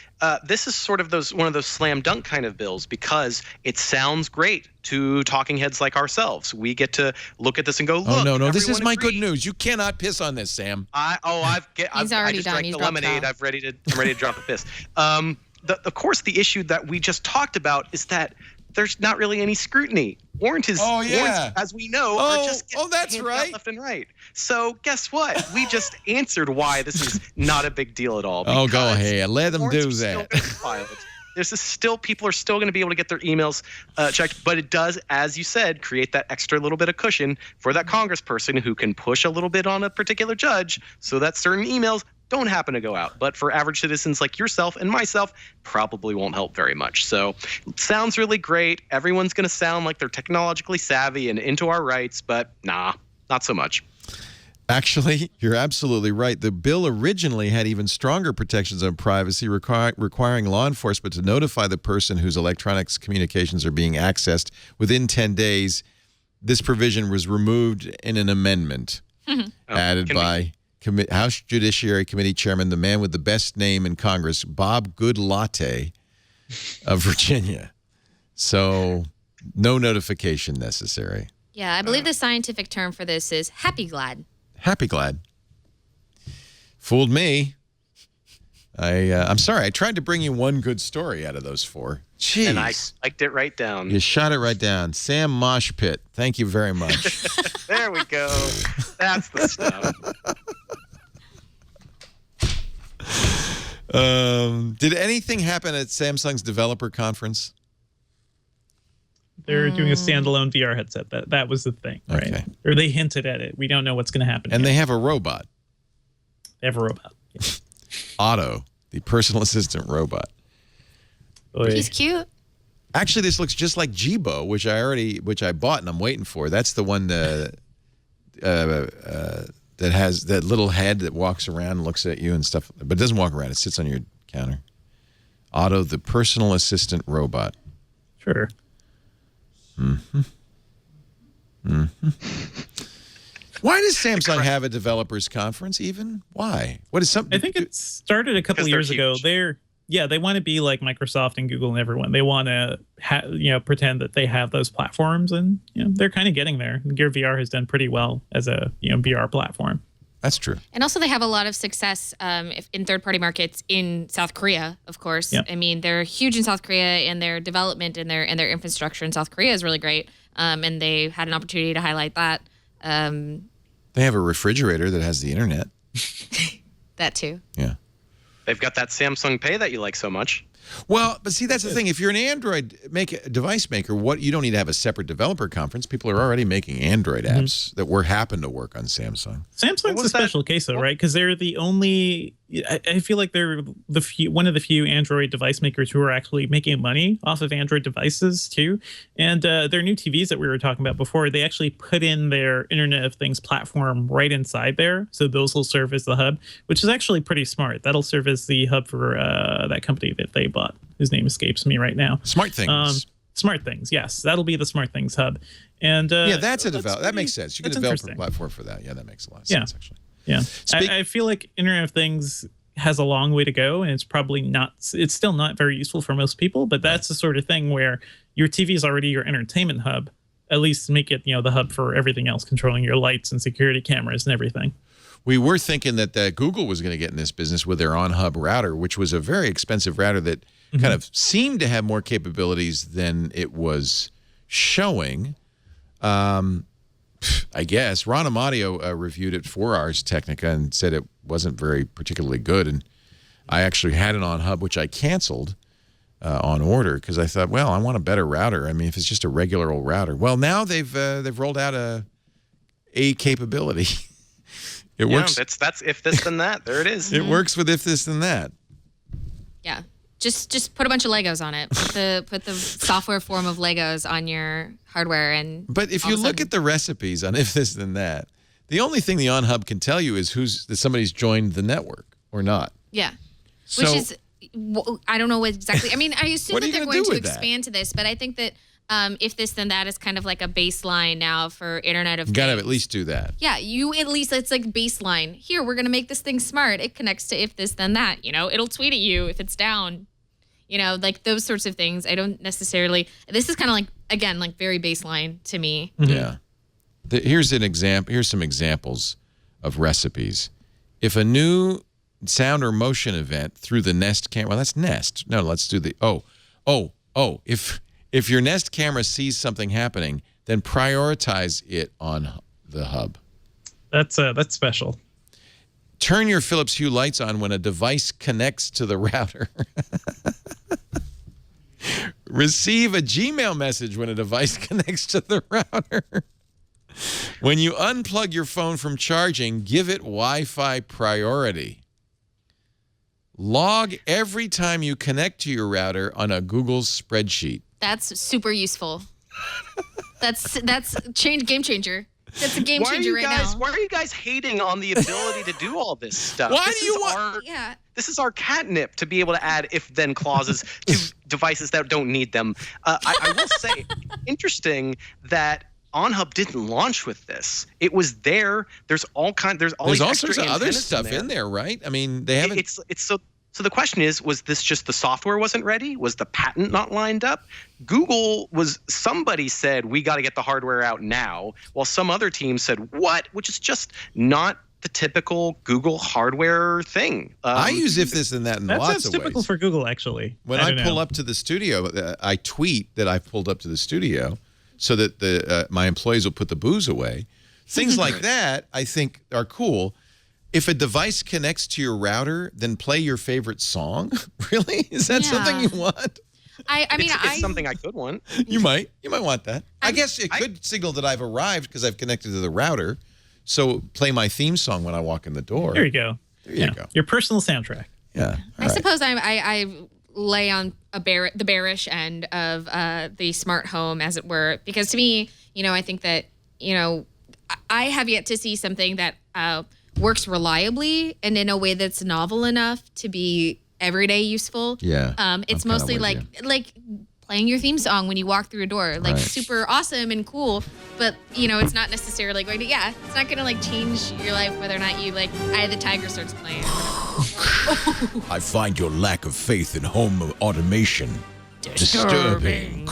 this is sort of one of those slam dunk kind of bills because it sounds great to talking heads like ourselves. We get to look at this and go, look. Oh, no, this is my agreed. good news. You cann't piss on this, Sam. I just drank the lemonade. I'm ready to drop a piss. Of course, the issue that we just talked about is that there's not really any scrutiny. Warrants, as we know, are just that's right, left and right. So guess what? We just answered why this is not a big deal at all. Oh, go ahead. Let them do that. People are still going to be able to get their emails checked, but it does, as you said, create that extra little bit of cushion for that congressperson who can push a little bit on a particular judge so that certain emails don't happen to go out. But for average citizens like yourself and myself, probably won't help very much. So it sounds really great. Everyone's going to sound like they're technologically savvy and into our rights, but nah, not so much. Actually, you're absolutely right. The bill originally had even stronger protections on privacy, requiring law enforcement to notify the person whose electronic communications are being accessed within 10 days. This provision was removed in an amendment added by House Judiciary Committee Chairman, the man with the best name in Congress, Bob Goodlatte of Virginia. So no notification necessary. Yeah, I believe the scientific term for this is happy glad. Happy glad. Fooled me. I'm sorry. I tried to bring you one good story out of those four. Jeez. And I spiked it right down. You shot it right down. Sam Moshpit. Thank you very much. There we go. That's the stuff. Did anything happen at Samsung's developer conference? They're doing a standalone VR headset. That was the thing, right? Okay. Or they hinted at it. We don't know what's going to happen. And yet. they have a robot. They have a robot. Yeah. Otto, the personal assistant robot. He's cute. Actually, this looks just like Jibo, which I bought and I'm waiting for. That's the one that has that little head that walks around and looks at you and stuff, but it doesn't walk around. It sits on your counter. Otto, the personal assistant robot. Sure. Why does Samsung have a developers conference even? Why? What is something? I think it started a couple years ago. They want to be like Microsoft and Google and everyone. They want to pretend that they have those platforms, and they're kind of getting there. Gear VR has done pretty well as a VR platform. That's true. And also they have a lot of success in third-party markets in South Korea, of course. Yep. I mean, they're huge in South Korea, and their development and their infrastructure in South Korea is really great. And they had an opportunity to highlight that. They have a refrigerator that has the internet. That too. Yeah. They've got that Samsung Pay that you like so much. Well, but see, that's the thing. If you're an Android device maker, you don't need to have a separate developer conference. People are already making Android apps that happen to work on Samsung. Samsung's a special case, though, right? Because they're the only I feel like they're one of the few Android device makers who are actually making money off of Android devices too. And their new TVs that we were talking about before, they actually put in their Internet of Things platform right inside there. So those will serve as the hub, which is actually pretty smart. That'll serve as the hub for that company that they bought, whose name escapes me right now. Smart Things. Smart Things, yes. That'll be the Smart Things hub. And yeah, that's a develop. That makes sense. You can develop a platform for that. Yeah, that makes a lot of sense, actually. Yeah, I feel like Internet of Things has a long way to go, and it's still not very useful for most people, but that's the sort of thing where your TV is already your entertainment hub. At least make it, the hub for everything else, controlling your lights and security cameras and everything. We were thinking that Google was going to get in this business with their on-hub router, which was a very expensive router that kind of seemed to have more capabilities than it was showing. I guess Ron Amadio reviewed it for Ars Technica and said it wasn't very particularly good. And I actually had it on hub, which I canceled on order because I thought, well, I want a better router. I mean, if it's just a regular old router. Well, now they've rolled out a capability. It works. That's if this then that. There it is. It works with if this then that. Yeah. Just put a bunch of Legos on it. Put the software form of Legos on your hardware, But if you look at the recipes on if this then that, the only thing the on hub can tell you is that somebody's joined the network or not. Yeah, which is I don't know exactly. I mean, I assume that they're going to expand to this, but I think that if this then that is kind of like a baseline now for Internet of Things. You got to at least do that. Yeah, it's like baseline. Here, we're going to make this thing smart. It connects to if this then that. It'll tweet at you if it's down. Like those sorts of things. I don't necessarily. This is kind of like, again, like very baseline to me. Yeah. Here's an example. Here's some examples of recipes. If a new sound or motion event through the Nest camera. Well, that's Nest. No, let's do the. If your Nest camera sees something happening, then prioritize it on the hub. That's special. Turn your Philips Hue lights on when a device connects to the router. Receive a Gmail message when a device connects to the router. When you unplug your phone from charging, give it Wi-Fi priority. Log every time you connect to your router on a Google spreadsheet. That's super useful. That's game changer. That's a game changer now. Why are you guys hating on the ability to do all this stuff? Why do you want? Yeah. This is our catnip to be able to add if-then clauses to devices that don't need them. I will say, interesting that OnHub didn't launch with this. It was there. There's all sorts of other stuff in there, right? I mean, they haven't. So the question is, was this just the software wasn't ready? Was the patent not lined up? Somebody said, we got to get the hardware out now, while some other team said, what? Which is just not the typical Google hardware thing. I use if this and that in lots of ways. That's typical for Google, actually. When I pull up to the studio, I tweet that I've pulled up to the studio so that my employees will put the booze away. Things like that, I think, are cool. If a device connects to your router, then play your favorite song. Really? Is that something you want? I mean, it's something I could want. You might want that. I guess it could signal that I've arrived because I've connected to the router. So play my theme song when I walk in the door. There you go. There you go. Your personal soundtrack. Yeah. I suppose I lay on the bearish end of the smart home, as it were, because to me, I think that I have yet to see something that works reliably and in a way that's novel enough to be everyday useful. Yeah. It's mostly like playing your theme song when you walk through a door, like super awesome and cool, but it's not necessarily going to, it's not going to like change your life whether or not you like Eye of the Tiger starts playing. I find your lack of faith in home automation disturbing.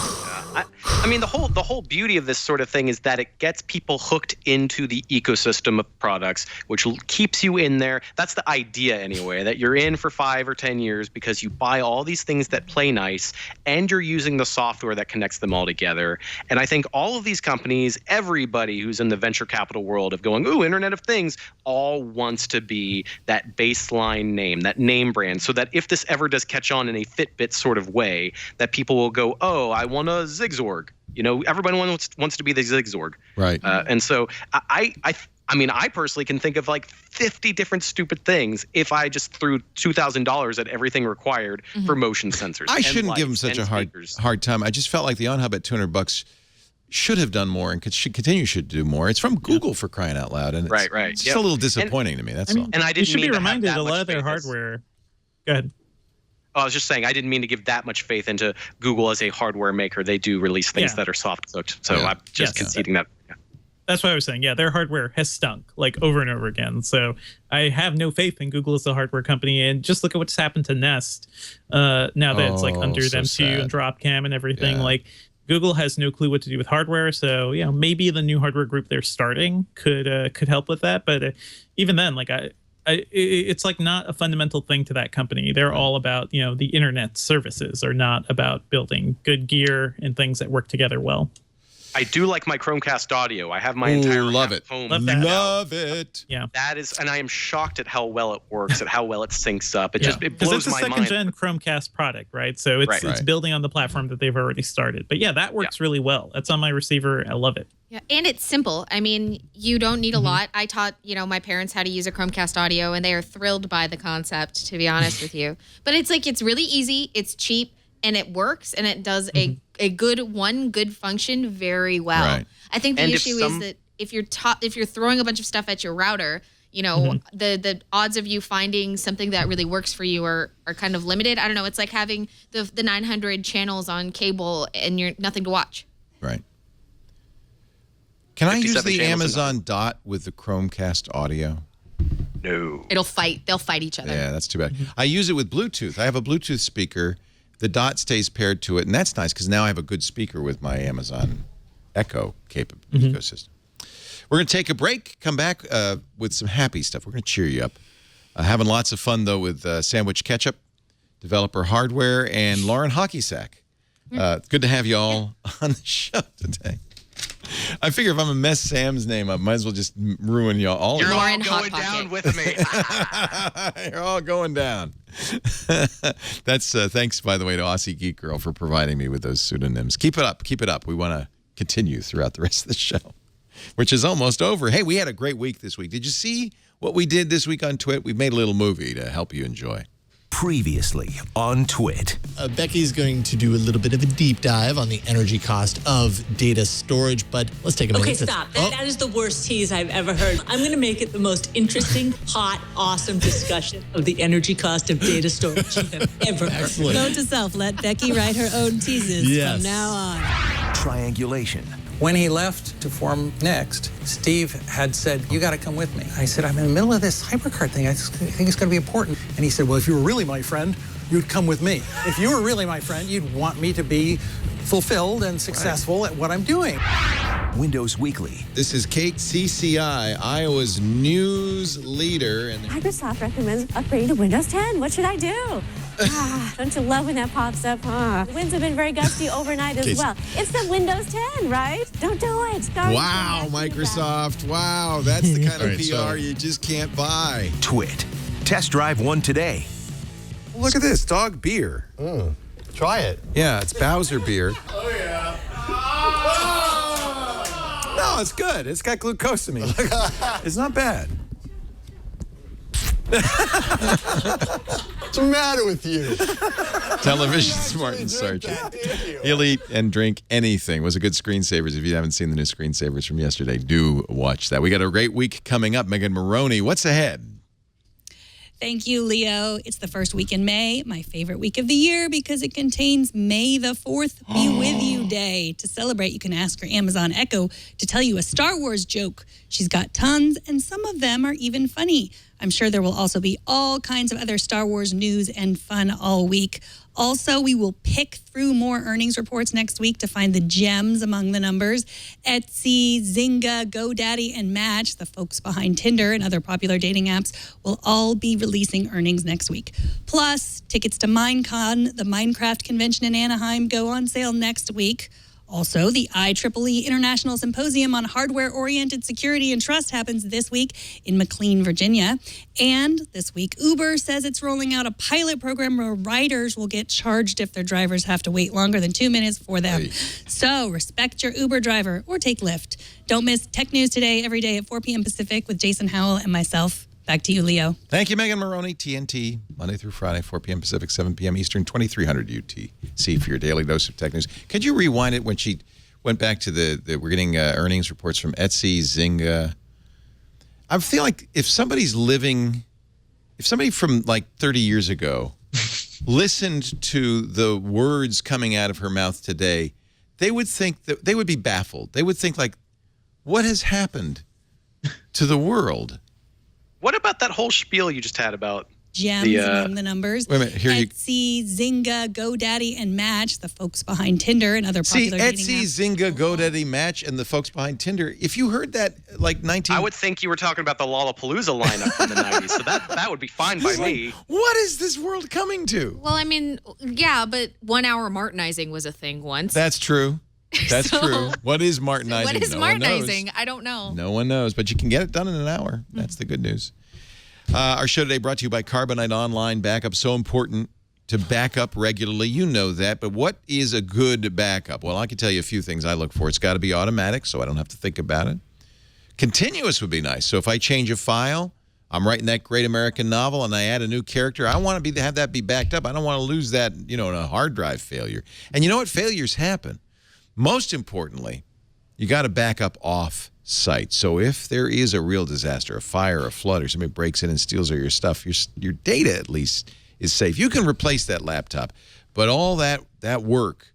I mean, the whole beauty of this sort of thing is that it gets people hooked into the ecosystem of products, which keeps you in there. That's the idea anyway, that you're in for 5 or 10 years because you buy all these things that play nice and you're using the software that connects them all together. And I think all of these companies, everybody who's in the venture capital world of going, ooh, Internet of Things, all wants to be that baseline name, that name brand, so that if this ever does catch on in a Fitbit sort of way, that people will go, oh, I want a Zigzorg. Everybody wants to be the Zigzorg. Right. And so I I mean, I personally can think of like 50 different stupid things if I just threw $2,000 at everything required for motion sensors. I shouldn't give them such a hard time. I just felt like the OnHub at $200 should have done more and should continue to do more. It's from Google for crying out loud, and it's just a little disappointing to me. That's all. And I didn't you should mean be to reminded have that a lot much of their faith hardware. Go ahead. I was just saying, I didn't mean to give that much faith into Google as a hardware maker. They do release things that are soft cooked, so I'm just conceding that. That's what I was saying. Yeah, their hardware has stunk like over and over again. So I have no faith in Google as a hardware company. And just look at what's happened to Nest now that it's like under them too, and Dropcam and everything. Like Google has no clue what to do with hardware. So maybe the new hardware group they're starting could help with that. But even then, like it's like not a fundamental thing to that company. They're all about the internet services, are not about building good gear and things that work together well. I do like my Chromecast audio. I have my entire love it. Yeah, that is, and I am shocked at how well it works, at how well it syncs up. It blows my mind. It's a second-gen Chromecast product, right? So it's building on the platform that they've already started. But that works really well. That's on my receiver. I love it. Yeah, and it's simple. I mean, you don't need a lot. I taught my parents how to use a Chromecast audio, and they are thrilled by the concept, to be honest with you. But it's really easy. It's cheap. And it works, and it does a good function very well. Right. I think the issue is that if you're throwing a bunch of stuff at your router, the odds of you finding something that really works for you are kind of limited. I don't know. It's like having the 900 channels on cable and you're nothing to watch. Right. Can I use the Amazon Dot with the Chromecast audio? No. They'll fight each other. Yeah, that's too bad. I use it with Bluetooth. I have a Bluetooth speaker. The Dot stays paired to it, and that's nice because now I have a good speaker with my Amazon Echo ecosystem. We're going to take a break, come back with some happy stuff. We're going to cheer you up. Having lots of fun, though, with Sandwich Ketchup, Developer Hardware, and Lauren Hockeysack. Good to have you all on the show today. I figure if I'm going to mess Sam's name up, might as well just ruin you all. You're all going down with me. You're all going down. That's thanks, by the way, to Aussie Geek Girl for providing me with those pseudonyms. Keep it up. Keep it up. We want to continue throughout the rest of the show, which is almost over. Hey, we had a great week this week. Did you see what we did this week on Twit? We made a little movie to help you enjoy. Previously on Twit. Becky's going to do a little bit of a deep dive on the energy cost of data storage, but let's take a minute. Okay, stop. That is the worst tease I've ever heard. I'm going to make it the most interesting, hot, awesome discussion of the energy cost of data storage you have ever heard. Excellent. Note to self, let Becky write her own teases from now on. Triangulation. When he left to form Next, Steve had said, you got to come with me. I said, I'm in the middle of this hypercard thing. I think it's going to be important. And he said, well, if you were really my friend, you'd come with me. If you were really my friend, you'd want me to be fulfilled and successful at what I'm doing. Windows Weekly. This is Kate CCI, Iowa's news leader. And Microsoft recommends upgrading to Windows 10. What should I do? Don't you love when that pops up? The winds have been very gusty overnight as well. It's the Windows 10, right? Don't do it. Wow, Microsoft. Wow, that's the kind of PR you just can't buy. Twit. Test drive one today. Look at this, dog beer. Try it. Yeah, it's Bowser beer. Oh, yeah. No, it's good. It's got glucosamine. It's not bad. What's the matter with you? Television Smart and Sergeant. He'll eat and drink anything. It was a good screensavers. If you haven't seen the new screensavers from yesterday, do watch that. We got a great week coming up. Megan Maroney, what's ahead? Thank you, Leo. It's the first week in May, my favorite week of the year because it contains May the 4th Be With You Day. To celebrate, you can ask your Amazon Echo to tell you a Star Wars joke. She's got tons, and some of them are even funny. I'm sure there will also be all kinds of other Star Wars news and fun all week. Also, we will pick through more earnings reports next week to find the gems among the numbers. Etsy, Zynga, GoDaddy, and Match, the folks behind Tinder and other popular dating apps, will all be releasing earnings next week. Plus, tickets to Minecon, the Minecraft convention in Anaheim, go on sale next week. Also, the IEEE International Symposium on Hardware-Oriented Security and Trust happens this week in McLean, Virginia. And this week, Uber says it's rolling out a pilot program where riders will get charged if their drivers have to wait longer than 2 minutes for them. So respect your Uber driver or take Lyft. Don't miss Tech News Today every day at 4 p.m. Pacific with Jason Howell and myself. Back to you, Leo. Thank you, Megan Maroney. TNT, Monday through Friday, 4 p.m. Pacific, 7 p.m. Eastern, 2300 UTC for your daily dose of tech news. Could you rewind it when she went back to we're getting earnings reports from Etsy, Zynga. I feel like if somebody from like 30 years ago listened to the words coming out of her mouth today, they would think that they would be baffled. They would think like, what has happened to the world? What about that whole spiel you just had about gems among the numbers? Wait a minute, here Etsy, Zynga, GoDaddy, and Match, the folks behind Tinder and other popular dating Etsy, apps. Zynga, GoDaddy, Match, and the folks behind Tinder. If you heard that like I would think you were talking about the Lollapalooza lineup from the 90s, so that would be fine by me. What is this world coming to? Well, I mean, yeah, but 1 hour Martinizing was a thing once. That's true. That's true. What is Martinizing? What is No one knows. Martinizing? I don't know. No one knows, but you can get it done in an hour. That's the good news. Our show today brought to you by Carbonite Online Backup. So important to back up regularly. You know that, but what is a good backup? Well, I can tell you a few things I look for. It's got to be automatic, so I don't have to think about it. Continuous would be nice. So if I change a file, I'm writing that great American novel, and I add a new character, I want to have that be backed up. I don't want to lose that, in a hard drive failure. And you know what? Failures happen. Most importantly, you got to back up off site. So if there is a real disaster, a fire, a flood, or somebody breaks in and steals all your stuff, your data at least is safe. You can replace that laptop, but all that work,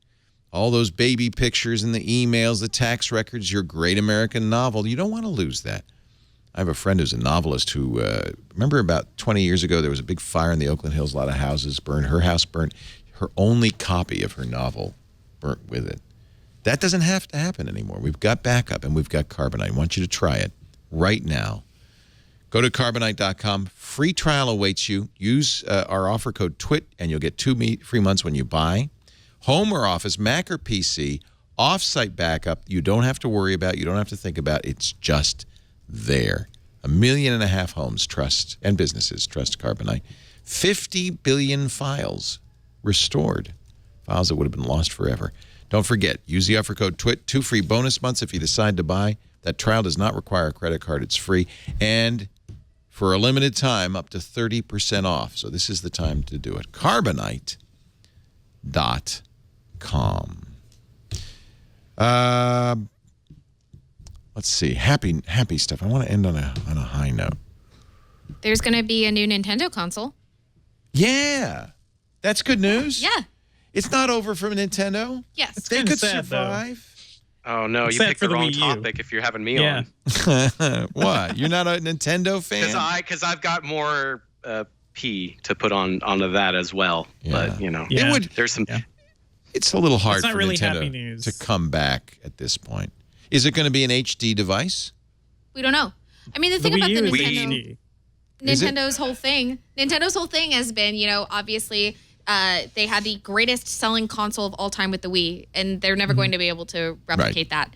all those baby pictures and the emails, the tax records, your great American novel, you don't want to lose that. I have a friend who's a novelist who, remember about 20 years ago, there was a big fire in the Oakland Hills, a lot of houses burned. Her house burnt. Her only copy of her novel burnt with it. That doesn't have to happen anymore. We've got backup and we've got Carbonite. I want you to try it right now. Go to Carbonite.com. Free trial awaits you. Use our offer code TWIT and you'll get 2 free months when you buy. Home or office, Mac or PC, off-site backup, you don't have to worry about, you don't have to think about. It's just there. 1.5 million homes trust and businesses trust Carbonite. 50 billion files restored. Files that would have been lost forever. Don't forget, use the offer code TWIT, 2 free bonus months if you decide to buy. That trial does not require a credit card. It's free. And for a limited time, up to 30% off. So this is the time to do it. Carbonite.com. Let's see. Happy stuff. I want to end on a high note. There's going to be a new Nintendo console. Yeah. That's good news. Yeah. It's not over for Nintendo. Yes. They could sad, survive. Oh, no, you picked the wrong topic if you're having me on. What? You're not a Nintendo fan? Because I've got more P to put onto that as well. Yeah. But, there's some... Yeah. It's a little hard not for really Nintendo happy news. to come back at this point. Is it going to be an HD device? We don't know. I mean, the thing about the Nintendo's whole thing has been, obviously... they had the greatest selling console of all time with the Wii, and they're never going to be able to replicate that.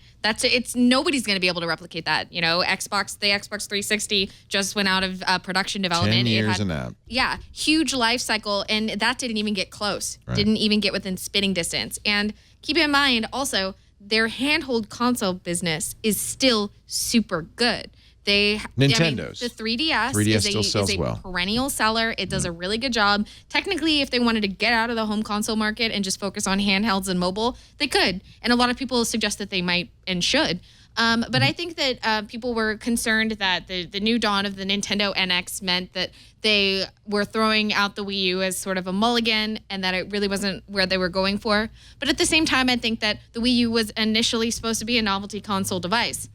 Nobody's going to be able to replicate that. The Xbox 360 just went out of production development. 10 years and out. Yeah, huge life cycle, and that didn't even get close. Right. Didn't even get within spitting distance. And keep in mind, also, their handheld console business is still super good. Nintendo's. The 3DS, 3DS is still a sells well. perennial seller. It does a really good job. Technically, if they wanted to get out of the home console market and just focus on handhelds and mobile, they could. And a lot of people suggest that they might and should. But I think that people were concerned that the new dawn of the Nintendo NX meant that they were throwing out the Wii U as sort of a mulligan and that it really wasn't where they were going for. But at the same time, I think that the Wii U was initially supposed to be a novelty console device.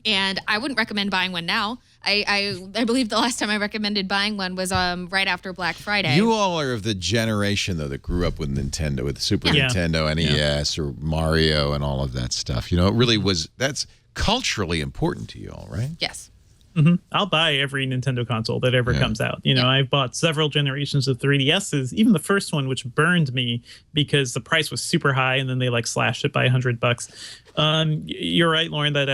And I wouldn't recommend buying one now. I believe the last time I recommended buying one was right after Black Friday. You all are of the generation, though, that grew up with Nintendo, with Super Nintendo, NES, or Mario, and all of that stuff. It really was, that's culturally important to you all, right? Yes. I'll buy every Nintendo console that ever comes out. I've bought several generations of 3DSs, even the first one, which burned me because the price was super high, and then they slashed it by $100. You're right, Lauren, that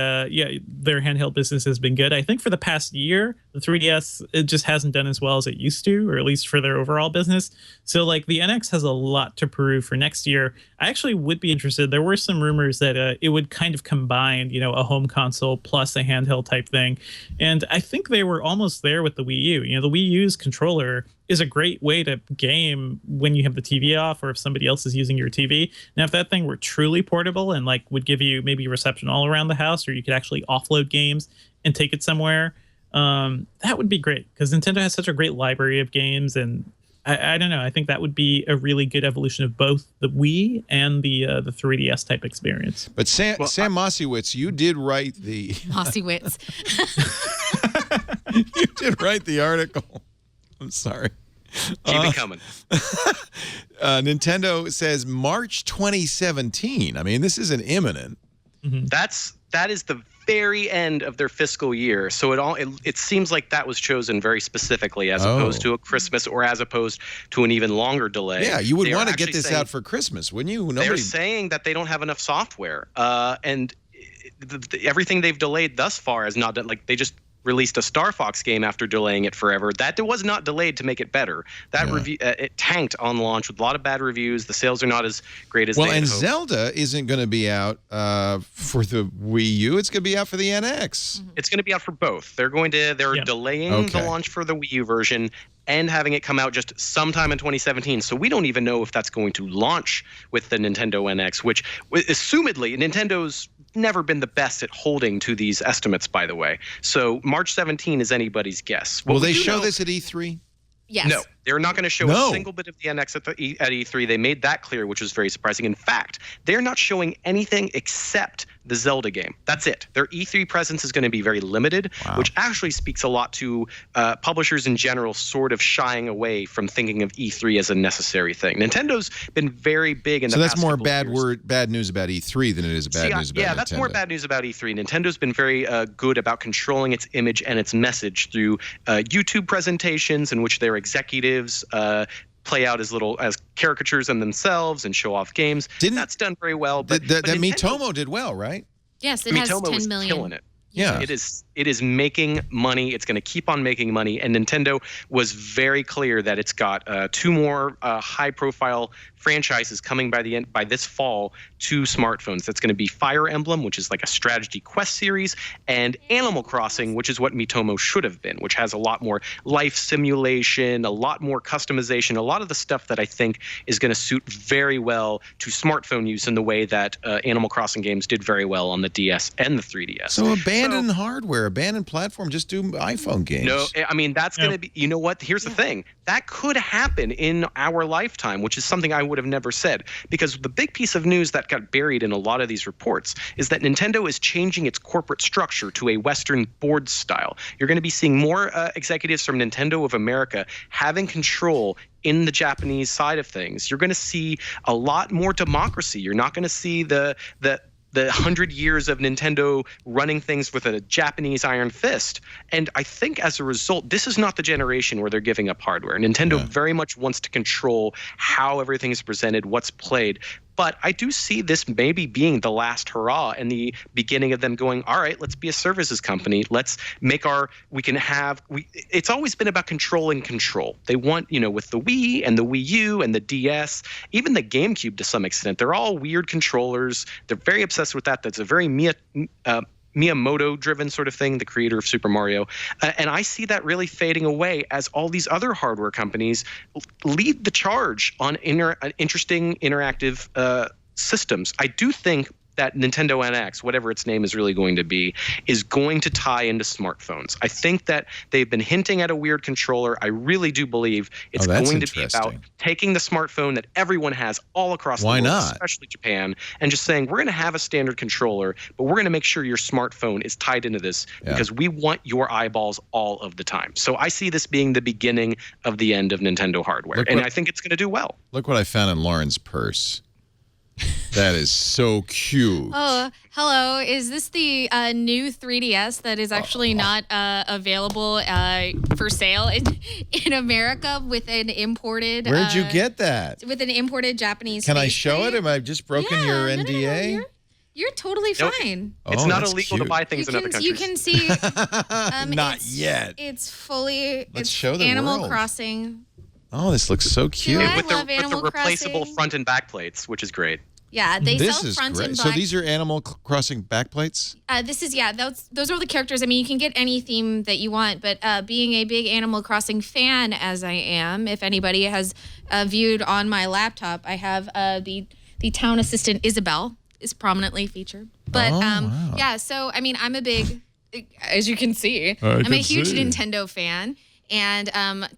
their handheld business has been good. I think for the past year, the 3DS, it just hasn't done as well as it used to, or at least for their overall business. So the NX has a lot to prove for next year. I actually would be interested. There were some rumors that it would kind of combine, a home console plus a handheld type thing. And I think they were almost there with the Wii U. The Wii U's controller is a great way to game when you have the TV off or if somebody else is using your TV. Now, if that thing were truly portable and would give you maybe reception all around the house, or you could actually offload games and take it somewhere, that would be great, because Nintendo has such a great library of games. And I don't know, I think that would be a really good evolution of both the Wii and the 3DS type experience. But Sam Mossiewicz, you did write the... Mossiewicz. You did write the article. I'm sorry. Keep it coming. Nintendo says March 2017. I mean, this isn't imminent. That is the very end of their fiscal year. So it seems like that was chosen very specifically, as opposed to a Christmas, or as opposed to an even longer delay. Yeah, you would want to get this out for Christmas, wouldn't you? They're saying that they don't have enough software, and everything they've delayed thus far is not they just released a Star Fox game after delaying it forever. That was not delayed to make it better. That review it tanked on launch with a lot of bad reviews. The sales are not as great as they had hoped. Zelda isn't going to be out for the Wii U. It's going to be out for the NX. It's going to be out for both. They're delaying the launch for the Wii U version and having it come out just sometime in 2017. So we don't even know if that's going to launch with the Nintendo NX, which assumedly Nintendo's never been the best at holding to these estimates, by the way. So March 17 is anybody's guess. Will they show this at E3? Yes. No, they're not going to show a single bit of the NX at E3. They made that clear, which was very surprising. In fact, they're not showing anything except the Zelda game. That's it. Their E3 presence is going to be very limited, which actually speaks a lot to publishers in general sort of shying away from thinking of E3 as a necessary thing. Nintendo's been very big in the past couple of years. So that's more bad news about E3 than it is bad news about Nintendo. Yeah, that's more bad news about E3. Nintendo's been very good about controlling its image and its message through YouTube presentations in which their executives play out as caricatures in themselves and show off games. That's done very well. But Miitomo did well, right? Yes, it has 10 million. Killing it. Yeah. It is making money. It's going to keep on making money. And Nintendo was very clear that it's got 2 more high-profile franchises coming by this fall to smartphones. That's going to be Fire Emblem, which is like a strategy quest series, and Animal Crossing, which is what Miitomo should have been, which has a lot more life simulation, a lot more customization, a lot of the stuff that I think is going to suit very well to smartphone use in the way that Animal Crossing games did very well on the DS and the 3DS. So abandon hardware, abandon platform, just do iPhone games. No, I mean, that's going to be, you know what? Here's the thing. That could happen in our lifetime, which is something I would have never said, because the big piece of news that got buried in a lot of these reports is that Nintendo is changing its corporate structure to a Western board style. You're going to be seeing more executives from Nintendo of America having control in the Japanese side of things. You're going to see a lot more democracy. You're not going to see the 100 years of Nintendo running things with a Japanese iron fist. And I think as a result, this is not the generation where they're giving up hardware. Nintendo very much wants to control how everything is presented, what's played. But I do see this maybe being the last hurrah and the beginning of them going, all right, let's be a services company. Let's make it's always been about controlling control. They want, with the Wii and the Wii U and the DS, even the GameCube to some extent, they're all weird controllers. They're very obsessed with that. That's a very Miyamoto-driven sort of thing, the creator of Super Mario. And I see that really fading away as all these other hardware companies lead the charge on interesting interactive systems. I do think that Nintendo NX, whatever its name is really going to be, is going to tie into smartphones. I think that they've been hinting at a weird controller. I really do believe it's going to be about taking the smartphone that everyone has all across the world, especially Japan, and just saying, we're going to have a standard controller, but we're going to make sure your smartphone is tied into this because we want your eyeballs all of the time. So I see this being the beginning of the end of Nintendo hardware, and I think it's going to do well. Look what I found in Lauren's purse. That is so cute. Oh, hello. Is this the new 3DS that is actually not available for sale in America with an imported... Where'd you get that? With an imported Japanese Can I face show it? Have I just broken your NDA? No, you're totally fine. It's not illegal to buy things in other countries. You can see... Not yet. It's fully... Let's show the Animal world. Crossing. Oh, this looks so cute. I with love the Animal replaceable Crossing. front and back plates, which is great. Yeah, they This sell is front great. and back. So these are Animal Crossing backplates? Those are the characters. I mean, you can get any theme that you want, but being a big Animal Crossing fan as I am, if anybody has viewed on my laptop, I have the town assistant Isabel is prominently featured. But wow. yeah, so I mean, I'm a big, as you can see, I'm a huge see. Nintendo fan. And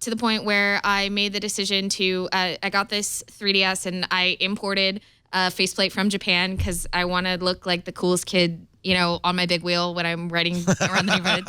to the point where I made the decision to, I got this 3DS and I imported a faceplate from Japan because I want to look like the coolest kid, on my big wheel when I'm riding around the neighborhood.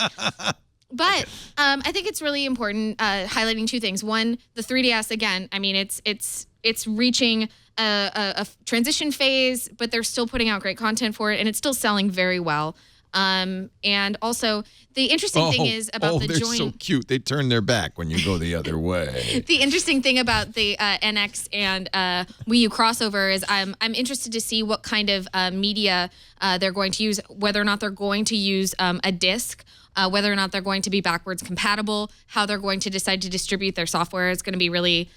But I think it's really important highlighting two things. One, the 3DS, again, I mean, it's reaching a transition phase, but they're still putting out great content for it, and it's still selling very well. And also, the interesting thing is about the they're joint. so cute. They turn their back when you go the other way. The interesting thing about the NX and Wii U crossover is I'm interested to see what kind of media they're going to use, whether or not they're going to use a disc, whether or not they're going to be backwards compatible, how they're going to decide to distribute their software. It's going to be really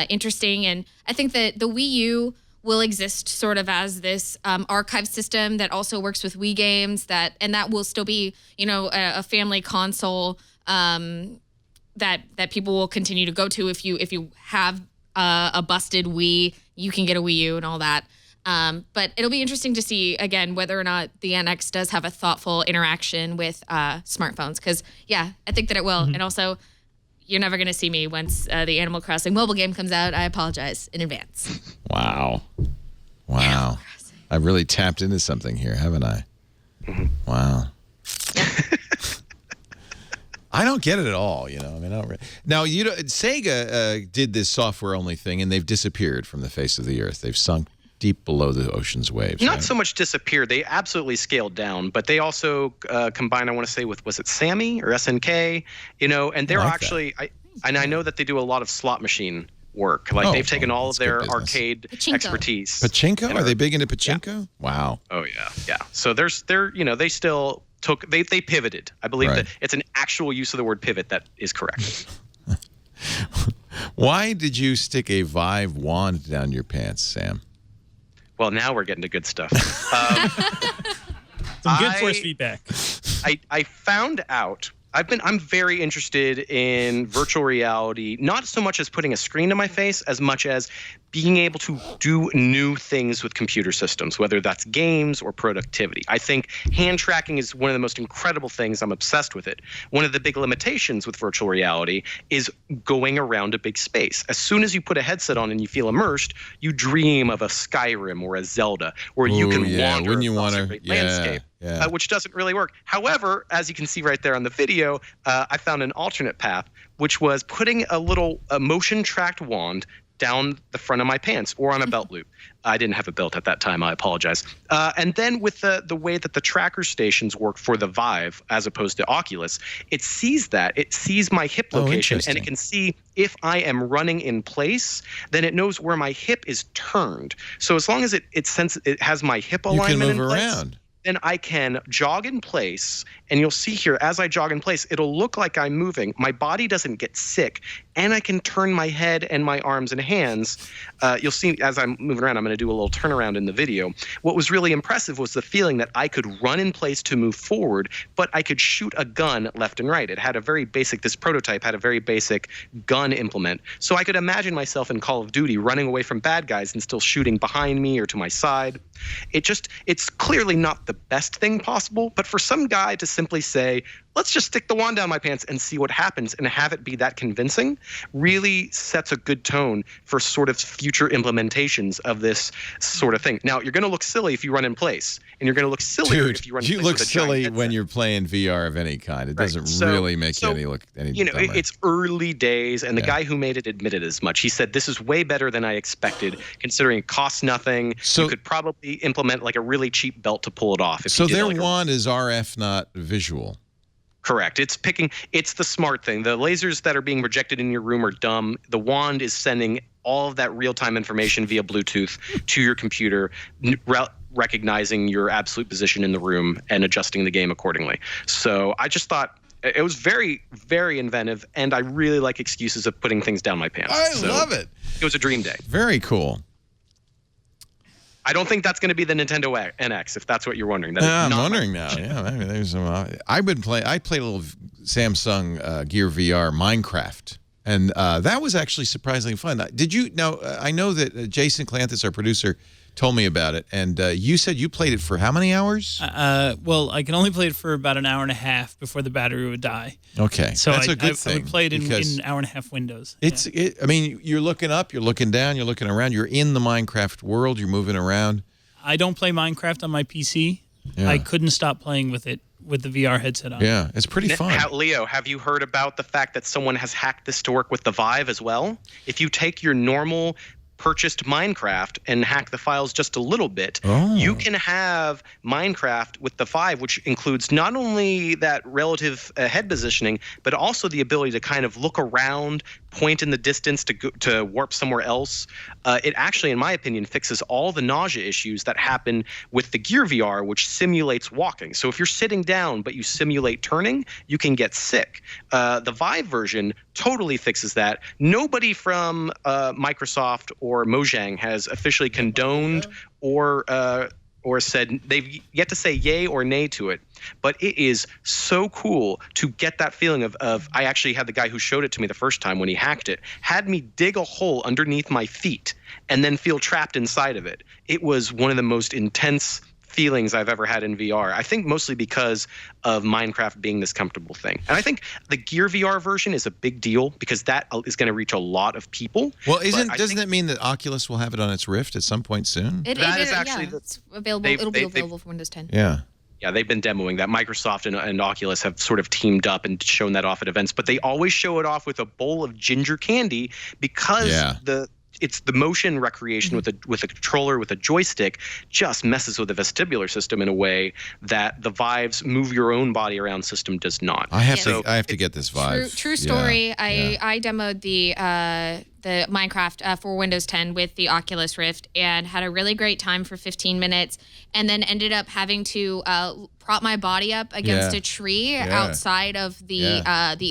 interesting. And I think that the Wii U will exist sort of as this archive system that also works with Wii games, and that will still be, a family console that people will continue to go to. If you have a busted Wii, you can get a Wii U and all that. But it'll be interesting to see, again, whether or not the NX does have a thoughtful interaction with smartphones. Because, yeah, I think that it will. Mm-hmm. And also, you're never going to see me once the Animal Crossing mobile game comes out. I apologize in advance. Wow. I've really tapped into something here, haven't I? Mm-hmm. Wow. I don't get it at all, I mean, I don't really. Now, Sega did this software-only thing, and they've disappeared from the face of the earth. They've sunk deep below the ocean's waves. Not so much disappeared. They absolutely scaled down, but they also combined, I want to say, with, was it Sammy or SNK? And they're actually, I know that they do a lot of slot machine work. Like they've taken all of their arcade expertise. Pachinko? Are they big into pachinko? Yeah. Wow. Oh yeah. So they're they still took they pivoted. I believe that it's an actual use of the word pivot that is correct. Why did you stick a Vive wand down your pants, Sam? Well, now we're getting to good stuff. Some good source feedback. I found out. I'm very interested in virtual reality, not so much as putting a screen to my face, as much as being able to do new things with computer systems, whether that's games or productivity. I think hand tracking is one of the most incredible things. I'm obsessed with it. One of the big limitations with virtual reality is going around a big space. As soon as you put a headset on and you feel immersed, you dream of a Skyrim or a Zelda where you can wander across a great landscape. Yeah. Which doesn't really work. However, as you can see right there on the video, I found an alternate path, which was putting a motion-tracked wand down the front of my pants or on a belt loop. I didn't have a belt at that time. I apologize. And then with the way that the tracker stations work for the Vive as opposed to Oculus, it sees my hip location, and it can see if I am running in place, then it knows where my hip is turned. So as long as it has my hip alignment in place, around. Then I can jog in place, and you'll see here, as I jog in place, it'll look like I'm moving. My body doesn't get sick, and I can turn my head and my arms and hands. You'll see as I'm moving around, I'm going to do a little turnaround in the video. What was really impressive was the feeling that I could run in place to move forward, but I could shoot a gun left and right. It had this prototype had a very basic gun implement. So I could imagine myself in Call of Duty running away from bad guys and still shooting behind me or to my side. It's clearly not the best thing possible, but for some guy to simply say, let's just stick the wand down my pants and see what happens and have it be that convincing, really sets a good tone for sort of future implementations of this sort of thing. Now, you're going to look silly if you run in place, and you're going to look sillier if you run in place. You look silly when you're playing VR of any kind. It doesn't really make you any dumber. It's early days, and the guy who made it admitted as much. He said, this is way better than I expected, considering it costs nothing. So you could probably implement like a really cheap belt to pull it off. So their wand is RF, not visual. Correct. It's the smart thing. The lasers that are being projected in your room are dumb. The wand is sending all of that real-time information via Bluetooth to your computer, recognizing your absolute position in the room and adjusting the game accordingly. So I just thought it was very, very inventive, and I really like excuses of putting things down my pants. I love it. It was a dream day. Very cool. I don't think that's going to be the Nintendo NX, if that's what you're wondering. I'm wondering now. Yeah, maybe there's some. I played a little Samsung Gear VR Minecraft, and that was actually surprisingly fun. Did you? Now I know that Jason Clanthis, our producer, told me about it, and you said you played it for how many hours? Well, I can only play it for about an hour and a half before the battery would die. Okay, so that's a good thing. I would play it in an hour and a half windows. I mean, you're looking up, you're looking down, you're looking around. You're in the Minecraft world. You're moving around. I don't play Minecraft on my PC. Yeah. I couldn't stop playing with it with the VR headset on. Yeah, it's pretty fun. Leo, have you heard about the fact that someone has hacked this to work with the Vive as well? If you take your normal purchased Minecraft and hack the files just a little bit, you can have Minecraft with the Vive, which includes not only that relative head positioning, but also the ability to kind of look around, point in the distance to warp somewhere else. It actually, in my opinion, fixes all the nausea issues that happen with the Gear VR, which simulates walking. So if you're sitting down but you simulate turning, you can get sick. The Vive version totally fixes that. Nobody from Microsoft or Mojang has officially condoned or said, they've yet to say yay or nay to it. But it is so cool to get that feeling of I actually had the guy who showed it to me the first time when he hacked it, had me dig a hole underneath my feet and then feel trapped inside of it. It was one of the most intense feelings I've ever had in VR. I think mostly because of Minecraft being this comfortable thing. And I think the Gear VR version is a big deal because that is going to reach a lot of people. Well, doesn't that mean that Oculus will have it on its Rift at some point soon? It's available. It'll be available for Windows 10. Yeah. Yeah, they've been demoing that. Microsoft and Oculus have sort of teamed up and shown that off at events, but they always show it off with a bowl of ginger candy because it's the motion recreation with a controller, with a joystick, just messes with the vestibular system in a way that the Vive's move your own body around system does not. I have to get this Vive. True story. Yeah. I demoed the Minecraft for Windows 10 with the Oculus Rift and had a really great time for 15 minutes, and then ended up having to prop my body up against a tree outside of the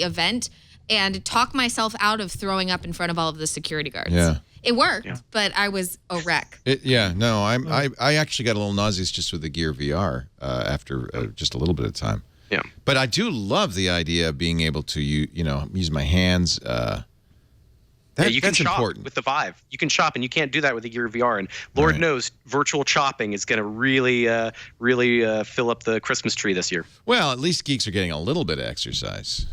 event and talk myself out of throwing up in front of all of the security guards. Yeah. It worked, but I was a wreck. I actually got a little nauseous just with the Gear VR after just a little bit of time. Yeah. But I do love the idea of being able to use my hands. You can that's shop important. with the Vive. You can shop, and you can't do that with the Gear VR. And Lord knows, virtual chopping is going to really fill up the Christmas tree this year. Well, at least geeks are getting a little bit of exercise.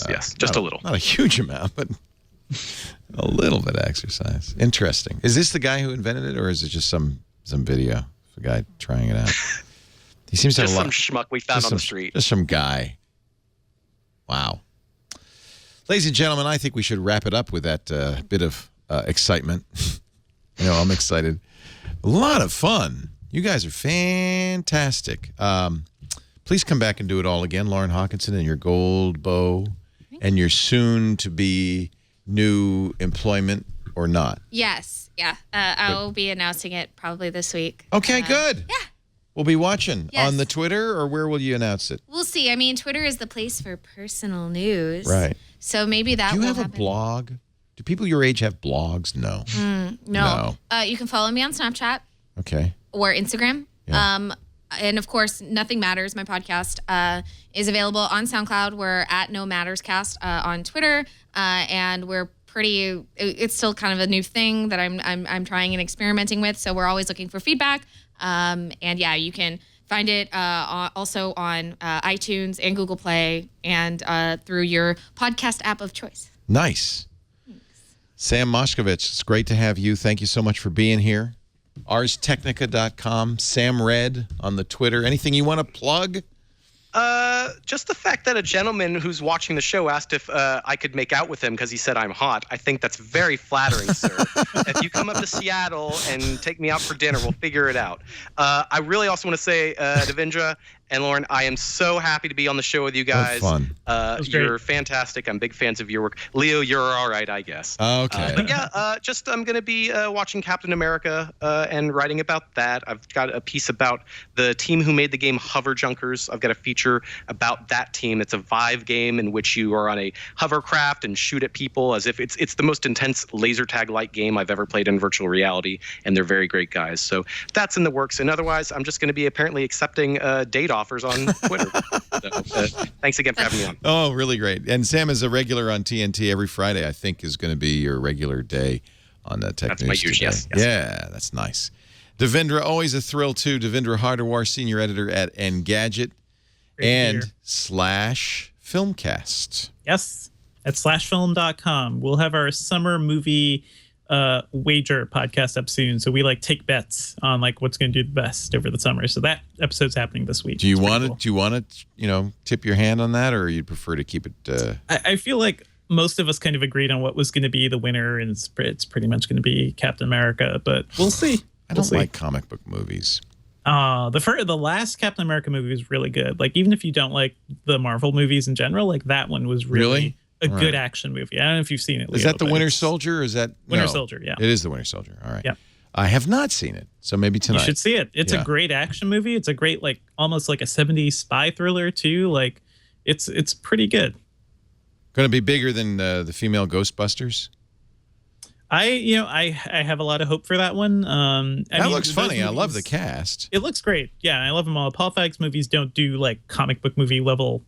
Yes, just a little. Not a huge amount, but a little bit of exercise. Interesting. Is this the guy who invented it, or is it just some video? The guy trying it out. He seems to have a lot. Just some schmuck we found on the street. Just some guy. Wow. Ladies and gentlemen, I think we should wrap it up with that bit of excitement. I'm excited. A lot of fun. You guys are fantastic. Please come back and do it all again, Lauren Hockenson, and your gold bow and your soon-to-be new employment or not. Yes. Yeah. I'll be announcing it probably this week. Okay, good. Yeah. We'll be watching Yes. on the Twitter, or where will you announce it? We'll see. I mean, Twitter is the place for personal news. Right. So maybe that will Do you have happen. a blog? Do people your age have blogs? No. No. You can follow me on Snapchat Okay. or Instagram. Yeah. And of course, Nothing Matters, my podcast, is available on SoundCloud. We're at No Matters Cast on Twitter, and we're pretty. It's still kind of a new thing that I'm trying and experimenting with. So we're always looking for feedback. And yeah, you can find it also on iTunes and Google Play and through your podcast app of choice. Nice. Sam Machkovech, it's great to have you. Thank you so much for being here. ArsTechnica.com, Sam Red on the Twitter. Anything you want to plug? Just the fact that a gentleman who's watching the show asked if I could make out with him because he said I'm hot. I think that's very flattering, sir. If you come up to Seattle and take me out for dinner, we'll figure it out. I really also want to say, Devindra and Lauren, I am so happy to be on the show with you guys. Fun. You're fantastic. I'm big fans of your work. Leo, you're all right, I guess. Okay. But yeah, I'm going to be watching Captain America and writing about that. I've got a piece about the team who made the game Hover Junkers. I've got a feature about that team. It's a Vive game in which you are on a hovercraft and shoot at people as if it's the most intense laser tag-like game I've ever played in virtual reality, and they're very great guys. So that's in the works. And otherwise, I'm just going to be apparently accepting date offers on Twitter. So, thanks again for having me on. Oh, really great. And Sam is a regular on TNT every Friday, I think, is going to be your regular day on Tech That's News my usual, today. yes. Yeah, that's nice. Devindra, always a thrill, too. Devindra Hardawar, senior editor at Engadget and /Filmcast. Yes, at /film.com. We'll have our summer movie wager podcast up soon. So we take bets on what's going to do the best over the summer. So that episode's happening this week. Do you want to tip your hand on that, or you'd prefer to keep it? I feel like most of us kind of agreed on what was going to be the winner, and it's pretty much going to be Captain America. But we'll see. I don't like comic book movies. The last Captain America movie was really good. Even if you don't like the Marvel movies in general, that one was really a good action movie. I don't know if you've seen it, Leo. Is that the Winter Soldier? Or is that Winter Soldier? Yeah, it is the Winter Soldier. All right. Yeah, I have not seen it, so maybe tonight. You should see it. It's a great action movie. It's a great almost like a 70s spy thriller too. It's pretty good. Going to be bigger than the female Ghostbusters. I have a lot of hope for that one. That looks funny. I love the cast. It looks great. Yeah, I love them all. Paul Feig's movies don't do comic book movie level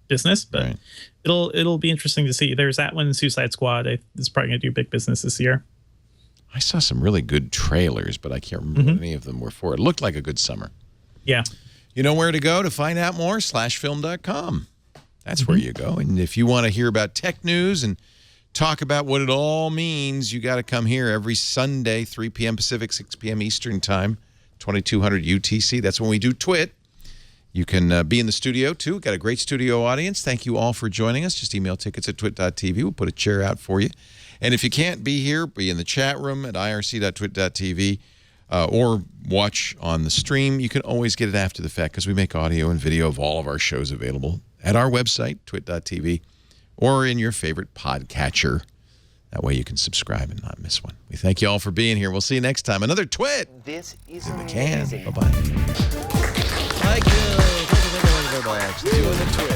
business, but it'll be interesting to see. There's that one, Suicide Squad. It's probably going to do big business this year. I saw some really good trailers, but I can't remember what any of them were for. It looked like a good summer. Yeah. You know where to go to find out more? /film.com. That's where you go. And if you want to hear about tech news and talk about what it all means, you got to come here every Sunday, 3 p.m. Pacific, 6 p.m. Eastern Time, 2200 UTC. That's when we do Twit. You can be in the studio, too. Got a great studio audience. Thank you all for joining us. Just email tickets at twit.tv. We'll put a chair out for you. And if you can't be here, be in the chat room at irc.twit.tv or watch on the stream. You can always get it after the fact because we make audio and video of all of our shows available at our website, twit.tv, or in your favorite podcatcher. That way you can subscribe and not miss one. We thank you all for being here. We'll see you next time. Another Twit This is in the can. Bye-bye. Thank you very much. Doing the Twit.